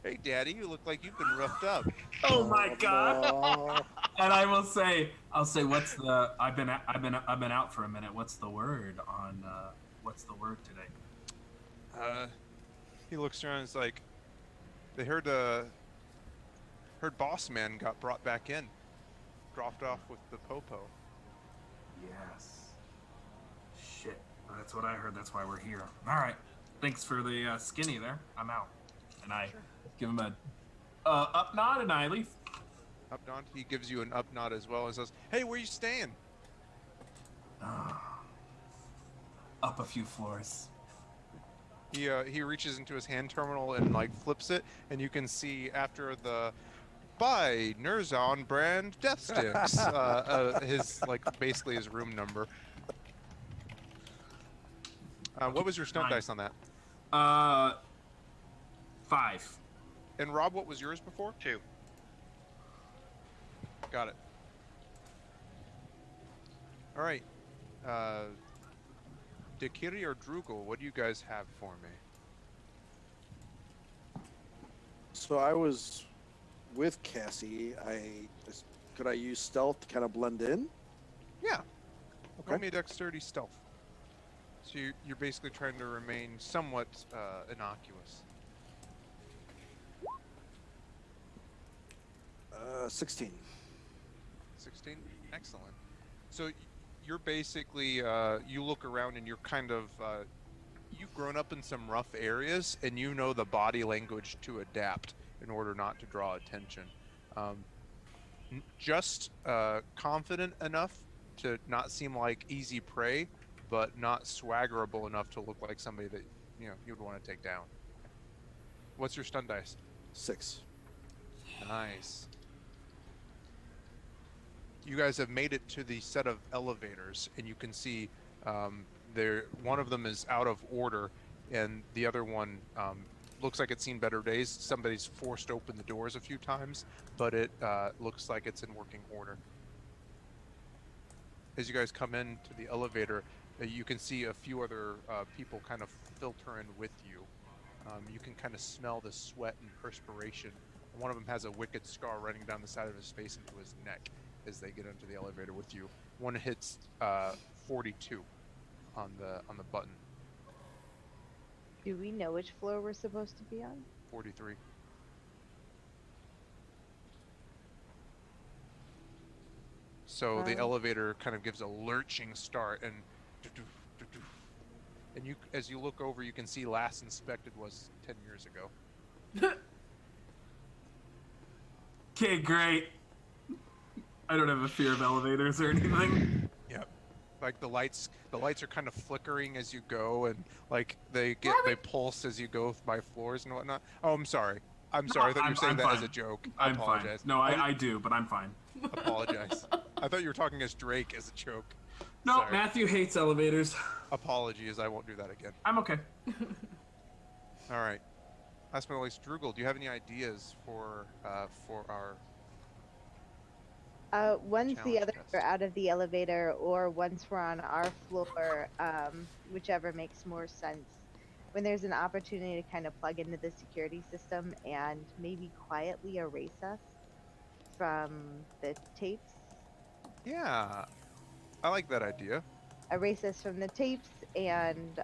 "Hey, Daddy, you look like you've been roughed up." Oh my god! Oh. And I'll say, what's the? I've been out for a minute. What's the word on? What's the word today? He looks around and is like, "They heard Boss Man got brought back in, dropped off with the popo." Yes. Shit. That's what I heard. That's why we're here. All right. Thanks for the skinny there. I'm out. And I give him a up nod, and I leave. Up nod. He gives you an up nod as well and says, "Hey, where you staying?" Up a few floors. He reaches into his hand terminal and like flips it, and you can see after the buy Nerzon brand death sticks his like basically his room number. What was your stunt 9. dice on that? 5. And Rob, what was yours before? 2. Got it. All right. Dakiri or Drugel, what do you guys have for me? So I was with Cassie. Could I use stealth to kind of blend in? Yeah. Okay. Roll me a dexterity stealth. So you're basically trying to remain somewhat innocuous. 16. 16? Excellent. So you're basically, you look around and you're kind of, you've grown up in some rough areas and you know the body language to adapt in order not to draw attention. Just confident enough to not seem like easy prey, but not swaggerable enough to look like somebody that, you'd want to take down. What's your stun dice? 6. Nice. You guys have made it to the set of elevators, and you can see one of them is out of order, and the other one looks like it's seen better days. Somebody's forced open the doors a few times, but it looks like it's in working order. As you guys come into the elevator, you can see a few other people kind of filter in with you. You can kind of smell the sweat and perspiration. One of them has a wicked scar running down the side of his face into his neck as they get into the elevator with you. One hits 42 on the button. Do we know which floor we're supposed to be on? 43. So the elevator kind of gives a lurching start, and as you look over, you can see last inspected was 10 years ago. Okay, great. I don't have a fear of elevators or anything. Yep. Like the lights are kind of flickering as you go, and like they pulse as you go by floors and whatnot. Oh, I'm sorry. I'm sorry. I thought you were saying I'm that fine. as a joke. I I'm apologize. fine. No, I do, but I'm fine. Apologize. I thought you were talking as Drake as a joke. No, Sorry. Matthew hates elevators. Apologies. I won't do that again. I'm okay. All right. Last but not least, Drugel, do you have any ideas for our Once the challenge others test? are out of the elevator, or once we're on our floor, whichever makes more sense. When there's an opportunity to kind of plug into the security system and maybe quietly erase us from the tapes. Yeah, I like that idea. Erase us from the tapes, and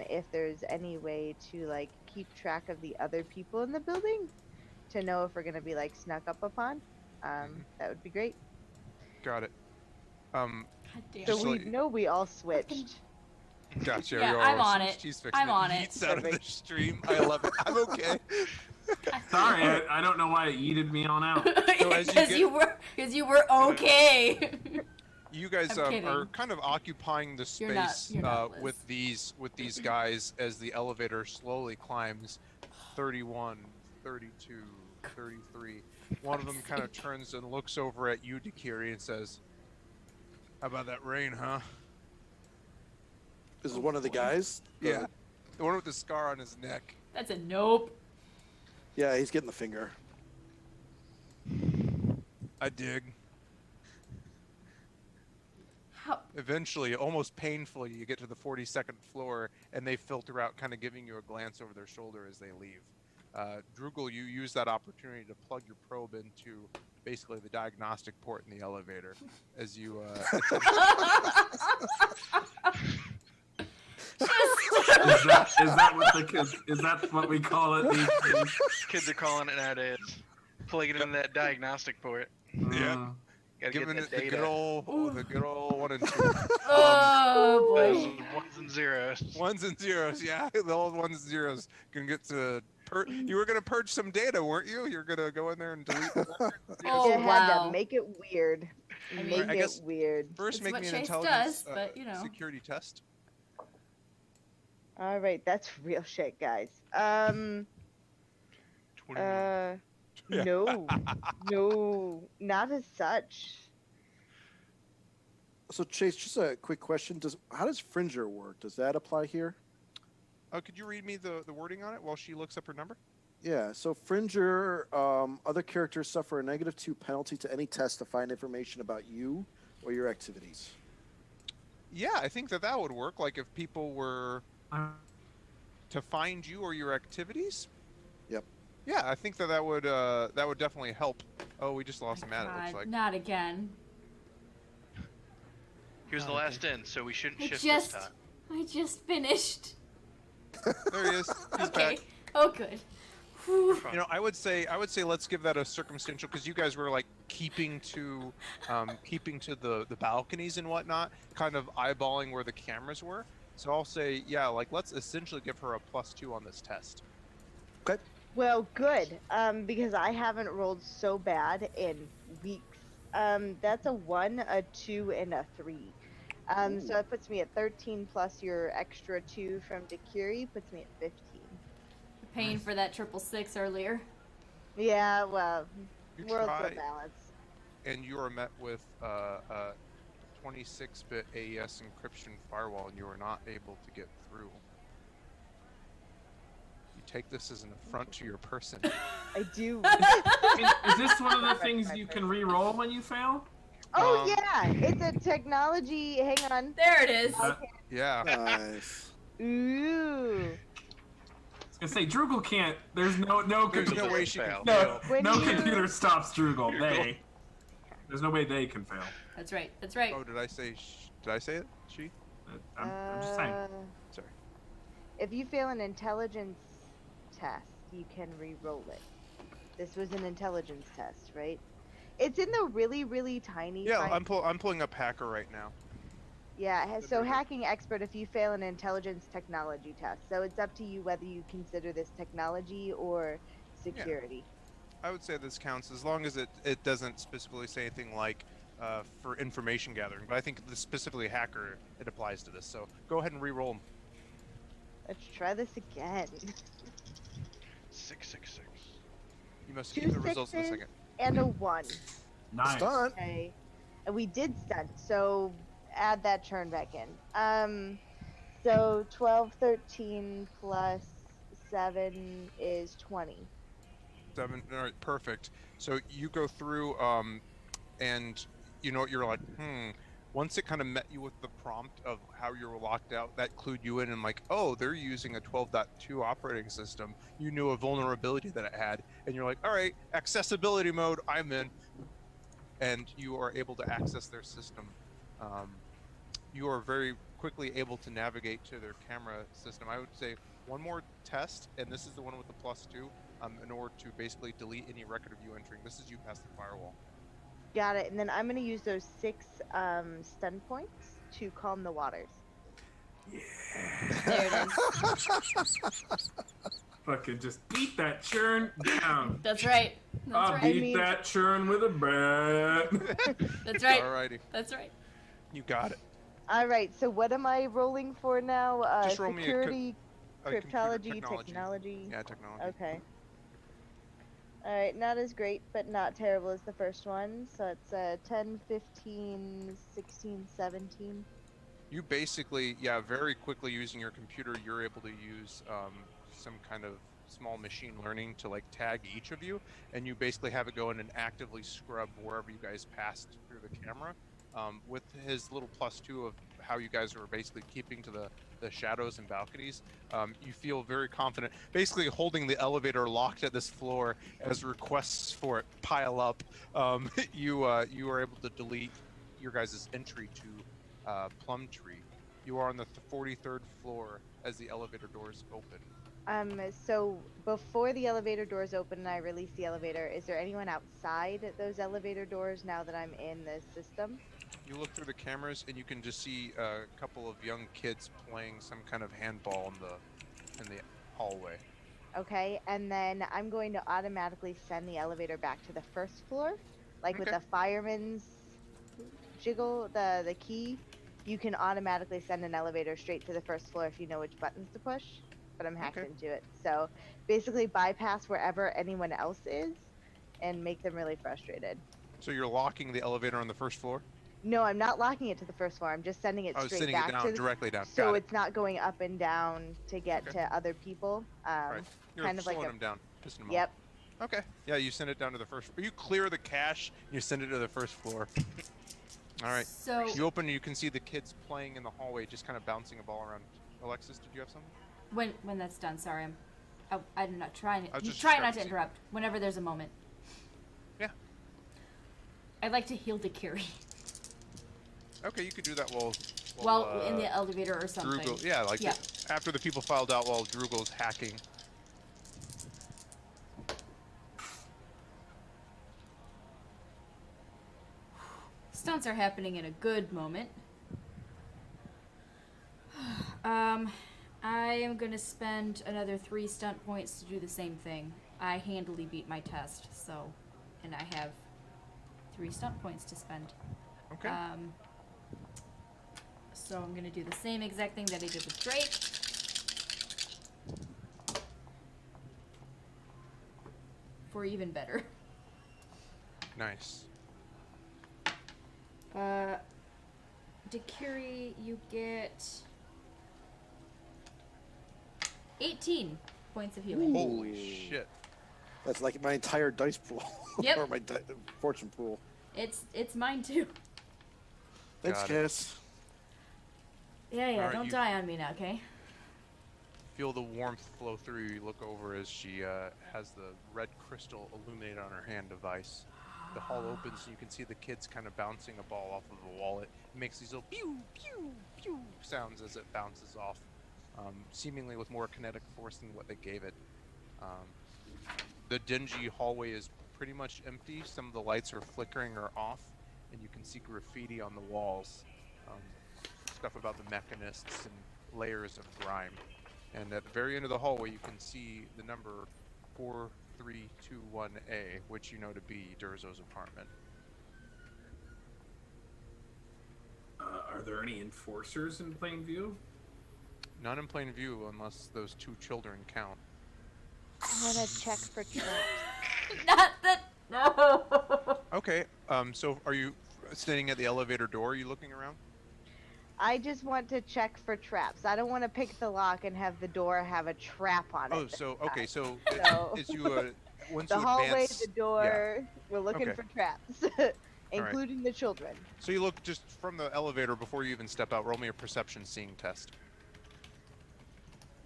if there's any way to like keep track of the other people in the building, to know if we're gonna be like snuck up upon, that would be great. Got it. God damn. So Just we like- know we all switched. Gotcha. Yeah, we I'm are on it. She's fixing I'm on it. Yeets out of the Perfect. stream. I love it. I'm okay. Sorry, I don't know why it yeeted me on out. So as you Because get- you were okay. You guys I'm kidding. are kind of occupying the You're not- space you're not, Liz. with these guys as the elevator slowly climbs 31, 32, 33. One of them kind of turns and looks over at you, Dakiri, and says, "How about that rain, huh?" This is one of the guys. Yeah. The one with the scar on his neck. That's a nope. Yeah, he's getting the finger. I dig. How? Eventually, almost painfully, you get to the 42nd floor, and they filter out, kind of giving you a glance over their shoulder as they leave. Drugel, you use that opportunity to plug your probe into basically the diagnostic port in the elevator as you Is that what we call it these days? Kids are calling it nowadays. Plug it into that diagnostic port. Yeah. Gotta giving get it that the data. good old 1 and 2. Oh boy. Those ones and zeros. Ones and zeros, yeah, the old ones and zeros. Gonna get to you were gonna purge some data, weren't you? You're gonna go in there and delete the Oh, You had wow. to make it weird. I mean, Make I it guess- weird. First, It's make what me an Chase intelligence does, but, you know. security test. All right, that's real shit, guys. 21. Yeah. No, no, not as such. So Chase, just a quick question: how does Fringer work? Does that apply here? Could you read me the wording on it while she looks up her number? Yeah. So Fringer, other characters suffer a -2 penalty to any test to find information about you or your activities. Yeah, I think that would work. Like if people were to find you or your activities. Yep. Yeah, I think that would definitely help. Oh, we just lost Matt. It looks God, like. not again. He was the last in, so we shouldn't I shift just, this time. I just finished. There he is. He's Okay. back. Oh, good. Whew. You know, I would say let's give that a circumstantial, because you guys were like keeping to the balconies and whatnot, kind of eyeballing where the cameras were. So I'll say, yeah, like let's essentially give her a +2 on this test. Okay. Well, good, because I haven't rolled so bad in weeks. That's a 1, a 2, and a 3. So that puts me at 13 plus your extra 2 from Dakiri puts me at 15. Paying for that 666 earlier. Yeah, well, You worlds try, of balance. and you are met with 26-bit AES encryption firewall, and you are not able to get through. You take this as an affront to your person. I do. Is this one of the things you can re-roll when you fail? Oh yeah, it's a technology. Hang on. There it is. Yeah. Nice. Ooh. I was gonna say Drugel can't. There's no There's computer. no way she can fail. No, When no you- computer stops Drugel. There's no way they can fail. That's right. That's right. Oh, did I say it? She? I'm just saying. Sorry. If you fail an intelligence test, you can re-roll it. This was an intelligence test, right? It's in the really, really tiny. Yeah, fine- I'm pulling up Hacker right now. Yeah. So hacking expert, if you fail an intelligence technology test, so it's up to you whether you consider this technology or security. I would say this counts as long as it doesn't specifically say anything like for information gathering, but I think this specifically hacker, it applies to this. So go ahead and re-roll them. Let's try this again. 666. You must Two keep the results in a sixes second. and a 1. Nice. Stunt. Okay. And we did stunt, so add that churn back in. So 12, 13 plus 7 is 20. 7. All right, perfect. So you go through, and you know, you're like, once it kind of met you with the prompt of how you were locked out, that clued you in and like, oh, they're using a 12.2 operating system. You knew a vulnerability that it had, and you're like, all right, accessibility mode, I'm in. And you are able to access their system. You are very quickly able to navigate to their camera system. I would say one more test, and this is the one with the +2, in order to basically delete any record of you entering. This is you past the firewall. Got it. And then I'm going to use those 6 stun points to calm the waters. There it is. Fucking just beat that churn down. That's right. That's I'll right. beat that churn with a bat. That's right. Alrighty, That's right. you got it. All right. So what am I rolling for now? Just roll me a security, computer cryptology, technology. Yeah, technology. Okay. All right. Not as great, but not terrible as the first one. So it's 10, 15, 16, 17. You basically, very quickly using your computer, you're able to use some kind of small machine learning to like tag each of you, and you basically have it go in and actively scrub wherever you guys passed through the camera. With his little +2 of how you guys are basically keeping to the shadows and balconies, you feel very confident. Basically holding the elevator locked at this floor as requests for it pile up. You are able to delete your guys' entry to Plumtree. You are on the 43rd floor as the elevator doors open. So before the elevator doors open and I release the elevator, is there anyone outside those elevator doors now that I'm in the system? You look through the cameras and you can just see a couple of young kids playing some kind of handball in the hallway. Okay, and then I'm going to automatically send the elevator back to the first floor. Like with Okay. the fireman's jiggle, the key, you can automatically send an elevator straight to the first floor if you know which buttons to push. But I'm hacked Okay. into it. So basically bypass wherever anyone else is and make them really frustrated. So you're locking the elevator on the first floor? No, I'm not locking it to the first floor. I'm just sending it straight Sending back it down, to the, directly down. so Got it. it's not going up and down to get Okay. to other people. Right. You're kind of like slowing a, them down, pissing them yep. off. Okay. Yeah, you send it down to the first. You clear the cache. You send it to the first floor. All right. So You open. You can see the kids playing in the hallway, just kind of bouncing a ball around. Alexis, did you have something? when that's done, sorry, I'm not trying. I was just Try not to discrepancy. interrupt. Whenever there's a moment. Yeah. I'd like to heal Dakiri Okay, you could do that while while in the elevator or something. Drugel, yeah, like Yeah. after the people filed out while Drugel's hacking. Stunts are happening in a good moment. I am gonna spend another 3 stunt points to do the same thing. I handily beat my test, and I have 3 stunt points to spend. Okay. So I'm gonna do the same exact thing that I did with Drake. For even better. Nice. Dakiri, you get 18 points of healing. Holy shit. That's like my entire dice pool. Yep. Or my fortune pool. It's mine too. Thanks, Got it. Cass. Yeah, Alright, don't you- die on me now, okay? Feel the warmth flow through. You look over as she has the red crystal illuminated on her hand device. The hall opens and you can see the kids kind of bouncing a ball off of the wall. It makes these little pew, pew, pew sounds as it bounces off, seemingly with more kinetic force than what they gave it. The dingy hallway is pretty much empty. Some of the lights are flickering or off, and you can see graffiti on the walls. Stuff about the mechanists and layers of grime. And at the very end of the hallway, you can see the number 4321A, which you know to be Durzo's apartment. there any enforcers in plain view? None in plain view unless those 2 children count. I want to check for traps. Not that. No. Okay. So are you standing at the elevator door? Are you looking around? I just want to check for traps. I don't want to pick the lock and have the door have a trap on it. Oh, so okay. So So- as you once The you hallway, advance, the door, we're looking Okay. for traps, including the children. so you look just from the elevator before you even step out. Roll me a perception seeing test.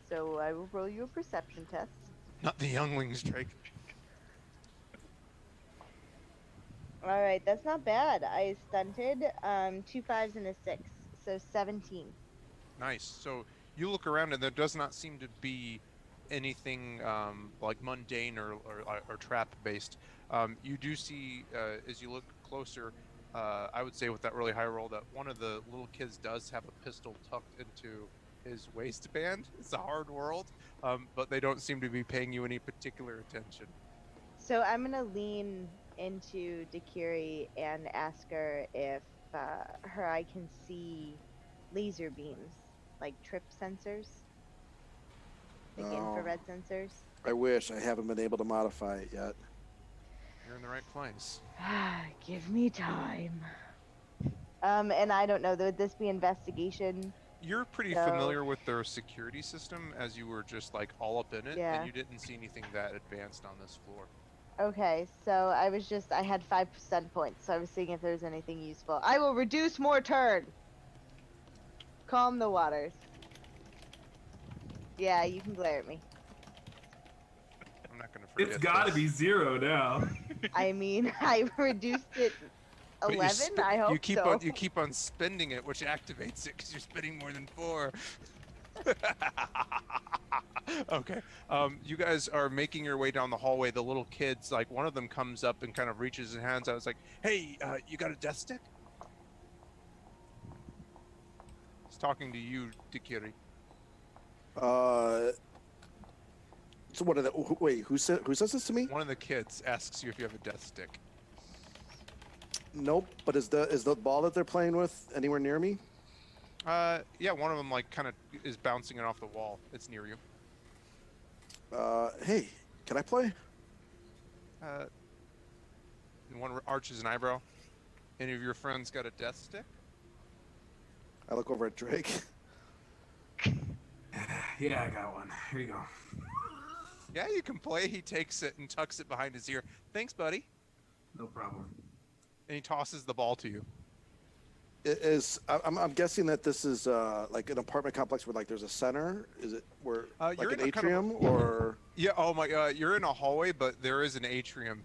So I will roll you a perception test. Not the younglings, Drake. All right, that's not bad. I stunted 2 5s and a 6, so 17. Nice. So you look around and there does not seem to be anything like mundane or trap based. You do see as you look closer, I would say with that really high roll that one of the little kids does have a pistol tucked into his waistband. It's a hard world, but they don't seem to be paying you any particular attention. So I'm gonna lean into Dakiri and ask her if her eye can see laser beams, like trip sensors, like Oh. infrared sensors. I wish. I haven't been able to modify it yet. You're in the right place. Give me time. And I don't know. Would this be investigation? You're pretty So- familiar with their security system as you were just like all up in it, Yeah. and you didn't see anything that advanced on this floor. Okay, so I had 5% points, so I was seeing if there's anything useful. I will reduce more turn. Calm the waters. Yeah, you can glare at me. I'm not gonna forget. It's got to this. be 0 now. I mean, I reduced it But you 11. I hope you keep so. on you keep on spending it, which activates it because you're spending more than 4. Okay. You guys are making your way down the hallway. The little kids, like one of them comes up and kind of reaches his hands out. It's like, "Hey, you got a death stick?" He's talking to you, Dakiri. So what are the? Wait, who says this to me? One of the kids asks you if you have a death stick. Nope. But is the ball that they're playing with anywhere near me? Yeah, one of them like kind of is bouncing it off the wall. It's near you. Hey, can I play? And one arches an eyebrow. Any of your friends got a death stick? I look over at Drake. Yeah, I got one. Here you go. Yeah, you can play. He takes it and tucks it behind his ear. Thanks, buddy. No problem. And he tosses the ball to you. I'm guessing that this is like an apartment complex where like there's a center. Is it where like you're an in a kind of atrium or? Yeah. Oh my. You're in a hallway, but there is an atrium.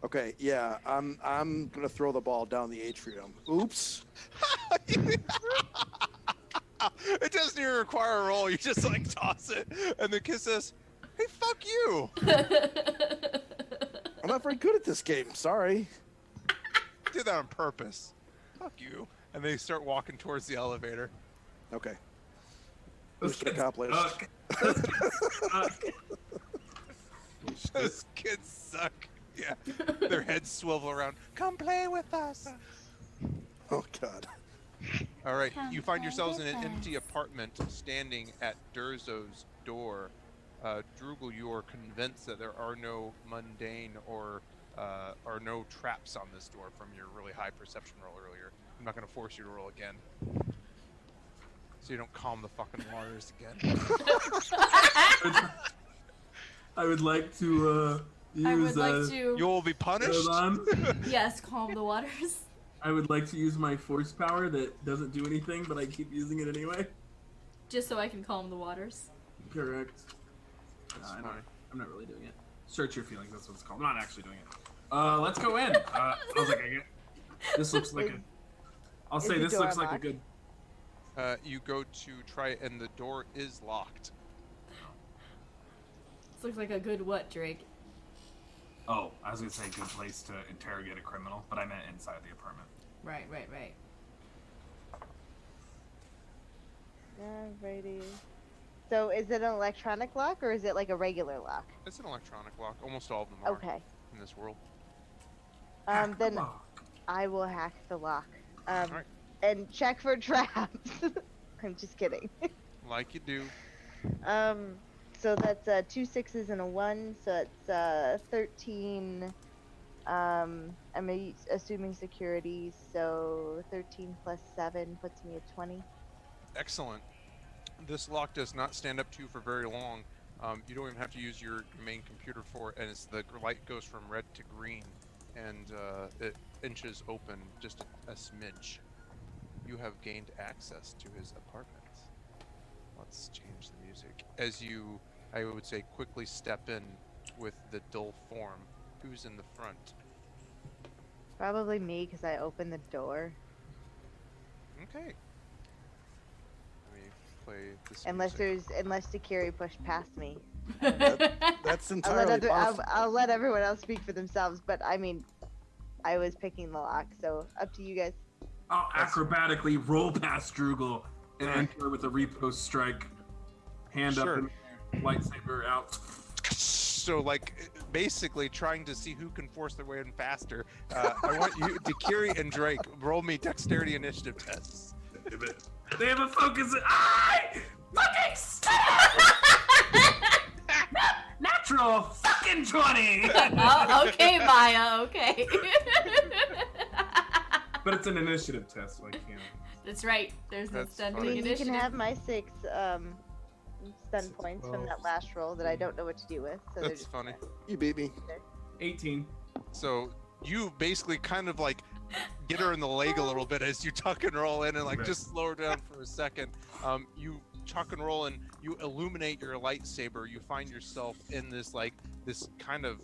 Okay, yeah, I'm gonna throw the ball down the atrium. Oops. It doesn't even require a roll. You just like toss it, and the kid says, "Hey, fuck you." I'm not very good at this game. Sorry. Did that on purpose. Fuck you. And they start walking towards the elevator. Okay. Those Mission kids accomplished. suck. Those kids suck. Yeah. Their heads swivel around. Come play with us. Oh God. All right. Come You find play yourselves in with an empty us. apartment standing at Durzo's door. Droogle, you are convinced that there are no mundane or no traps on this door from your really high perception roll earlier. I'm not going to force you to roll again. So you don't calm the fucking waters again. I would like to use. I would like to. You will be punished. Hold on. Yes, calm the waters. I would like to use my force power that doesn't do anything, but I keep using it anyway. Just so I can calm the waters. Correct. That's I'm fine. not really doing it. Search your feelings. That's what it's called. I'm not actually doing it. Let's go in. I was like, this looks like a. I'll Is say the this door looks like a unlocked? good. You go to try it, and the door is locked. This looks like a good what, Drake? Oh, I was gonna say good place to interrogate a criminal, but I meant inside the apartment. Right. Alrighty. So is it an electronic lock or is it like a regular lock? It's an electronic lock. Almost all of them are Okay. in this world. Then Oh, I will hack the lock. Alright. and check for traps. I'm just kidding. Like you do. So that's 2 6s and a 1, so it's 13. Assuming security, so 13 plus 7 puts me at 20. Excellent. This lock does not stand up to you for very long. You don't even have to use your main computer for it, and the light goes from red to green, and it inches open just a smidge. You have gained access to his apartment. Let's change the music. As you, I would say, quickly step in with the dull form. Who's in the front? Probably me, because I opened the door. Okay. Let me play this Unless music. Takiri pushed past me. That's entirely possible. I'll let everyone else speak for themselves, but I mean, I was picking the lock, so up to you guys. I'll acrobatically roll past Droogle and enter with a repost strike. Hand Sure. up and lightsaber out. So, like, basically trying to see who can force their way in faster. I want you, Dakiri and Drake, roll me dexterity initiative tests. They have a focus. Fucking natural fucking 20. Oh, okay, Maya. Okay. But it's an initiative test, so I can't. That's right. There's no That's stunning funny. You initiative. can have my 6 stun points from that 12. last roll that I don't know what to do with. So they're That's just funny. You beat me. 18. So you basically kind of like get her in the leg a little bit as you tuck and roll in and like Right. just slow her down for a second. You tuck and roll and you illuminate your lightsaber. You find yourself in this like this kind of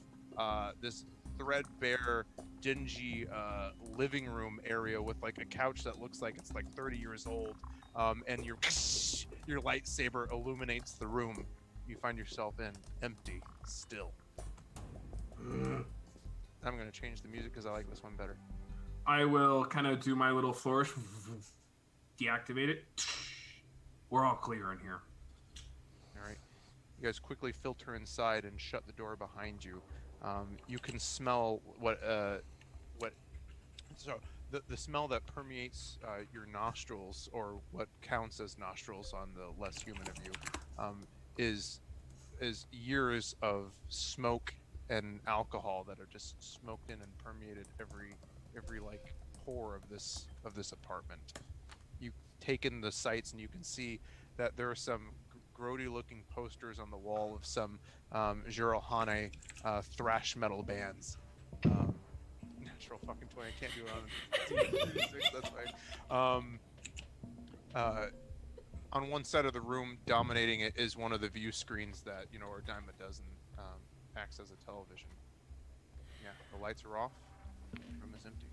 this threadbare, dingy living room area with like a couch that looks like it's like 30 years old. And your lightsaber illuminates the room. You find yourself in empty, still. I'm gonna change the music because I like this one better. I will kind of do my little flourish, deactivate it. We're all clear in here. All right. You guys quickly filter inside and shut the door behind you. You can smell so the smell that permeates your nostrils, or what counts as nostrils on the less human of you, is years of smoke and alcohol that are just smoked in and permeated every like pore of this apartment. You take in the sights and you can see that there are some grody looking posters on the wall of some Jirohane thrash metal bands. Natural fucking 20. I can't do it on 6, that's fine. On one side of the room, dominating it, is one of the view screens that, you know, are a dime a dozen, acts as a television. Yeah, the lights are off. The room is empty.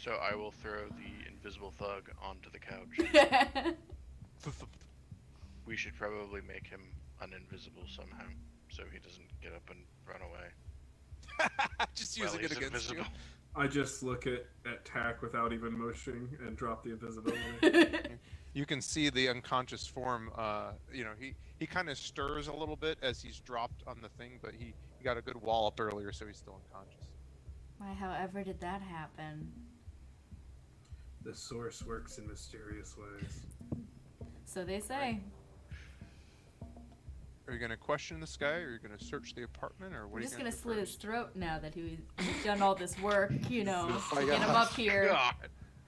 So I will throw the invisible thug onto the couch. We should probably make him uninvisible somehow, so he doesn't get up and run away. Just Well, using he's it against invisible. I just look at Tack without even motioning and drop the invisibility. You can see the unconscious form. You know, he kind of stirs a little bit as he's dropped on the thing, but he got a good wallop earlier, so he's still unconscious. Why, however did that happen? The source works in mysterious ways. So they say. Are you gonna question this guy, or are you gonna search the apartment, or what? We're are you just gonna gonna do slit his first? throat now that he's done all this work, you know, Oh to my get him gosh. up here. God.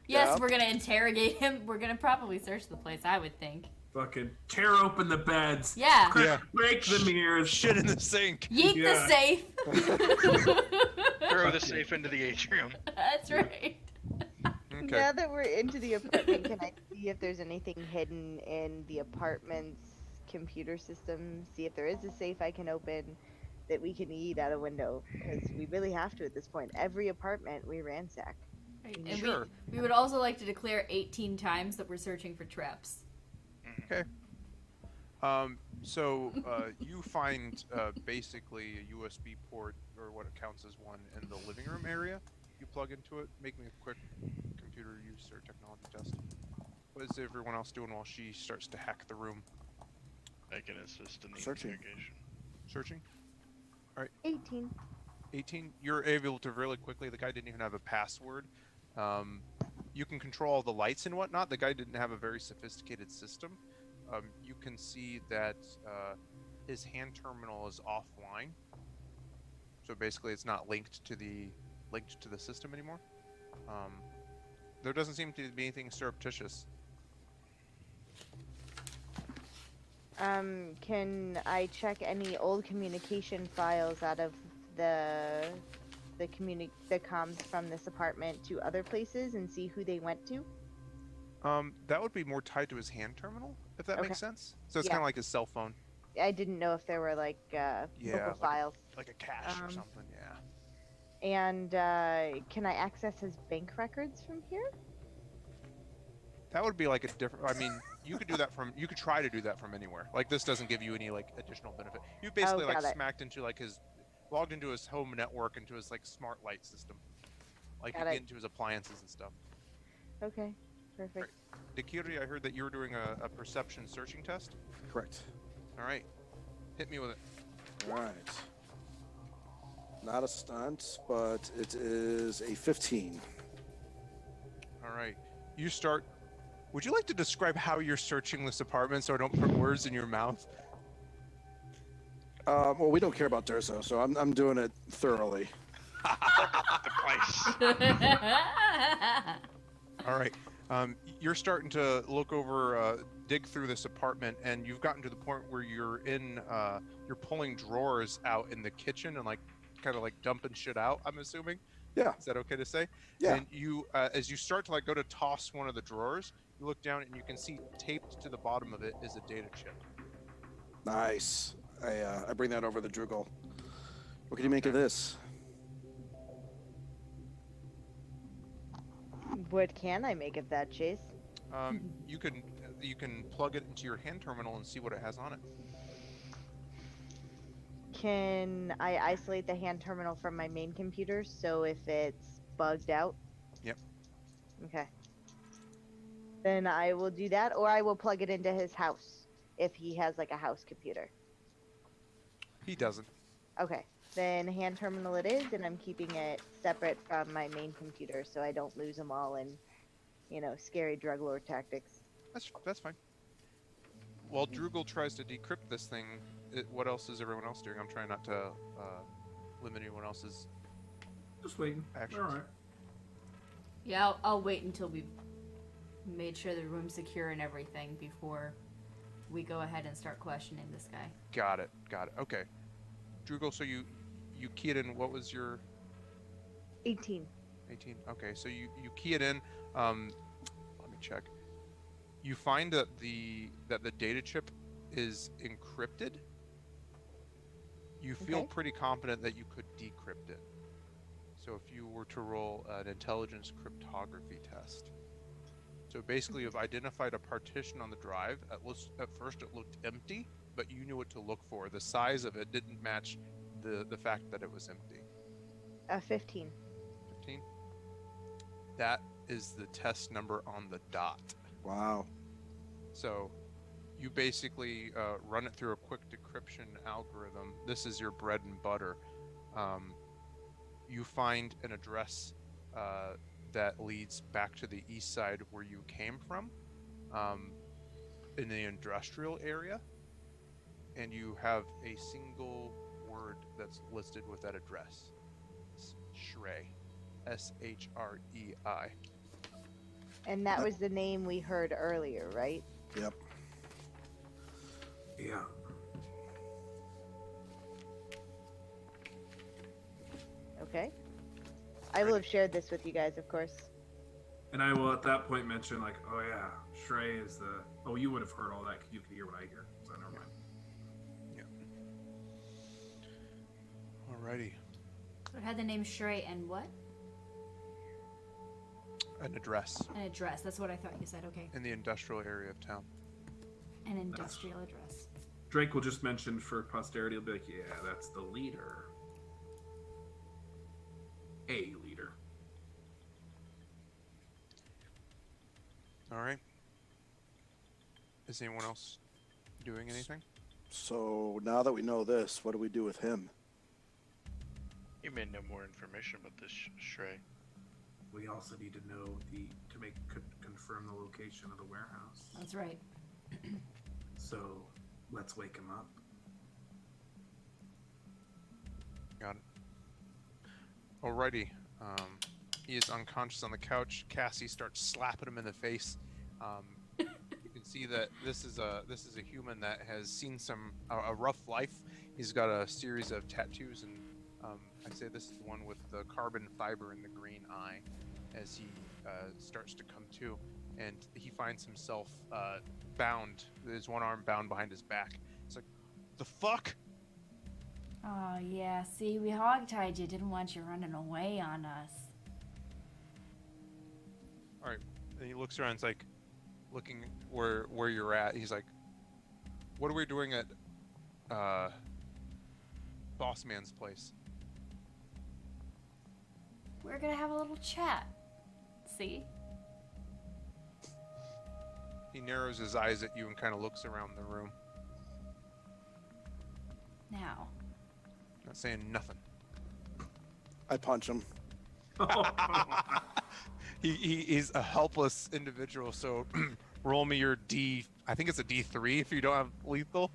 Yes, Yeah. we're gonna interrogate him. We're gonna probably search the place, I would think. Fucking tear open the beds. Yeah. Yeah. Break the mirrors. Shit in the sink. Yeet Yeah. the safe. Throw the safe into the atrium. That's right. Okay. Now that we're into the apartment, can I see if there's anything hidden in the apartment's computer system? See if there is a safe I can open that we can eat out a window, because we really have to at this point. Every apartment we ransack. Right. And Sure. we would also like to declare 18 times that we're searching for traps. Okay. So you find basically a USB port, or what counts as one, in the living room area. You plug into it. Make me a quick computer use or technology test. What is everyone else doing while she starts to hack the room? I can assist in the Searching. interrogation. Searching. 18. 18. You're able to really quickly. The guy didn't even have a password. you can control all the lights and whatnot. The guy didn't have a very sophisticated system. You can see that his hand terminal is offline. So basically, it's not linked to the system anymore. There doesn't seem to be anything surreptitious. Can I check any old communication files out of the comms from this apartment to other places and see who they went to? That would be more tied to his hand terminal, if that Okay. makes sense. So it's Yeah. kind of like his cell phone. I didn't know if there were like local files. Like a cache or something, yeah. And can I access his bank records from here? That would be like a different. I mean, you could do that from. You could try to do that from anywhere. Like this doesn't give you any like additional benefit. You basically like got it. smacked into like logged into his home network, into his like smart light system. Like you Got get it. into his appliances and stuff. Okay, perfect. Dakiri, I heard that you were doing a perception searching test. Correct. All right, hit me with it. All right. Not a stunt, but it is a 15. All right, you start. Would you like to describe how you're searching this apartment so I don't put words in your mouth? Well, we don't care about Durso, so I'm doing it thoroughly. The price. All right. You're starting to look over, dig through this apartment, and you've gotten to the point where you're pulling drawers out in the kitchen and like kind of like dumping shit out, I'm assuming. Yeah. Is that okay to say? Yeah. And you, as you start to like go to toss one of the drawers, you look down and you can see taped to the bottom of it is a data chip. Nice. I bring that over to Drugel. What can you make of this? What can I make of that, Chase? You can plug it into your hand terminal and see what it has on it. Can I isolate the hand terminal from my main computer so if it's bugged out? Yep. Okay. Then I will do that, or I will plug it into his house if he has like a house computer. He doesn't. Okay. Then hand terminal it is, and I'm keeping it separate from my main computer so I don't lose them all in, scary drug lord tactics. That's fine. While Drugel tries to decrypt this thing, what else is everyone else doing? I'm trying not to limit anyone else's Just waiting. actions. All right. Yeah, I'll wait until we've made sure the room's secure and everything before we go ahead and start questioning this guy. Got it. Okay. Drugel, so you key it in. What was your 18. 18? Okay, so you key it in. Let me check. You find that the data chip is encrypted. You feel Okay. pretty confident that you could decrypt it. So if you were to roll an intelligence cryptography test. So basically you've identified a partition on the drive. At first it looked empty, but you knew what to look for. The size of it didn't match the fact that it was empty. 15. 15? That is the test number on the dot. Wow. So you basically run it through a quick decryption algorithm. This is your bread and butter. You find an address that leads back to the east side where you came from, in the industrial area, and you have a single word that's listed with that address. It's Shrey. S-H-R-E-I. And that was the name we heard earlier, right? Yep. Yeah. Okay. I will have shared this with you guys, of course. And I will at that point mention, like, oh yeah, Shrey is the. Oh, you would have heard all that because you could hear what I hear. So never mind. Alrighty. So it had the name Shrey and what? An address An address. That's what I thought you said. Okay. in the industrial area of town. An industrial address. Drake will just mention for posterity, he'll be like, yeah, that's the leader. A leader. Alright. Is anyone else doing anything? So now that we know this, what do we do with him? You may know more information about this Shrey. we also need to know confirm the location of the warehouse. That's right. So let's wake him up. Got it. Alrighty. He is unconscious on the couch. Cassie starts slapping him in the face. You can see that this is a human that has seen a rough life. He's got a series of tattoos, and I say this is the one with the carbon fiber in the green eye, as he starts to come to, and he finds himself bound. His one arm bound behind his back. It's like, the fuck? Oh, yeah. See, we hogtied you. Didn't want you running away on us. All right. And he looks around. It's like, looking where you're at. He's like, what are we doing at Boss Man's place? We're gonna have a little chat. See? He narrows his eyes at you and kind of looks around the room. Now. Not saying nothing. I punch him. He's a helpless individual, so roll me your D. I think it's a D3 if you don't have lethal.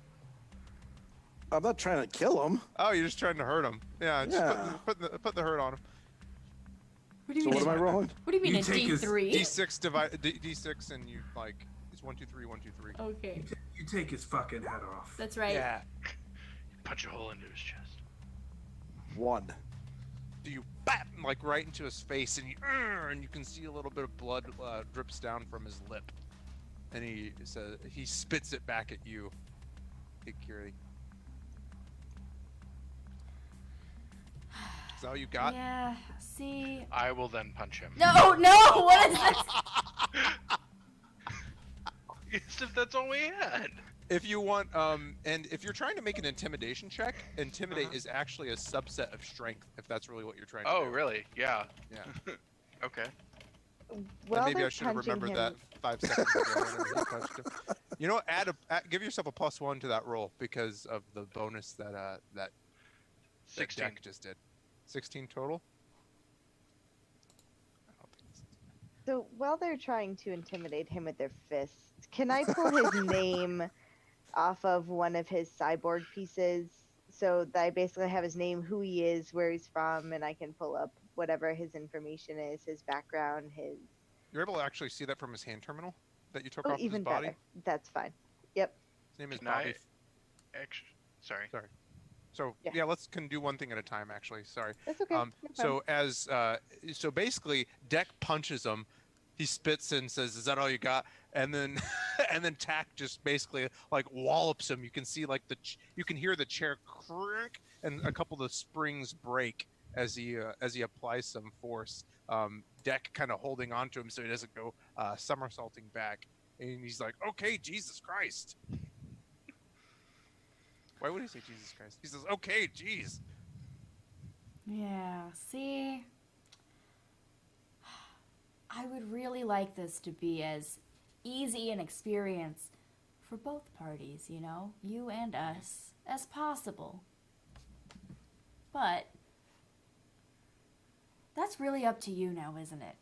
I'm not trying to kill him. Oh, you're just trying to hurt him. Yeah, just Yeah. put the hurt on him. What do you So mean? what am I rolling? What do you mean You a take his D3? D6 and you like it's 1 2 3 1 2 3. Okay. You take his fucking head off. That's right. Yeah. Punch a hole into his chest. 1. Do you bap like right into his face, and you can see a little bit of blood drips down from his lip, and he spits it back at you. Big Curie. Is that all you got? Yeah. See. I will then punch him. No. What is this? As if that's all we had. If you want, and if you're trying to make an intimidation check, intimidate is actually a subset of strength, if that's really what you're trying to do. Oh, really? Yeah. Yeah. Okay. Well, Maybe they're I should have punching remembered him. that 5 seconds ago. Whenever you punched him. You know what? Give yourself a +1 to that roll because of the bonus that 16. Deck just did. 16 total. I don't think it's... So while they're trying to intimidate him with their fists, can I pull his name off of one of his cyborg pieces? So that I basically have his name, who he is, where he's from, and I can pull up whatever his information is, his background, his... You're able to actually see that from his hand terminal that you took Oh, off even his body. better. That's fine. Yep. His name is Can I- Bobby. Sorry. So Yeah. let's do one thing at a time. Actually, sorry. That's okay. No problem. So basically, Deck punches him. He spits and says, "Is that all you got?" And then and then Tack just basically like wallops him. You can see like you can hear the chair crack and a couple of the springs break as he applies some force. Deck kind of holding on to him so he doesn't go somersaulting back. And he's like, "Okay, Jesus Christ." Why would he say Jesus Christ? He says, "Okay, jeez." Yeah. See. I would really like this to be as easy an experience for both parties, you know, you and us, as possible. But that's really up to you now, isn't it?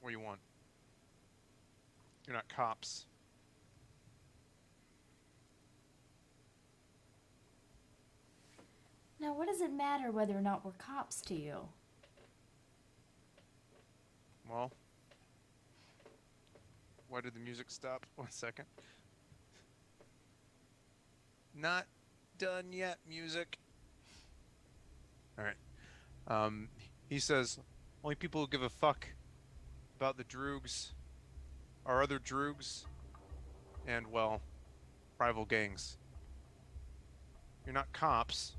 What do you want? You're not cops. Now, what does it matter whether or not we're cops to you? Well, why did the music stop? 1 second. Not done yet, music. All right. He says, only people who give a fuck about the droogs are other droogs and, well, rival gangs. You're not cops.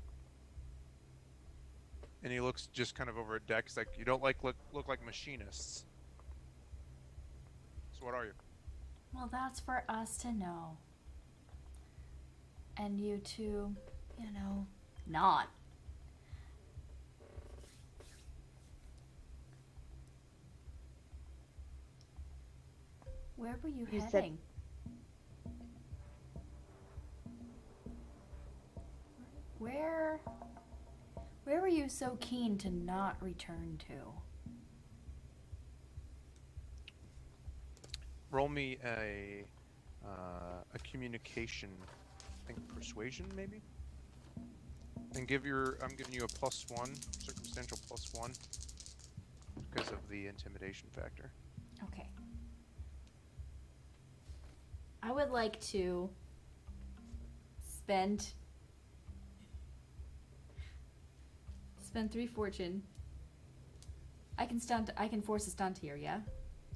And he looks just kind of over at Deck. He's like, you don't look like machinists. So what are you? Well, that's for us to know. And you to, you know, not. Where were you You said- heading? Where were you so keen to not return to? Roll me a communication, I think persuasion maybe? And I'm giving you a +1, circumstantial +1, because of the intimidation factor. Okay. I would like to spend 3 fortune. I can force a stunt here, yeah?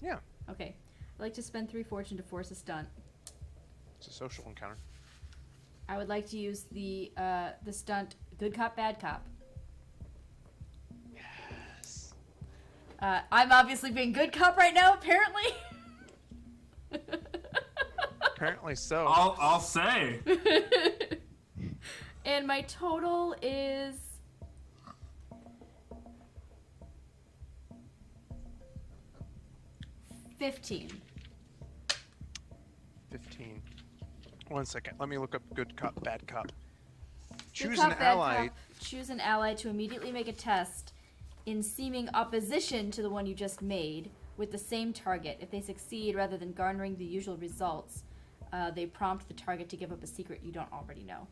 Yeah. Okay. I'd like to spend 3 fortune to force a stunt. It's a social encounter. I would like to use the stunt good cop, bad cop. Yes. I'm obviously being good cop right now, apparently. Apparently so. I'll say. And my total is 15. 15. 1 second. Let me look up good cop, bad cop. Choose Good cop, an bad ally. cop. Choose an ally to immediately make a test in seeming opposition to the one you just made with the same target. If they succeed, rather than garnering the usual results, they prompt the target to give up a secret you don't already know.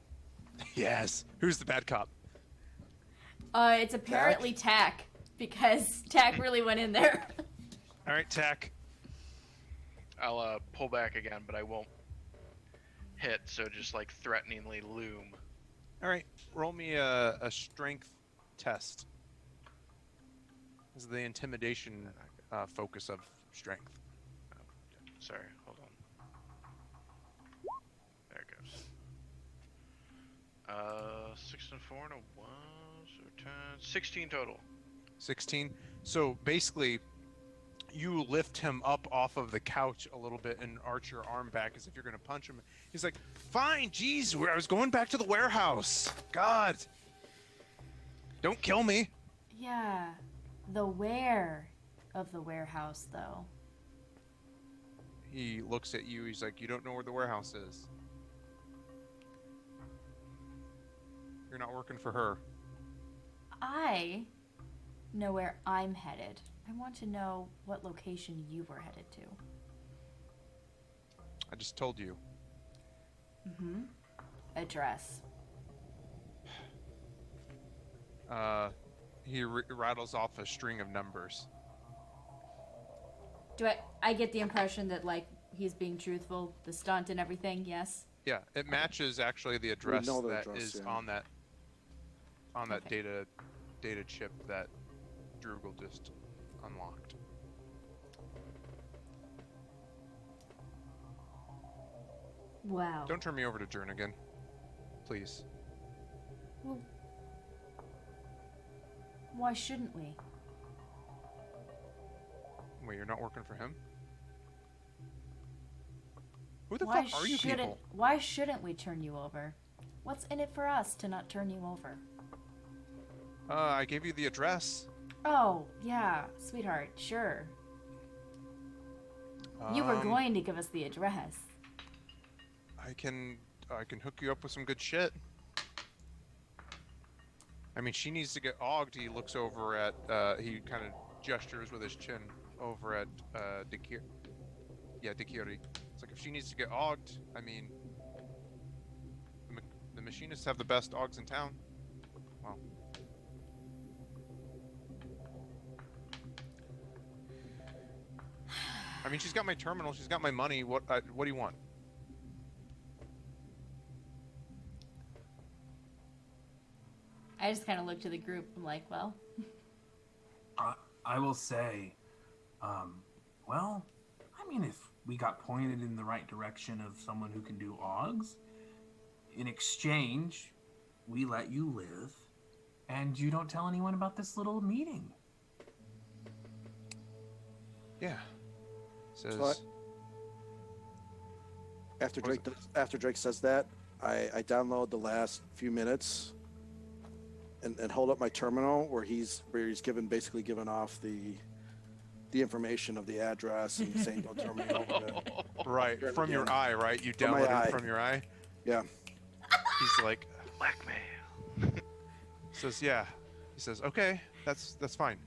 Yes. Who's the bad cop? It's apparently Tack, because Tack really went in there. All right, Tack. I'll pull back again, but I won't hit, so just like threateningly loom. All right. Roll me a strength test. This is the intimidation focus of strength. Oh, sorry, hold on. There it goes. 6 and 4 and a 1, so 10, 16 total. 16. So basically, you lift him up off of the couch a little bit and arch your arm back as if you're going to punch him. He's like, fine, geez, I was going back to the warehouse. God. Don't kill me. Yeah, the where of the warehouse, though. He looks at you. He's like, you don't know where the warehouse is. You're not working for her. I know where I'm headed. I want to know what location you were headed to. I just told you. Mm-hmm. Address. He rattles off a string of numbers. Do I get the impression that, like, he's being truthful, the stunt and everything, yes? Yeah, it matches actually the address know the that address, is yeah. on that Okay. data chip that Drugel just unlocked. Wow. Don't turn me over to Jernigan, please. Well, why shouldn't we? Wait, you're not working for him? Who the Why fuck are you shouldn't people? Why shouldn't we turn you over? What's in it for us to not turn you over? I gave you the address. Oh, yeah, sweetheart, sure. You were going to give us the address. I can hook you up with some good shit. I mean, she needs to get ogged. He looks over at, he kind of gestures with his chin over at, Dekiri. Yeah, Dekiri. It's like, if she needs to get ogged, I mean, the machinists have the best ogs in town. Well. I mean, she's got my terminal. She's got my money. What do you want? I just kind of look to the group. I'm like, well, I will say, well, I mean, if we got pointed in the right direction of someone who can do OGs, in exchange, we let you live, and you don't tell anyone about this little meeting. Yeah. Says. So after Drake says that, I download the last few minutes and hold up my terminal where he's basically given off the information of the address and saying don't turn me over to Right, Turn it from your in. eye, right? You From my download eye. it from your eye? Yeah. He's like, Blackmail. says, yeah, He says, "Okay, that's fine.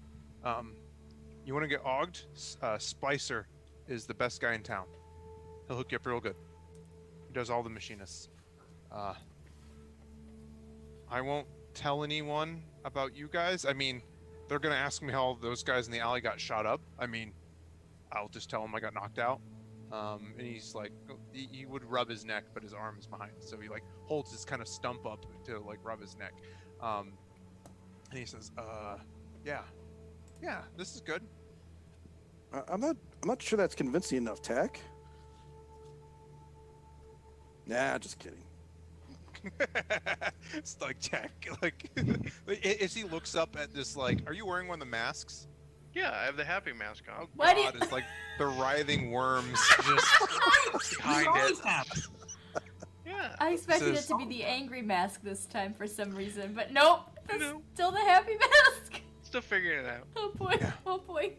You want to get ogged? Splicer is the best guy in town. He'll hook you up real good. He does all the machinists. I won't tell anyone about you guys. I mean, they're gonna ask me how those guys in the alley got shot up. I mean, I'll just tell them I got knocked out." And he's like, he would rub his neck, but his arm is behind, so he like holds his kind of stump up to like rub his neck. And he says, yeah, this is good." I'm not sure that's convincing enough, Tack. Nah, just kidding. It's like Jack, like as he looks up at this, like, are you wearing one of the masks? Yeah, I have the happy mask on. Oh What do you- God, it's like the writhing worms just behind it. Yeah. I expected it Says- to be the angry mask this time for some reason, but nope. It's No. still the happy mask. Still figuring it out. Oh boy. Yeah. Oh boy.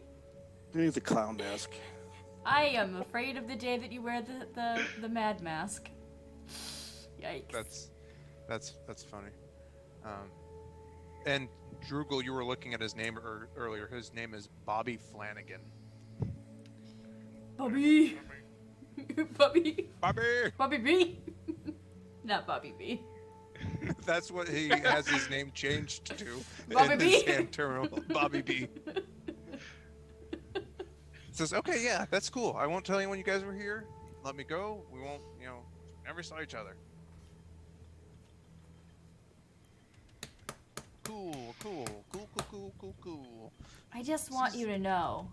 He needs a clown mask. I am afraid of the day that you wear the mad mask. Yikes. That's funny. And Droogle, you were looking at his name earlier. His name is Bobby Flanagan. Bobby. Bobby. Bobby. Bobby B. Not Bobby B. That's what he has his name changed to Bobby in his B? hand terminal. Bobby B. Says, "Okay, yeah, that's cool. I won't tell anyone you guys were here. Let me go. We won't, never saw each other." Cool. I just want you to know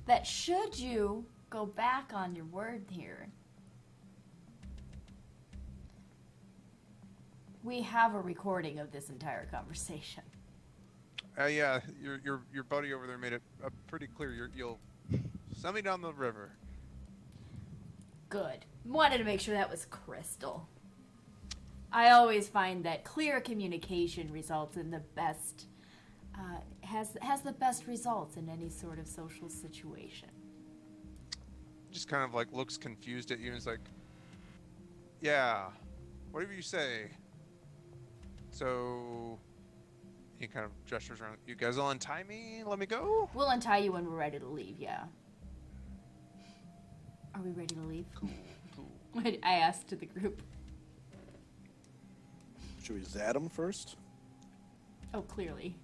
that should you go back on your word here, we have a recording of this entire conversation. Yeah, your buddy over there made it pretty clear. You'll send me down the river. Good. Wanted to make sure that was crystal. I always find that clear communication results in the best, has the best results in any sort of social situation. Just kind of like looks confused at you and is like, "Yeah, whatever you say." So he kind of gestures around. "You guys will untie me? Let me go?" We'll untie you when we're ready to leave, yeah. Are we ready to leave? Cool. I asked to the group. Should we zat him first? Oh, clearly.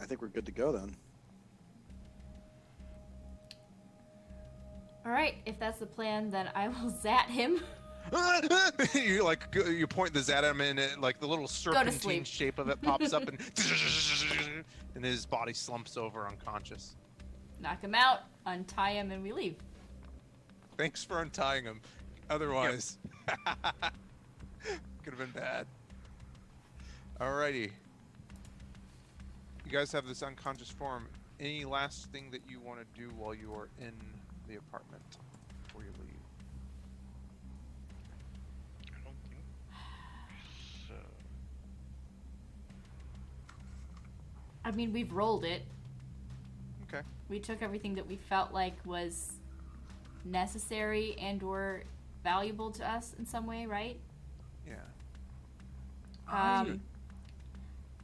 I think we're good to go then. Alright, if that's the plan, then I will zat him. You point the zat at him and it, like the little serpentine sleep. shape of it pops up and his body slumps over unconscious. Knock him out, untie him, and we leave. Thanks for untying him. Otherwise, could have been bad. Alrighty. You guys have this unconscious form. Any last thing that you want to do while you are in the apartment before you leave? I don't think so. I mean, we've rolled it. Okay. We took everything that we felt like was necessary and or valuable to us in some way, right? Yeah.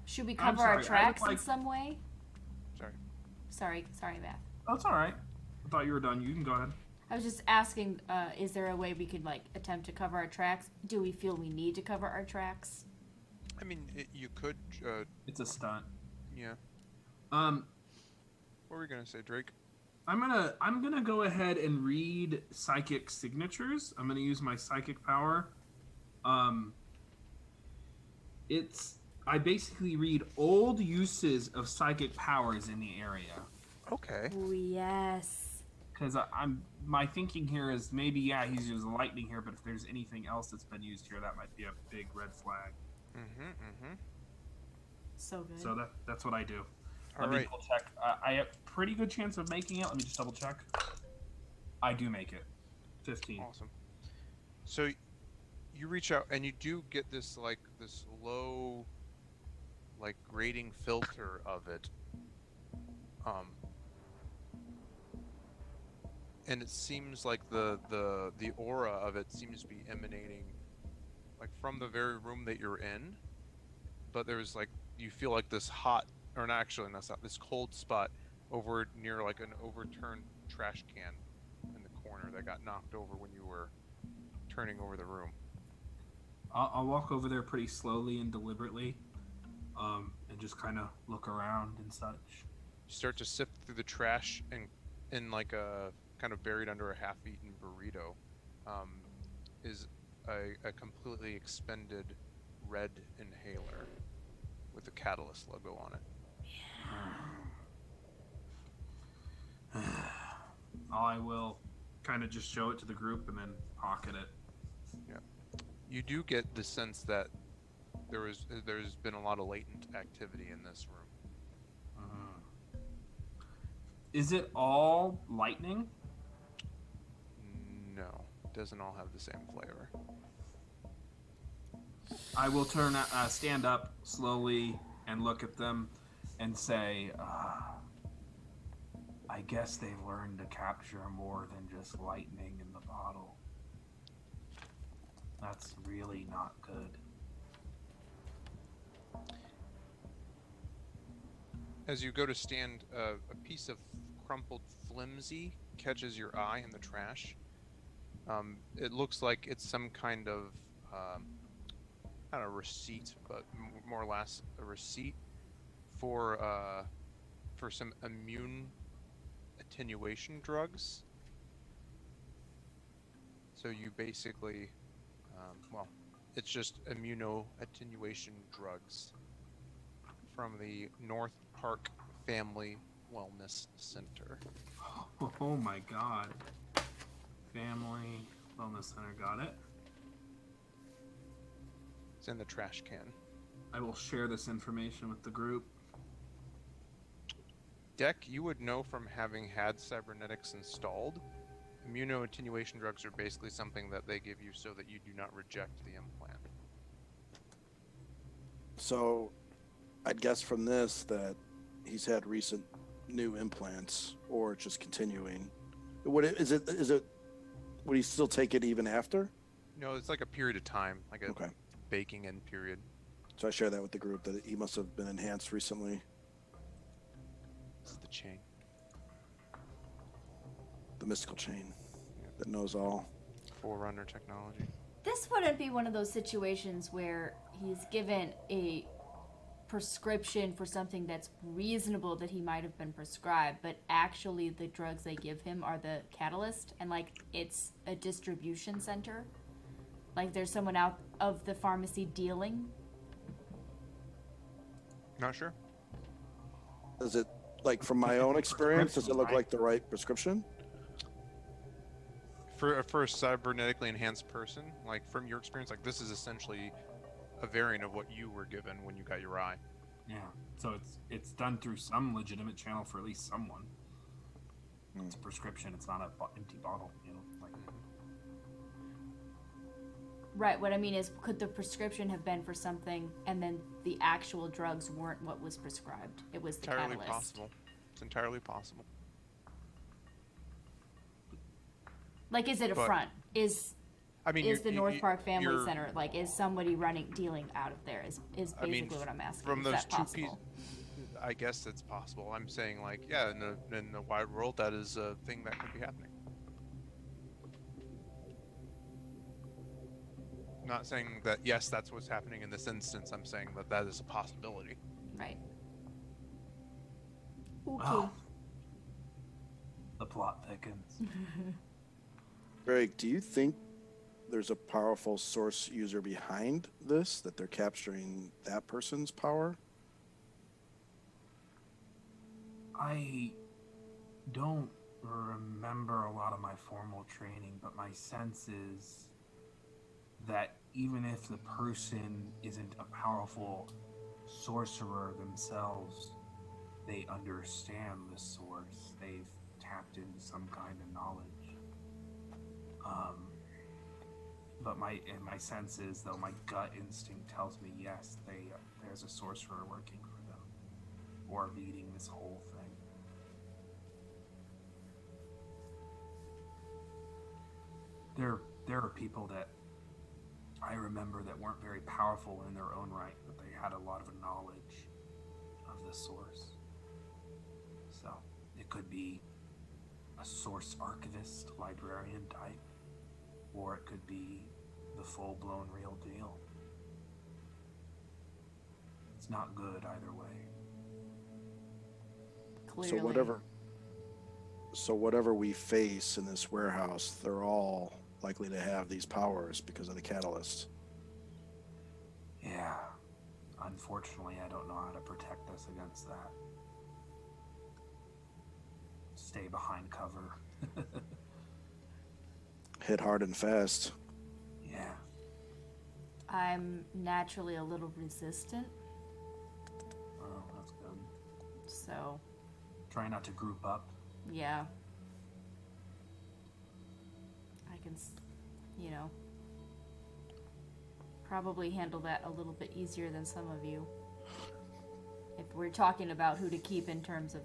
Should we I'm cover sorry, I our would tracks in like- some way? Sorry. Sorry, Matt. Oh, it's all right. I thought you were done. You can go ahead. I was just asking, is there a way we could like attempt to cover our tracks? Do we feel we need to cover our tracks? I mean, you could. It's a stunt. Yeah. Um, What were you gonna say, Drake? I'm gonna go ahead and read psychic signatures. I'm gonna use my psychic power. I basically read old uses of psychic powers in the area. Okay. Oh yes. Because my thinking here is maybe he's using lightning here, but if there's anything else that's been used here, that might be a big red flag. So good. So that's what I do. All Let me right. double check. I have pretty good chance of making it. Let me just double check. I do make it. 15. Awesome. So you reach out and you do get this low, like grating filter of it. and it seems like the aura of it seems to be emanating like from the very room that you're in, but there's like you feel like this hot, or not actually that's not this cold spot over near like an overturned trash can in the corner that got knocked over when you were turning over the room. I'll walk over there pretty slowly and deliberately, and just kind of look around and such. You start to sift through the trash, and in like a kind of buried under a half-eaten burrito is a completely expended red inhaler with the Catalyst logo on it. I will kind of just show it to the group and then pocket it. Yeah, you do get the sense that there's been a lot of latent activity in this room. Is it all lightning? No, it doesn't all have the same flavor. I will stand up slowly and look at them and say, I guess they've learned to capture more than just lightning in the bottle. That's really not good. As you go to stand, a piece of crumpled flimsy catches your eye in the trash. It looks like it's some kind of, not a receipt, but more or less a receipt for some immune attenuation drugs. So you basically, it's just immuno attenuation drugs from the North Park Family Wellness Center. Oh my god. Family Wellness Center, got it. It's in the trash can. I will share this information with the group. Deck, you would know from having had cybernetics installed, immuno attenuation drugs are basically something that they give you so that you do not reject the implant. So I'd guess from this that he's had recent new implants, or just continuing. Would he still take it even after? No, it's like a period of time, like a Okay. baking in period. So I share that with the group that he must have been enhanced recently. This is the chain. The mystical chain that knows all. Forerunner technology. This wouldn't be one of those situations where he's given a prescription for something that's reasonable that he might have been prescribed, but actually the drugs they give him are the catalyst, and like it's a distribution center. Like there's someone out of the pharmacy dealing. Not sure. Does it, like from my own experience, does it look like the right prescription? For a cybernetically enhanced person, like from your experience, like this is essentially a variant of what you were given when you got your eye. Yeah. So it's done through some legitimate channel for at least someone. It's a prescription. It's not an empty bottle. You know, like. Right, what I mean is, could the prescription have been for something and then the actual drugs weren't what was prescribed? It was the Entirely catalyst. possible. It's entirely possible. Like, is it a But- front? I mean, Is the North Park Family you're- Center, like, is somebody dealing out of there? Is basically I mean, what I'm asking. from Is those that two possible? pieces, I guess it's possible. I'm saying, like, yeah, in the wide world, that is a thing that could be happening. I'm not saying that, yes, that's what's happening in this instance. I'm saying that that is a possibility. Right. Wow. The plot thickens. Greg, do you think there's a powerful source user behind this, that they're capturing that person's power? I don't remember a lot of my formal training, but my sense is that even if the person isn't a powerful sorcerer themselves, they understand the source. They've tapped into some kind of knowledge. But my sense is, though, my gut instinct tells me yes, there's a sorcerer working for them, or leading this whole thing. there are people that I remember that weren't very powerful in their own right, but they had a lot of knowledge of the source. So it could be a source archivist, librarian type, or it could be the full-blown real deal. It's not good either way. Clearly. So whatever we face in this warehouse, they're all likely to have these powers because of the catalyst. Yeah. Unfortunately, I don't know how to protect us against that. Stay behind cover. Hit hard and fast. Yeah. I'm naturally a little resistant, Oh, that's good. so Try not to group up. yeah. I can, probably handle that a little bit easier than some of you. If we're talking about who to keep in terms of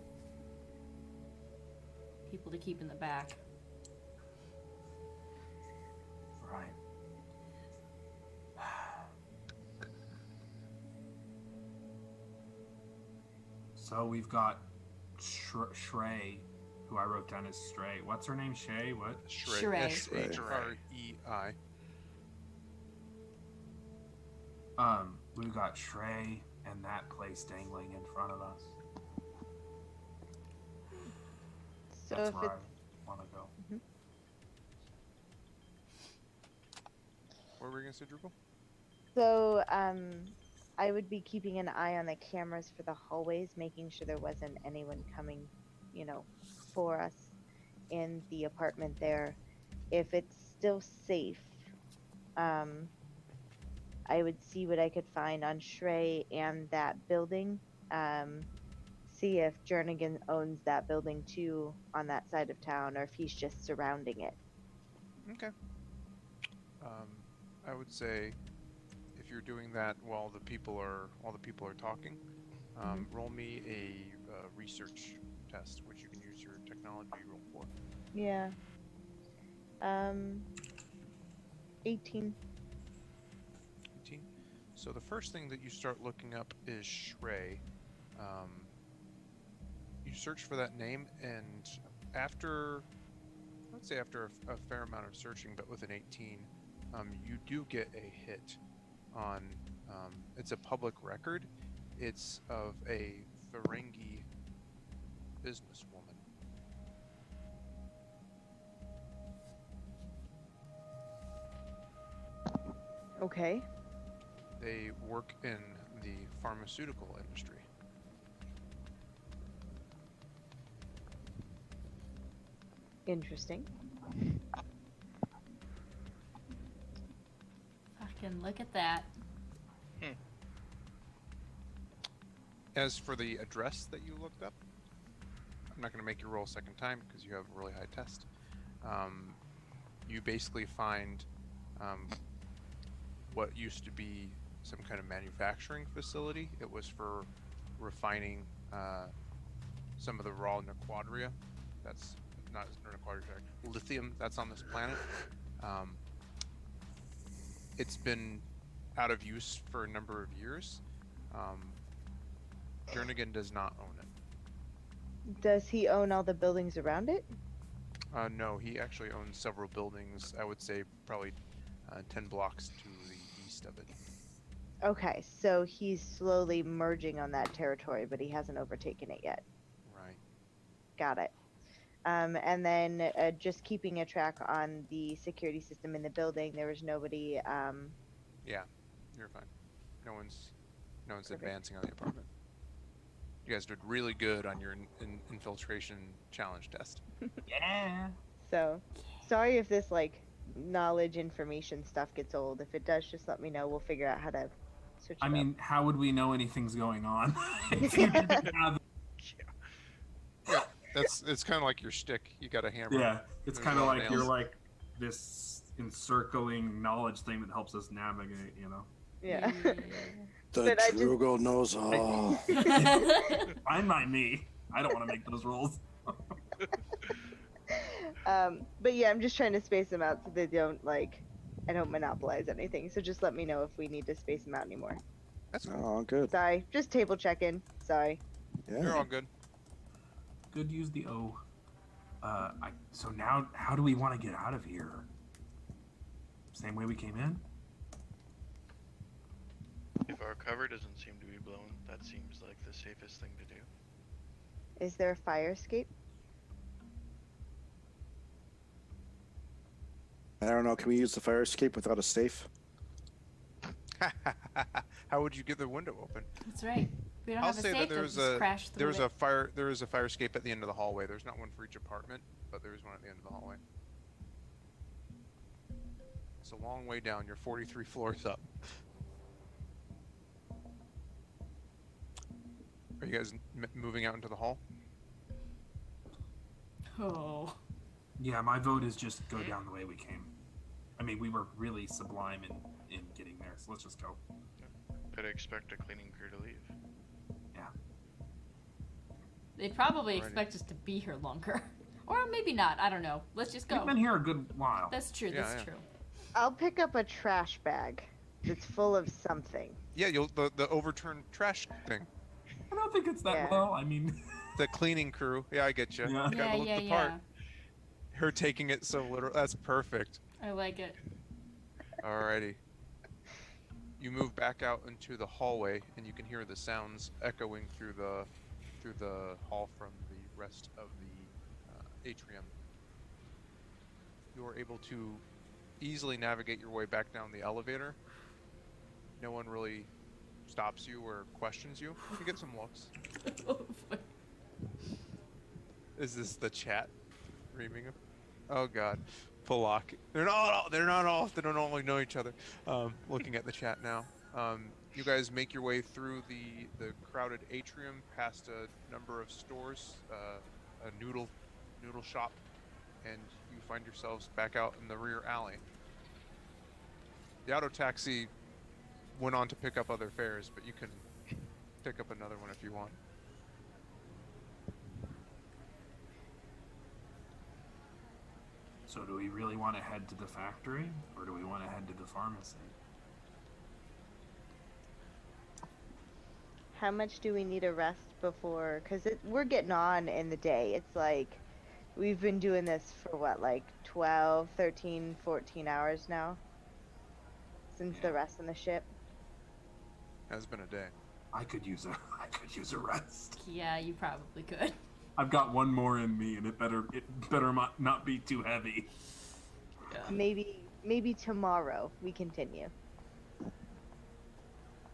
people to keep in the back. Right. So we've got Shrey, who I wrote down as Stray. What's her name? Shay? What? Shrey. Shrei. We've got Shrey and that place dangling in front of us. So That's if where it's I want to go. What were we gonna say, Drupal? so, I would be keeping an eye on the cameras for the hallways, making sure there wasn't anyone coming, for us in the apartment there. If it's still safe, I would see what I could find on Shrey and that building. See if Jernigan owns that building too on that side of town, or if he's just surrounding it. Okay. I would say if you're doing that while the people are talking, roll me a research test, which you can use your technology roll for. Yeah. 18. 18. So the first thing that you start looking up is Shrey. You search for that name, and after a fair amount of searching, but with an 18, you do get a hit on. It's a public record. It's of a Ferengi businesswoman. Okay. They work in the pharmaceutical industry. Interesting. Fucking look at that. As for the address that you looked up, I'm not going to make you roll a second time because you have a really high test. You basically find what used to be some kind of manufacturing facility. It was for refining some of the raw nequadria. That's not nequadria, sorry, lithium that's on this planet. It's been out of use for a number of years. Jernigan does not own it. Does he own all the buildings around it? No, he actually owns several buildings. I would say probably 10 blocks to the east of it. Okay, so he's slowly merging on that territory, but he hasn't overtaken it yet. Right. Got it. And then just keeping a track on the security system in the building. There was nobody. Yeah, you're fine. No one's Perfect. advancing on the apartment. You guys did really good on your infiltration challenge test. Yeah. So, sorry if this knowledge information stuff gets old. If it does, just let me know. We'll figure out how to switch it I up. mean, how would we know anything's going on? If you didn't have- Yeah, it's kind of like your stick. You got a hammer. yeah, it's There's kind of a lot like of you're nails. like this encircling knowledge thing that helps us navigate, Yeah. The But I just- Drugal knows all. Fine by me. I don't want to make those rules. But yeah, I'm just trying to space them out so they don't like I don't monopolize anything. So just let me know if we need to space them out anymore. That's cool. Oh, good. Sorry, just table check-in. Sorry. You're Yeah. all good. Good use the O. So now, how do we want to get out of here? Same way we came in? If our cover doesn't seem to be blown, that seems like the safest thing to do. Is there a fire escape? I don't know. Can we use the fire escape without a safe? How would you get the window open? That's right. We don't I'll have a say safe. that They'll just crash through it. there is a fire escape at the end of the hallway. There's not one for each apartment, but there is one at the end of the hallway. It's a long way down. You're 43 floors up. Are you guys moving out into the hall? Oh. Yeah, my vote is just go down the way we came. I mean, we were really sublime in getting there, so let's just go. I'd expect a cleaning crew to leave. They'd probably Alrighty. expect us to be here longer. Or maybe not. I don't know. Let's just go. We've been here a good while. That's true. Yeah, That's yeah. true. I'll pick up a trash bag that's full of something. Yeah, the overturned trash thing. I don't think it's that Yeah. well. I mean, The cleaning crew. Yeah, I get you. Yeah. You gotta look Yeah, the yeah, part. Her taking it so literal. That's perfect. yeah. I like it. Alrighty. You move back out into the hallway, and you can hear the sounds echoing through the hall from the rest of the atrium. You are able to easily navigate your way back down the elevator. No one really stops you or questions you. You get some looks. Is this the chat? Reaming him? Oh god. Polak. They don't only know each other. Looking at the chat now. You guys make your way through the crowded atrium, past a number of stores, a noodle shop, and you find yourselves back out in the rear alley. The auto taxi went on to pick up other fares, but you can pick up another one if you want. so do we really want to head to the factory, or do we want to head to the pharmacy? How much do we need a rest before? Because we're getting on in the day. It's like we've been doing this for what, like 12, 13, 14 hours now? Since the rest on the ship. It's been a day. I could use a rest. Yeah, you probably could. I've got one more in me, and it better not be too heavy. Maybe tomorrow we continue.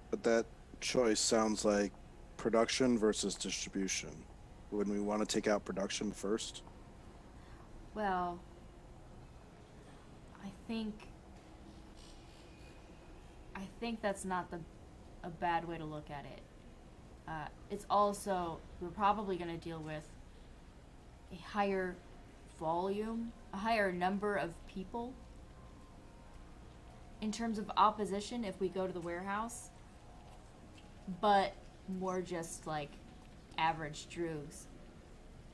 But that choice sounds like production versus distribution. Wouldn't we want to take out production first? Well, I think that's not a bad way to look at it. It's also, we're probably going to deal with a higher volume, a higher number of people in terms of opposition if we go to the warehouse, but more just like average Droogs.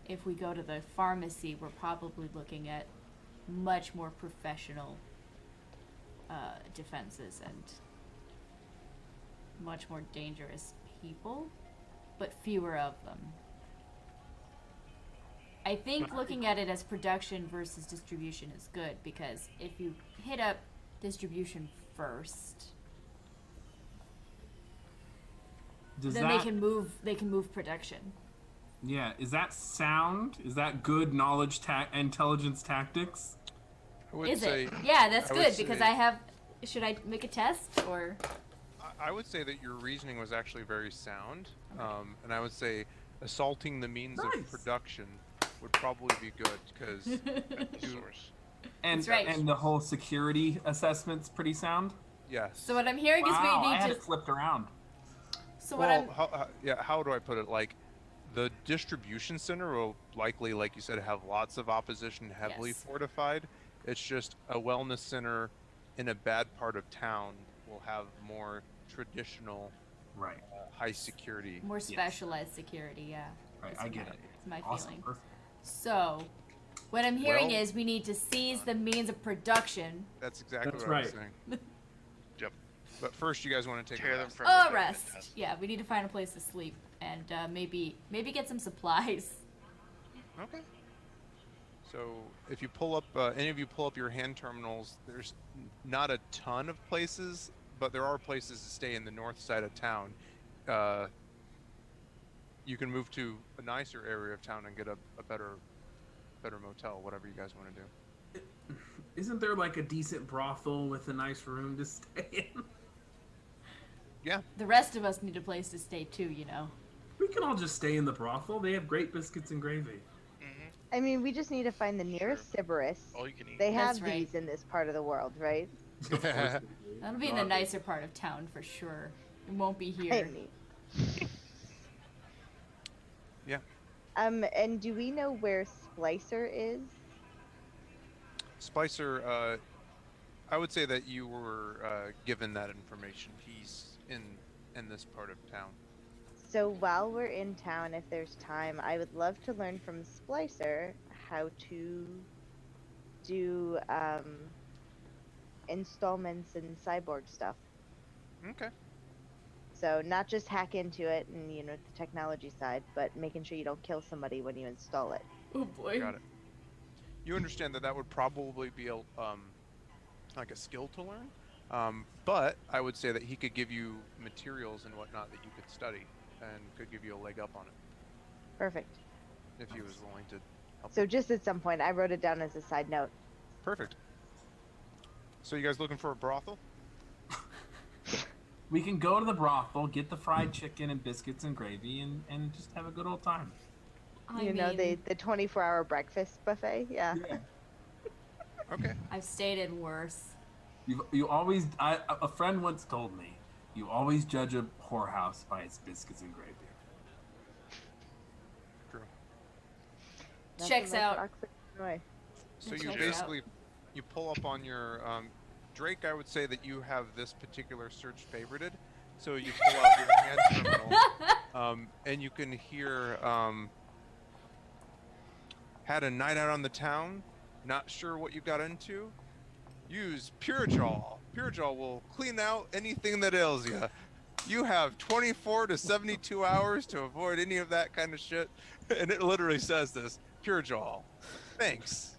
If we go to the pharmacy, we're probably looking at much more professional defenses and much more dangerous people, but fewer of them. I think looking at it as production versus distribution is good, because if you hit up distribution first, then they can move production. Yeah, is that sound? Is that good knowledge intelligence tactics? I would Is say, it? Yeah, that's I would good, because say- I have. Should I make a test or? I would say that your reasoning was actually very sound, and I would say assaulting the means of Nice. production would probably be good, because At the source. And That's right. and the whole security assessment's pretty sound. yes. So what I'm hearing Wow, is I we had need it to. flipped around. So what I'm. How do I put it? Like, the distribution center will likely, like you said, have lots of opposition, heavily Yes. fortified. It's just a wellness center in a bad part of town will have more traditional, Right. high security. More specialized security, yeah. Right. That's I get my- it. That's my Awesome. feeling. Perfect. So, What I'm hearing Well- is we need to seize the means of production. That's exactly That's what I was right. saying. Yep. But first, you guys want to take Tear a them rest. from Oh, within, rest. it has. Yeah, we need to find a place to sleep and maybe get some supplies. Okay. So if you pull up, any of you pull up your hand terminals, there's not a ton of places, but there are places to stay in the north side of town. You can move to a nicer area of town and get a better motel, whatever you guys want to do. Isn't there like a decent brothel with a nice room to stay in? Yeah. The rest of us need a place to stay too, you know. We can all just stay in the brothel. They have great biscuits and gravy. I mean, we just need to find the nearest Cerberus. All you can eat. They That's have right. these in this part of the world, right? Of course they do. That'll be in the nicer part of town for sure. It won't be here. I mean. Yeah. And do we know where Splicer is? Spicer, I would say that you were given that information. He's in this part of town. So while we're in town, if there's time, I would love to learn from Splicer how to do installments and cyborg stuff. Okay. So not just hack into it and the technology side, but making sure you don't kill somebody when you install it. Oh boy. Got it. You understand that would probably be a like a skill to learn, but I would say that he could give you materials and whatnot that you could study and could give you a leg up on it Perfect. if he was willing to help. So just at some point, I wrote it down as a side note. Perfect. So you guys looking for a brothel? We can go to the brothel, get the fried chicken and biscuits and gravy, and just have a good old time. I mean, the 24-hour breakfast buffet. Yeah. Okay. I've stayed in worse. You always. A friend once told me, you always judge a whorehouse by its biscuits and gravy. True. Nothing Checks like out. Rockford, Illinois. So It you checks basically you pull up on your Drake. I would say that you have this particular search favorited. So you pull out your hand terminal, and you can hear had a night out on the town. Not sure what you got into. Use Pure Jaw. Pure Jaw will clean out anything that ails you. You have 24 to 72 hours to avoid any of that kind of shit. And it literally says this. Pure Jaw. Thanks.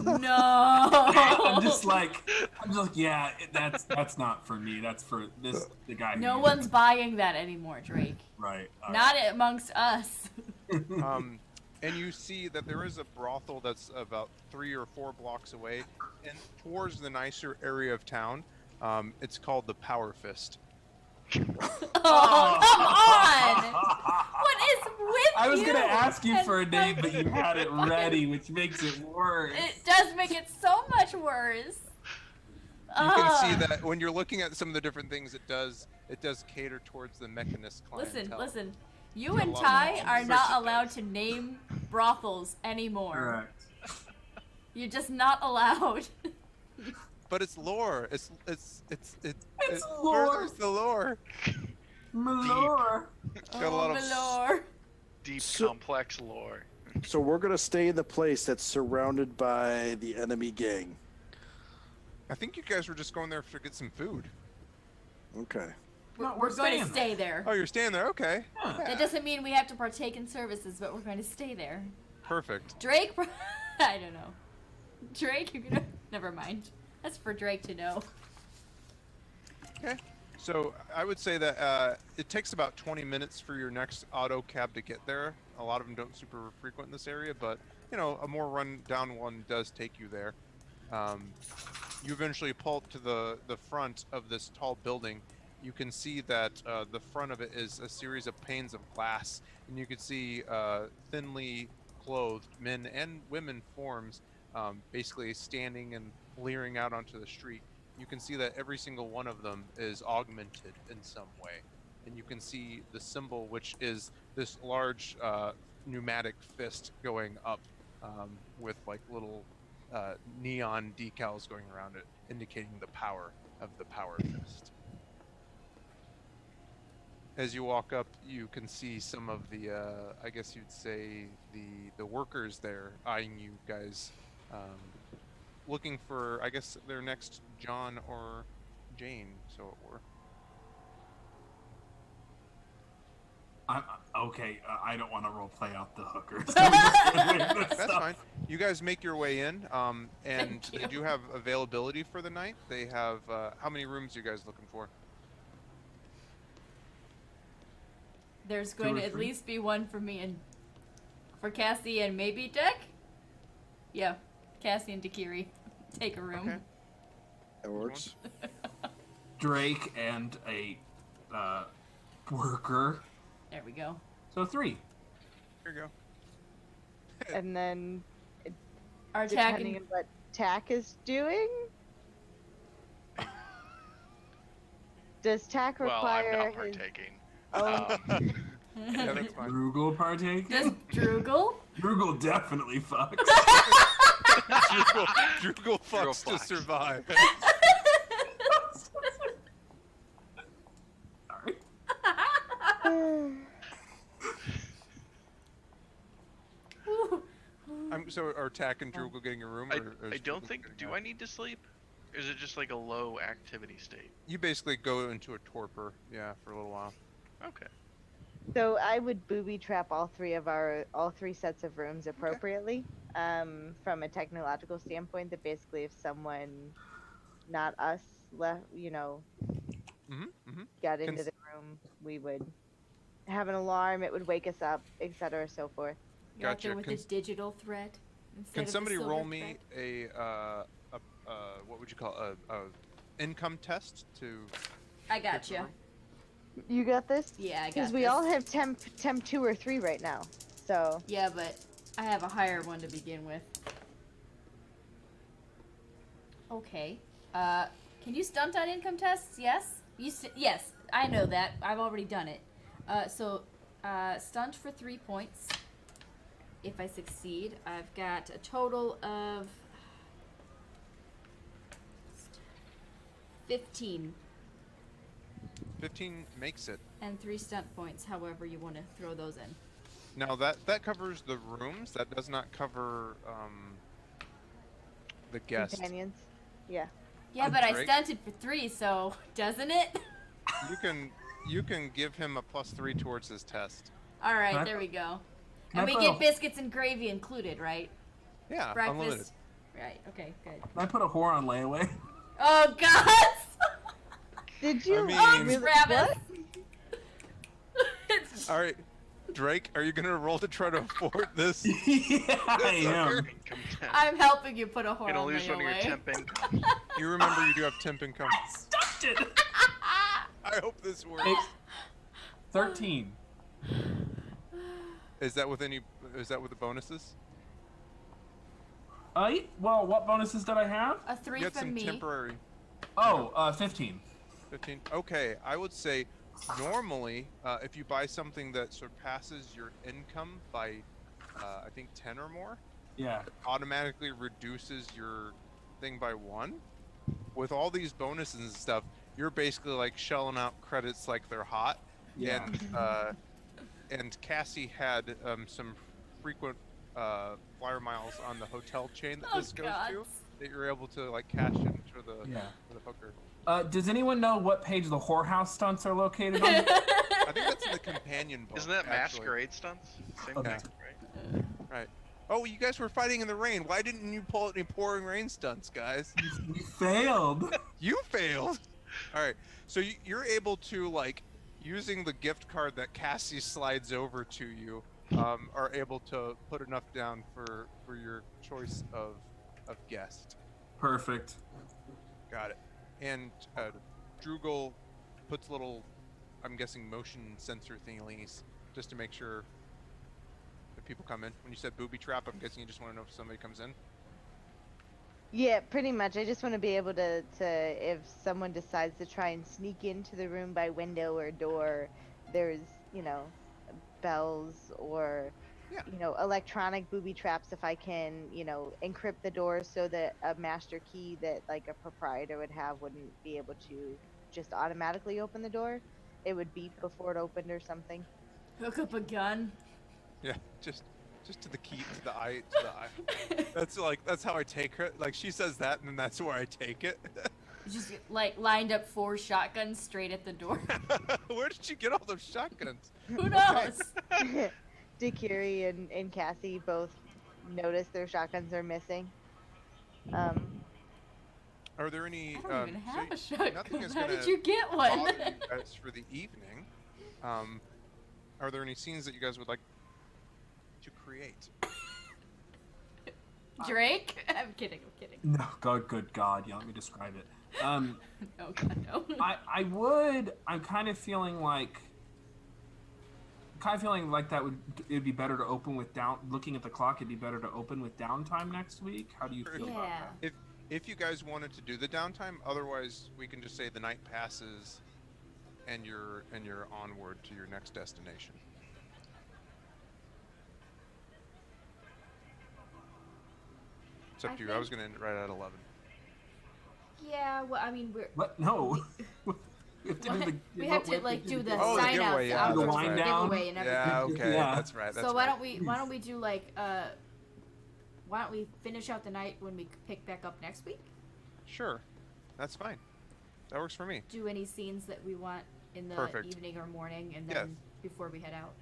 No. I'm just like, yeah, that's not for me. That's for the guy. No who one's buying that anymore, Drake. right. Not amongst us. And you see that there is a brothel that's about 3 or 4 blocks away, and towards the nicer area of town. It's called the Power Fist. Oh, come on! What is with I was you gonna ask you and for a name, but you fucking- had it ready, which makes it worse. It does make it so much worse. You can see that when you're looking at some of the different things it does cater towards the mechanist clientele. Listen. You Got a and lot of Ty knowledge. are Of not course it allowed does. to name brothels anymore. Correct. You're just not allowed. But it's lore. It lore. furthers the lore. Malore. Got a lot of Malor. Deep, So- complex lore. So we're gonna stay in the place that's surrounded by the enemy gang. I think you guys were just going there to get some food. Okay. No, We're going to staying stay there. Oh, you're staying there? Okay. Yeah. That doesn't mean we have to partake in services, but we're going to stay there. Perfect. Drake, I don't know. Drake, you're gonna. Never mind. That's for Drake to know. Okay. So I would say that it takes about 20 minutes for your next auto cab to get there. A lot of them don't super frequent in this area, but a more run down one does take you there. You eventually pull up to the front of this tall building. You can see that the front of it is a series of panes of glass, and you can see thinly clothed men and women forms basically standing and leering out onto the street. You can see that every single one of them is augmented in some way. And you can see the symbol, which is this large pneumatic fist going up with like little neon decals going around it, indicating the power of the Power Fist. As you walk up, you can see some of the, I guess you'd say the workers there eyeing you guys, looking for, I guess, their next John or Jane, so it were. Okay, I don't want to role play out the hookers. That's fine. You guys make your way in, and Thank they you. do have availability for the night. They have, how many rooms are you guys looking for? There's going or to at three? least be one for me and for Cassie and maybe Deck. Yeah, Cassie and Dakiri take a room. Okay. That works. Drake and a worker. There we go. So 3. Here you go. And then, Our depending attacking. on what Tack is doing, does Tack Well, I'm require not his partaking. own? Yeah, that's fine. Droogle partake? Does Droogle? Droogle definitely fucks. Droogle fucks to fucks. survive. Sorry. So are Tack and Droogle getting a room? I Or is don't Droogle think. getting Do a- I need to sleep? Or is it just like a low activity state? You basically go into a torpor, yeah, for a little while. Okay. So I would booby trap all three sets of rooms appropriately, from a technological standpoint. That basically, if someone, not us, left, got into Cons- the room, we would have an alarm. It would wake us up, etc., so forth. You're out there Gotcha. with a digital threat. Instead Can of the somebody silver roll me thread. a what would you call a income test to? I got you. You got this? Yeah, I got Because we this. all have temp 2 or 3 right now. So Yeah, but I have a higher one to begin with. Okay. Can you stunt on income tests? Yes. Yes, I know that. I've already done it. Stunt for 3 points. If I succeed, I've got a total of 15 15 makes it. and 3 stunt points. However, you want to throw those in. Now that covers the rooms. That does not cover the guests. companions. Yeah. Yeah, but I Drake? stunted for 3, so doesn't it? You can give him a +3 towards his test. All right, Can I- there we go. Can And I we put get a- biscuits and gravy included, right? Yeah, Breakfast. unlimited. Right. Okay. Good. Can I put a whore on layaway? Oh God! Did you? mean- Oh, really, Travis. what? All right, Drake, are you gonna roll to try to afford this? Yeah, I am. Income temp. I'm helping you put a whore You're gonna on lose one of your layaway. temp income. You remember you do have temp income. Stunted. I hope this works. Hey, 13. Is that with any? Is that with the bonuses? Well, what bonuses did I have? A 3 You had from some me. temporary. Oh, 15. 15. Okay, I would say normally, if you buy something that surpasses your income by, I think 10 or more, Yeah. automatically reduces your thing by 1. With all these bonuses and stuff, you're basically like shelling out credits like they're hot. Yeah. And Cassie had some frequent flyer miles on the hotel chain that Oh, this goes God. to that you're able to like cash in for the Yeah. for the hooker. Does anyone know what page the whorehouse stunts are located on? I think that's in the companion book. Isn't that actually. masquerade stunts? Same Okay. thing, right? Right. Oh, you guys were fighting in the rain. Why didn't you pull any pouring rain stunts, guys? We failed. You failed. All right. So you're able to like using the gift card that Cassie slides over to you, are able to put enough down for your choice of guest. Perfect. Got it. And Droogle puts little, I'm guessing, motion sensor thingies just to make sure that people come in. When you said booby trap, I'm guessing you just want to know if somebody comes in. Yeah, pretty much. I just want to be able to if someone decides to try and sneak into the room by window or door, there's, bells or, Yeah. electronic booby traps if I can, encrypt the door so that a master key that like a proprietor would have wouldn't be able to just automatically open the door. it would beep before it opened or something. Hook up a gun. Yeah, just to the key, to the eye. That's how I take her. Like she says that, and then that's where I take it. Just like lined up 4 shotguns straight at the door. Where did you get all those shotguns? Who knows? Dakiri and Cassie both notice their shotguns are missing. Are there any? I don't even have a nothing shotgun. is How gonna did you get one? bother you guys for the evening. Are there any scenes that you guys would like to create? Drake? I'm kidding. No, good God. Yeah, let me describe it. Oh god, no. I would. I'm kind of feeling like it'd be better to open with looking at the clock. It'd be better to open with downtime next week. How do you feel about Yeah. that? If you guys wanted to do the downtime, otherwise we can just say the night passes, and you're onward to your next destination. It's up to you. I was gonna end it right at 11. Yeah, well, I mean, we're. What? No. We have to like do the Oh, the sign outs giveaway, yeah, after the the wind down. giveaway and everything. Yeah, okay, Yeah. that's right. That's So why right. don't we do like why don't we finish out the night when we pick back up next week? Sure, that's fine. That works for me. Do any scenes that we want in the Perfect. evening or morning, and then Yes. before we head out.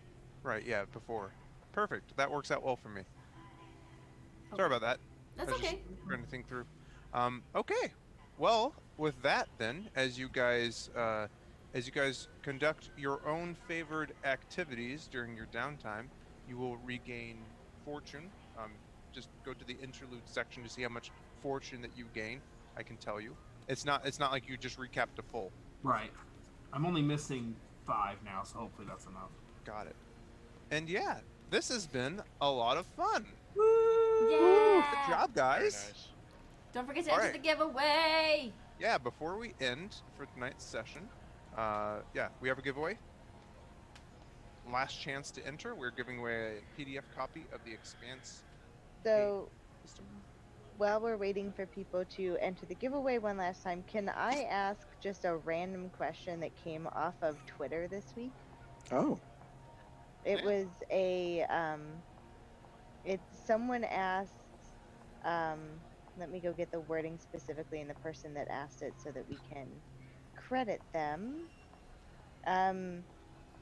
Right, yeah, before. Perfect. That works out well for me. Okay. Sorry about that. That's I was okay. just trying to think through. Okay. Well, with that then, as you guys conduct your own favored activities during your downtime, you will regain fortune. Just go to the interlude section to see how much fortune that you gain. I can tell you. It's not like you just recapped a full. Right. I'm only missing 5 now, so hopefully that's enough. Got it. And yeah, this has been a lot of fun. Yeah. Good job, Very guys. nice. Don't forget to All enter right. the giveaway. Yeah, before we end for tonight's session, we have a giveaway. Last chance to enter. We're giving away a PDF copy of the Expanse So system. while we're waiting for people to enter the giveaway one last time, can I ask just a random question that came off of Twitter this week? Oh, It Yeah. was someone asked, let me go get the wording specifically and the person that asked it so that we can credit them.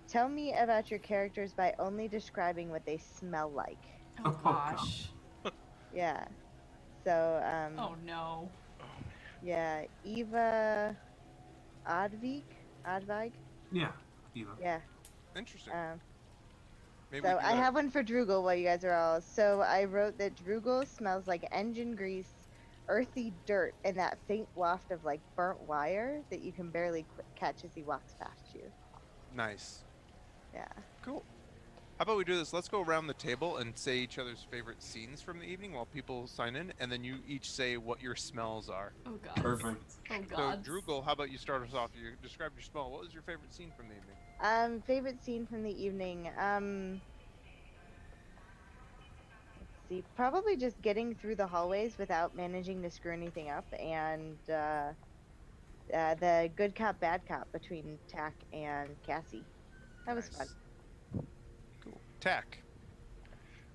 Tell me about your characters by only describing what they smell like. Oh Oh, God. gosh. Yeah. So, Oh no. yeah, Eva Advig? Yeah, Eva. Yeah. Interesting. Maybe So we I can, have one for Droogle while you guys are all. So I wrote that Droogle smells like engine grease, earthy dirt, and that faint waft of like burnt wire that you can barely catch as he walks past you. Nice. Yeah. Cool. How about we do this? Let's go around the table and say each other's favorite scenes from the evening while people sign in, and then you each say what your smells are. Oh god. Perfect. Oh So, god. Droogle, how about you start us off? You describe your smell. What was your favorite scene from the evening? Favorite scene from the evening. Let's see. Probably just getting through the hallways without managing to screw anything up, and the good cop, bad cop between Tack and Cassie. That was fun. Nice. Cool. Tack.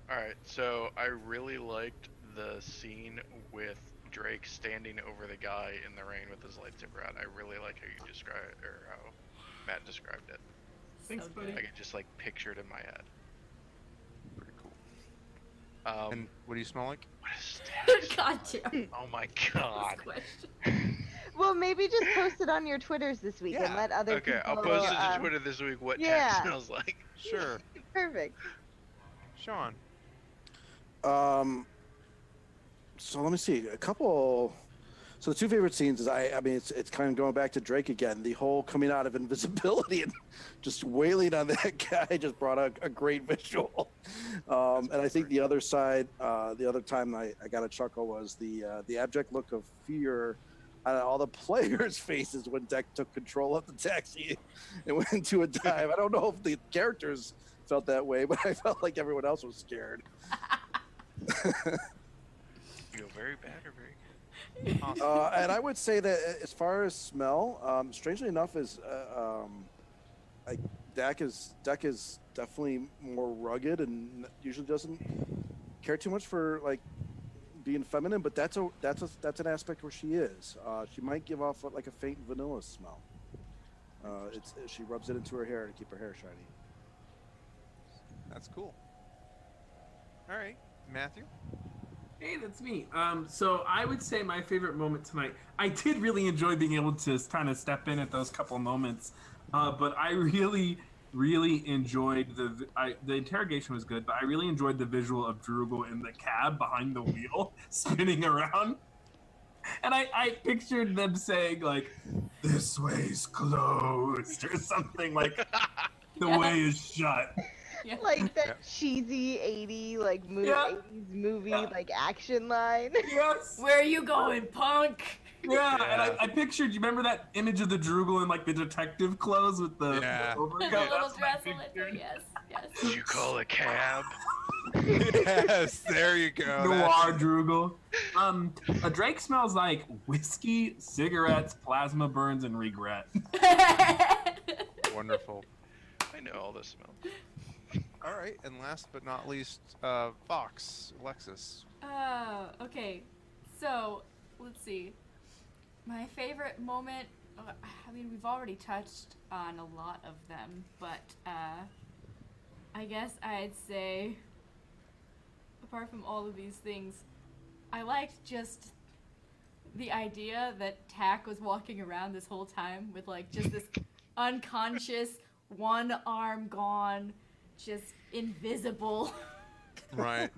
All right, so I really liked the scene with Drake standing over the guy in the rain with his lightsaber out. I really like how you described, or how Matt described it. Thanks, So buddy. I could just like picture it in my head. Pretty cool. Um, And what do you smell like? what is that? God damn. Oh my god. This question. Well, maybe just post it on your Twitters this week and Yeah. let other Okay, people. I'll post it to um, Twitter this week what yeah. Tack smells like. Sure. Perfect. Sean. So let me see. A couple. So the two favorite scenes is I mean it's kind of going back to Drake again. The whole coming out of invisibility and just wailing on that guy just brought a great visual. And I think the other side, the other time I got a chuckle was the abject look of fear on all the players' faces when Deck took control of the taxi and went into a dive. I don't know if the characters felt that way, but I felt like everyone else was scared. Feel very bad or very good? Awesome. And I would say that as far as smell, strangely enough, is like Dak is definitely more rugged and usually doesn't care too much for like being feminine, but that's an aspect where she is. She might give off like a faint vanilla smell. She rubs it into her hair to keep her hair shiny. That's cool. All right, Matthew. Hey, that's me. So I would say my favorite moment tonight. I did really enjoy being able to kind of step in at those couple moments, but I really enjoyed the interrogation was good, but I really enjoyed the visual of Droogle in the cab behind the wheel spinning around, and I pictured them saying like, "This way's closed" or something like, "The way is shut." Yeah. Like that Yeah. cheesy 80s movie Yeah. like action line. Yes. Where are you going, punk? Yeah, Yeah. and I pictured. You remember that image of the Droogle in like the detective clothes with the Yeah. overcoat? The little That's what I dress on it. pictured. Yes, yes. Did you call a cab? Yes, there you go. Noir Droogle. A Drake smells like whiskey, cigarettes, plasma burns, and regret. Wonderful. I know all this smell. All right, and last but not least, Fox, Alexis. Okay. So, let's see. My favorite moment, I mean, we've already touched on a lot of them, but I guess I'd say, apart from all of these things, I liked just the idea that Tack was walking around this whole time with, like, just this unconscious, one arm gone, just invisible. Right.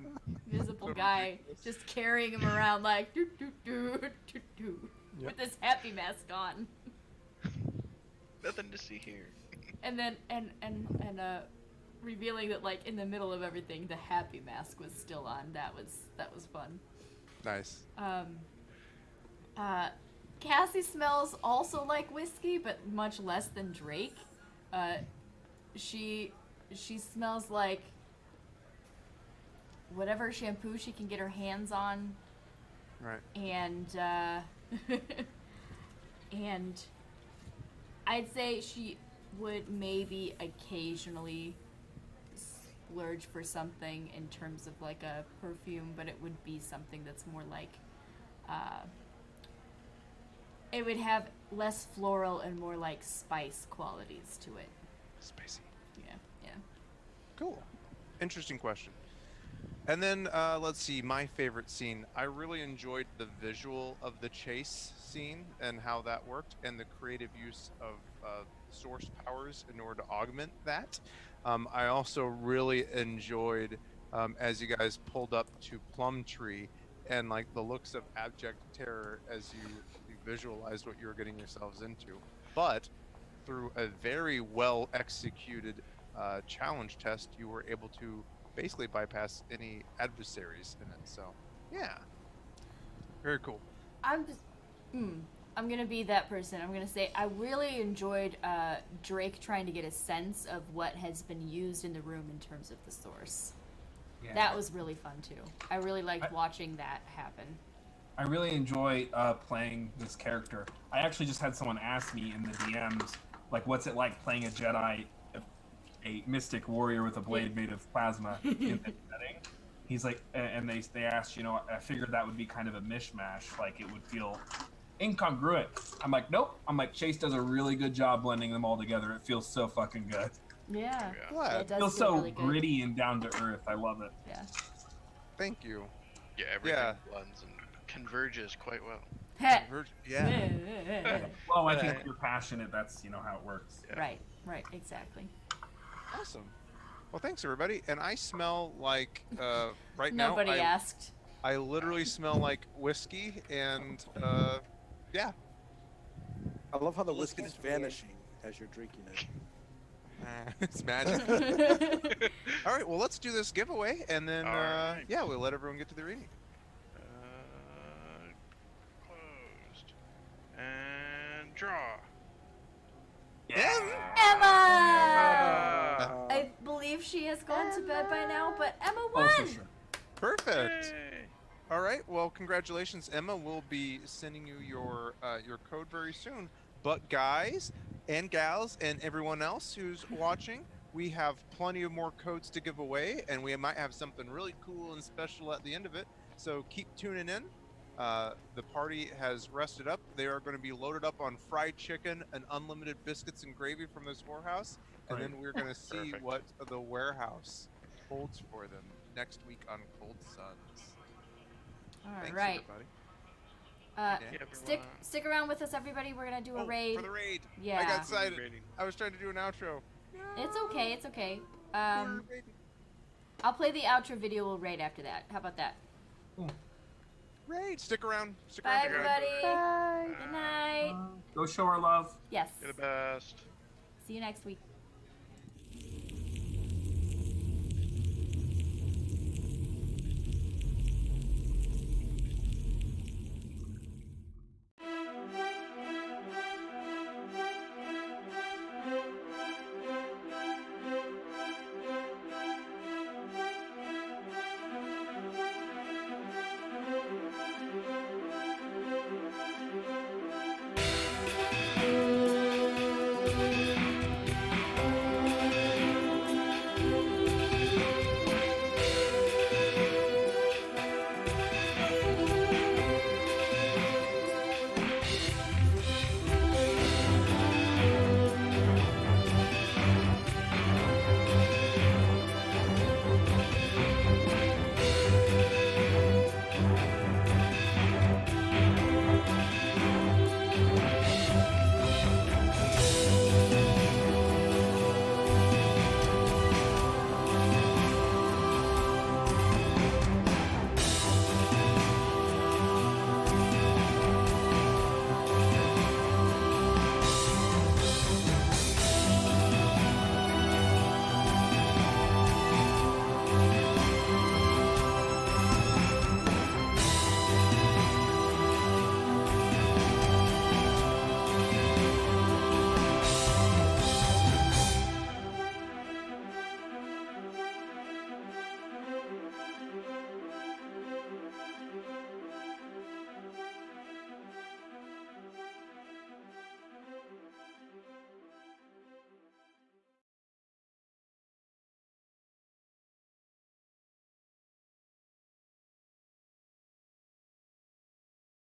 Invisible guy just carrying him around like doo doo doo doo doo Yep. with this happy mask on, Nothing to see here. and then and revealing that like in the middle of everything the happy mask was still on. That was fun. Nice. Cassie smells also like whiskey, but much less than Drake. She smells like whatever shampoo she can get her hands on, Right. and and I'd say she would maybe occasionally splurge for something in terms of like a perfume, but it would be something that's more like it would have less floral and more like spice qualities to it. Spicy. Yeah. Cool. Interesting question. And then let's see, my favorite scene. I really enjoyed the visual of the chase scene and how that worked, and the creative use of source powers in order to augment that. I also really enjoyed as you guys pulled up to Plumtree and like the looks of abject terror as you visualized what you were getting yourselves into. But through a very well executed challenge test, you were able to basically bypass any adversaries in it. So, yeah, very cool. I'm gonna be that person. I'm gonna say I really enjoyed Drake trying to get a sense of what has been used in the room in terms of the source. Yeah. That was really fun too. I really liked watching that happen. I really enjoy playing this character. I actually just had someone ask me in the DMs, like, what's it like playing a Jedi, a mystic warrior with a blade made of plasma in this setting? He's like, and they asked, I figured that would be kind of a mishmash, like it would feel incongruent. I'm like, nope. I'm like, Chase does a really good job blending them all together. It feels so fucking good. Yeah. Yeah. Glad. It It does feels feel so really good. gritty and down to earth. I love it. Yeah. Thank you. Yeah, everything Yeah. blends and converges quite well. Heh. Yeah. Well, I think if you're passionate, that's how it works. Yeah. Right, exactly. Awesome. Well, thanks everybody. And I smell like right now. Nobody asked. I literally smell like whiskey, and yeah. I love how the It's whiskey's just weird. vanishing as you're drinking it. It's magic. All right, well, let's do this giveaway, and then All right. yeah, we'll let everyone get to the reading. Closed. And draw. Emma! Uh, I believe she has gone to bed by now, but Emma Oh, won! for sure. Perfect. Yay. All right, well, congratulations, Emma. We'll be sending you your code very soon. But guys, and gals and everyone else who's watching. We have plenty of more codes to give away, and we might have something really cool and special at the end of it. So keep tuning in. The party has rested up. They are going to be loaded up on fried chicken and unlimited biscuits and gravy from this whorehouse. And Right. then we're going to see Perfect. what the warehouse holds for them next week on Cold Suns. All Thanks, right. everybody. Yeah, Stick around with us, everybody. We're gonna do a raid. For the raid. Yeah. I got excited. Raiding. I was trying to do an outro. It's okay. It's okay. We're raiding. I'll play the outro video. We'll raid after that. How about that? Raid. Stick around. Stick Bye, around. everybody. Bye. Good night. Go show our love. Yes. You're the best. See you next week.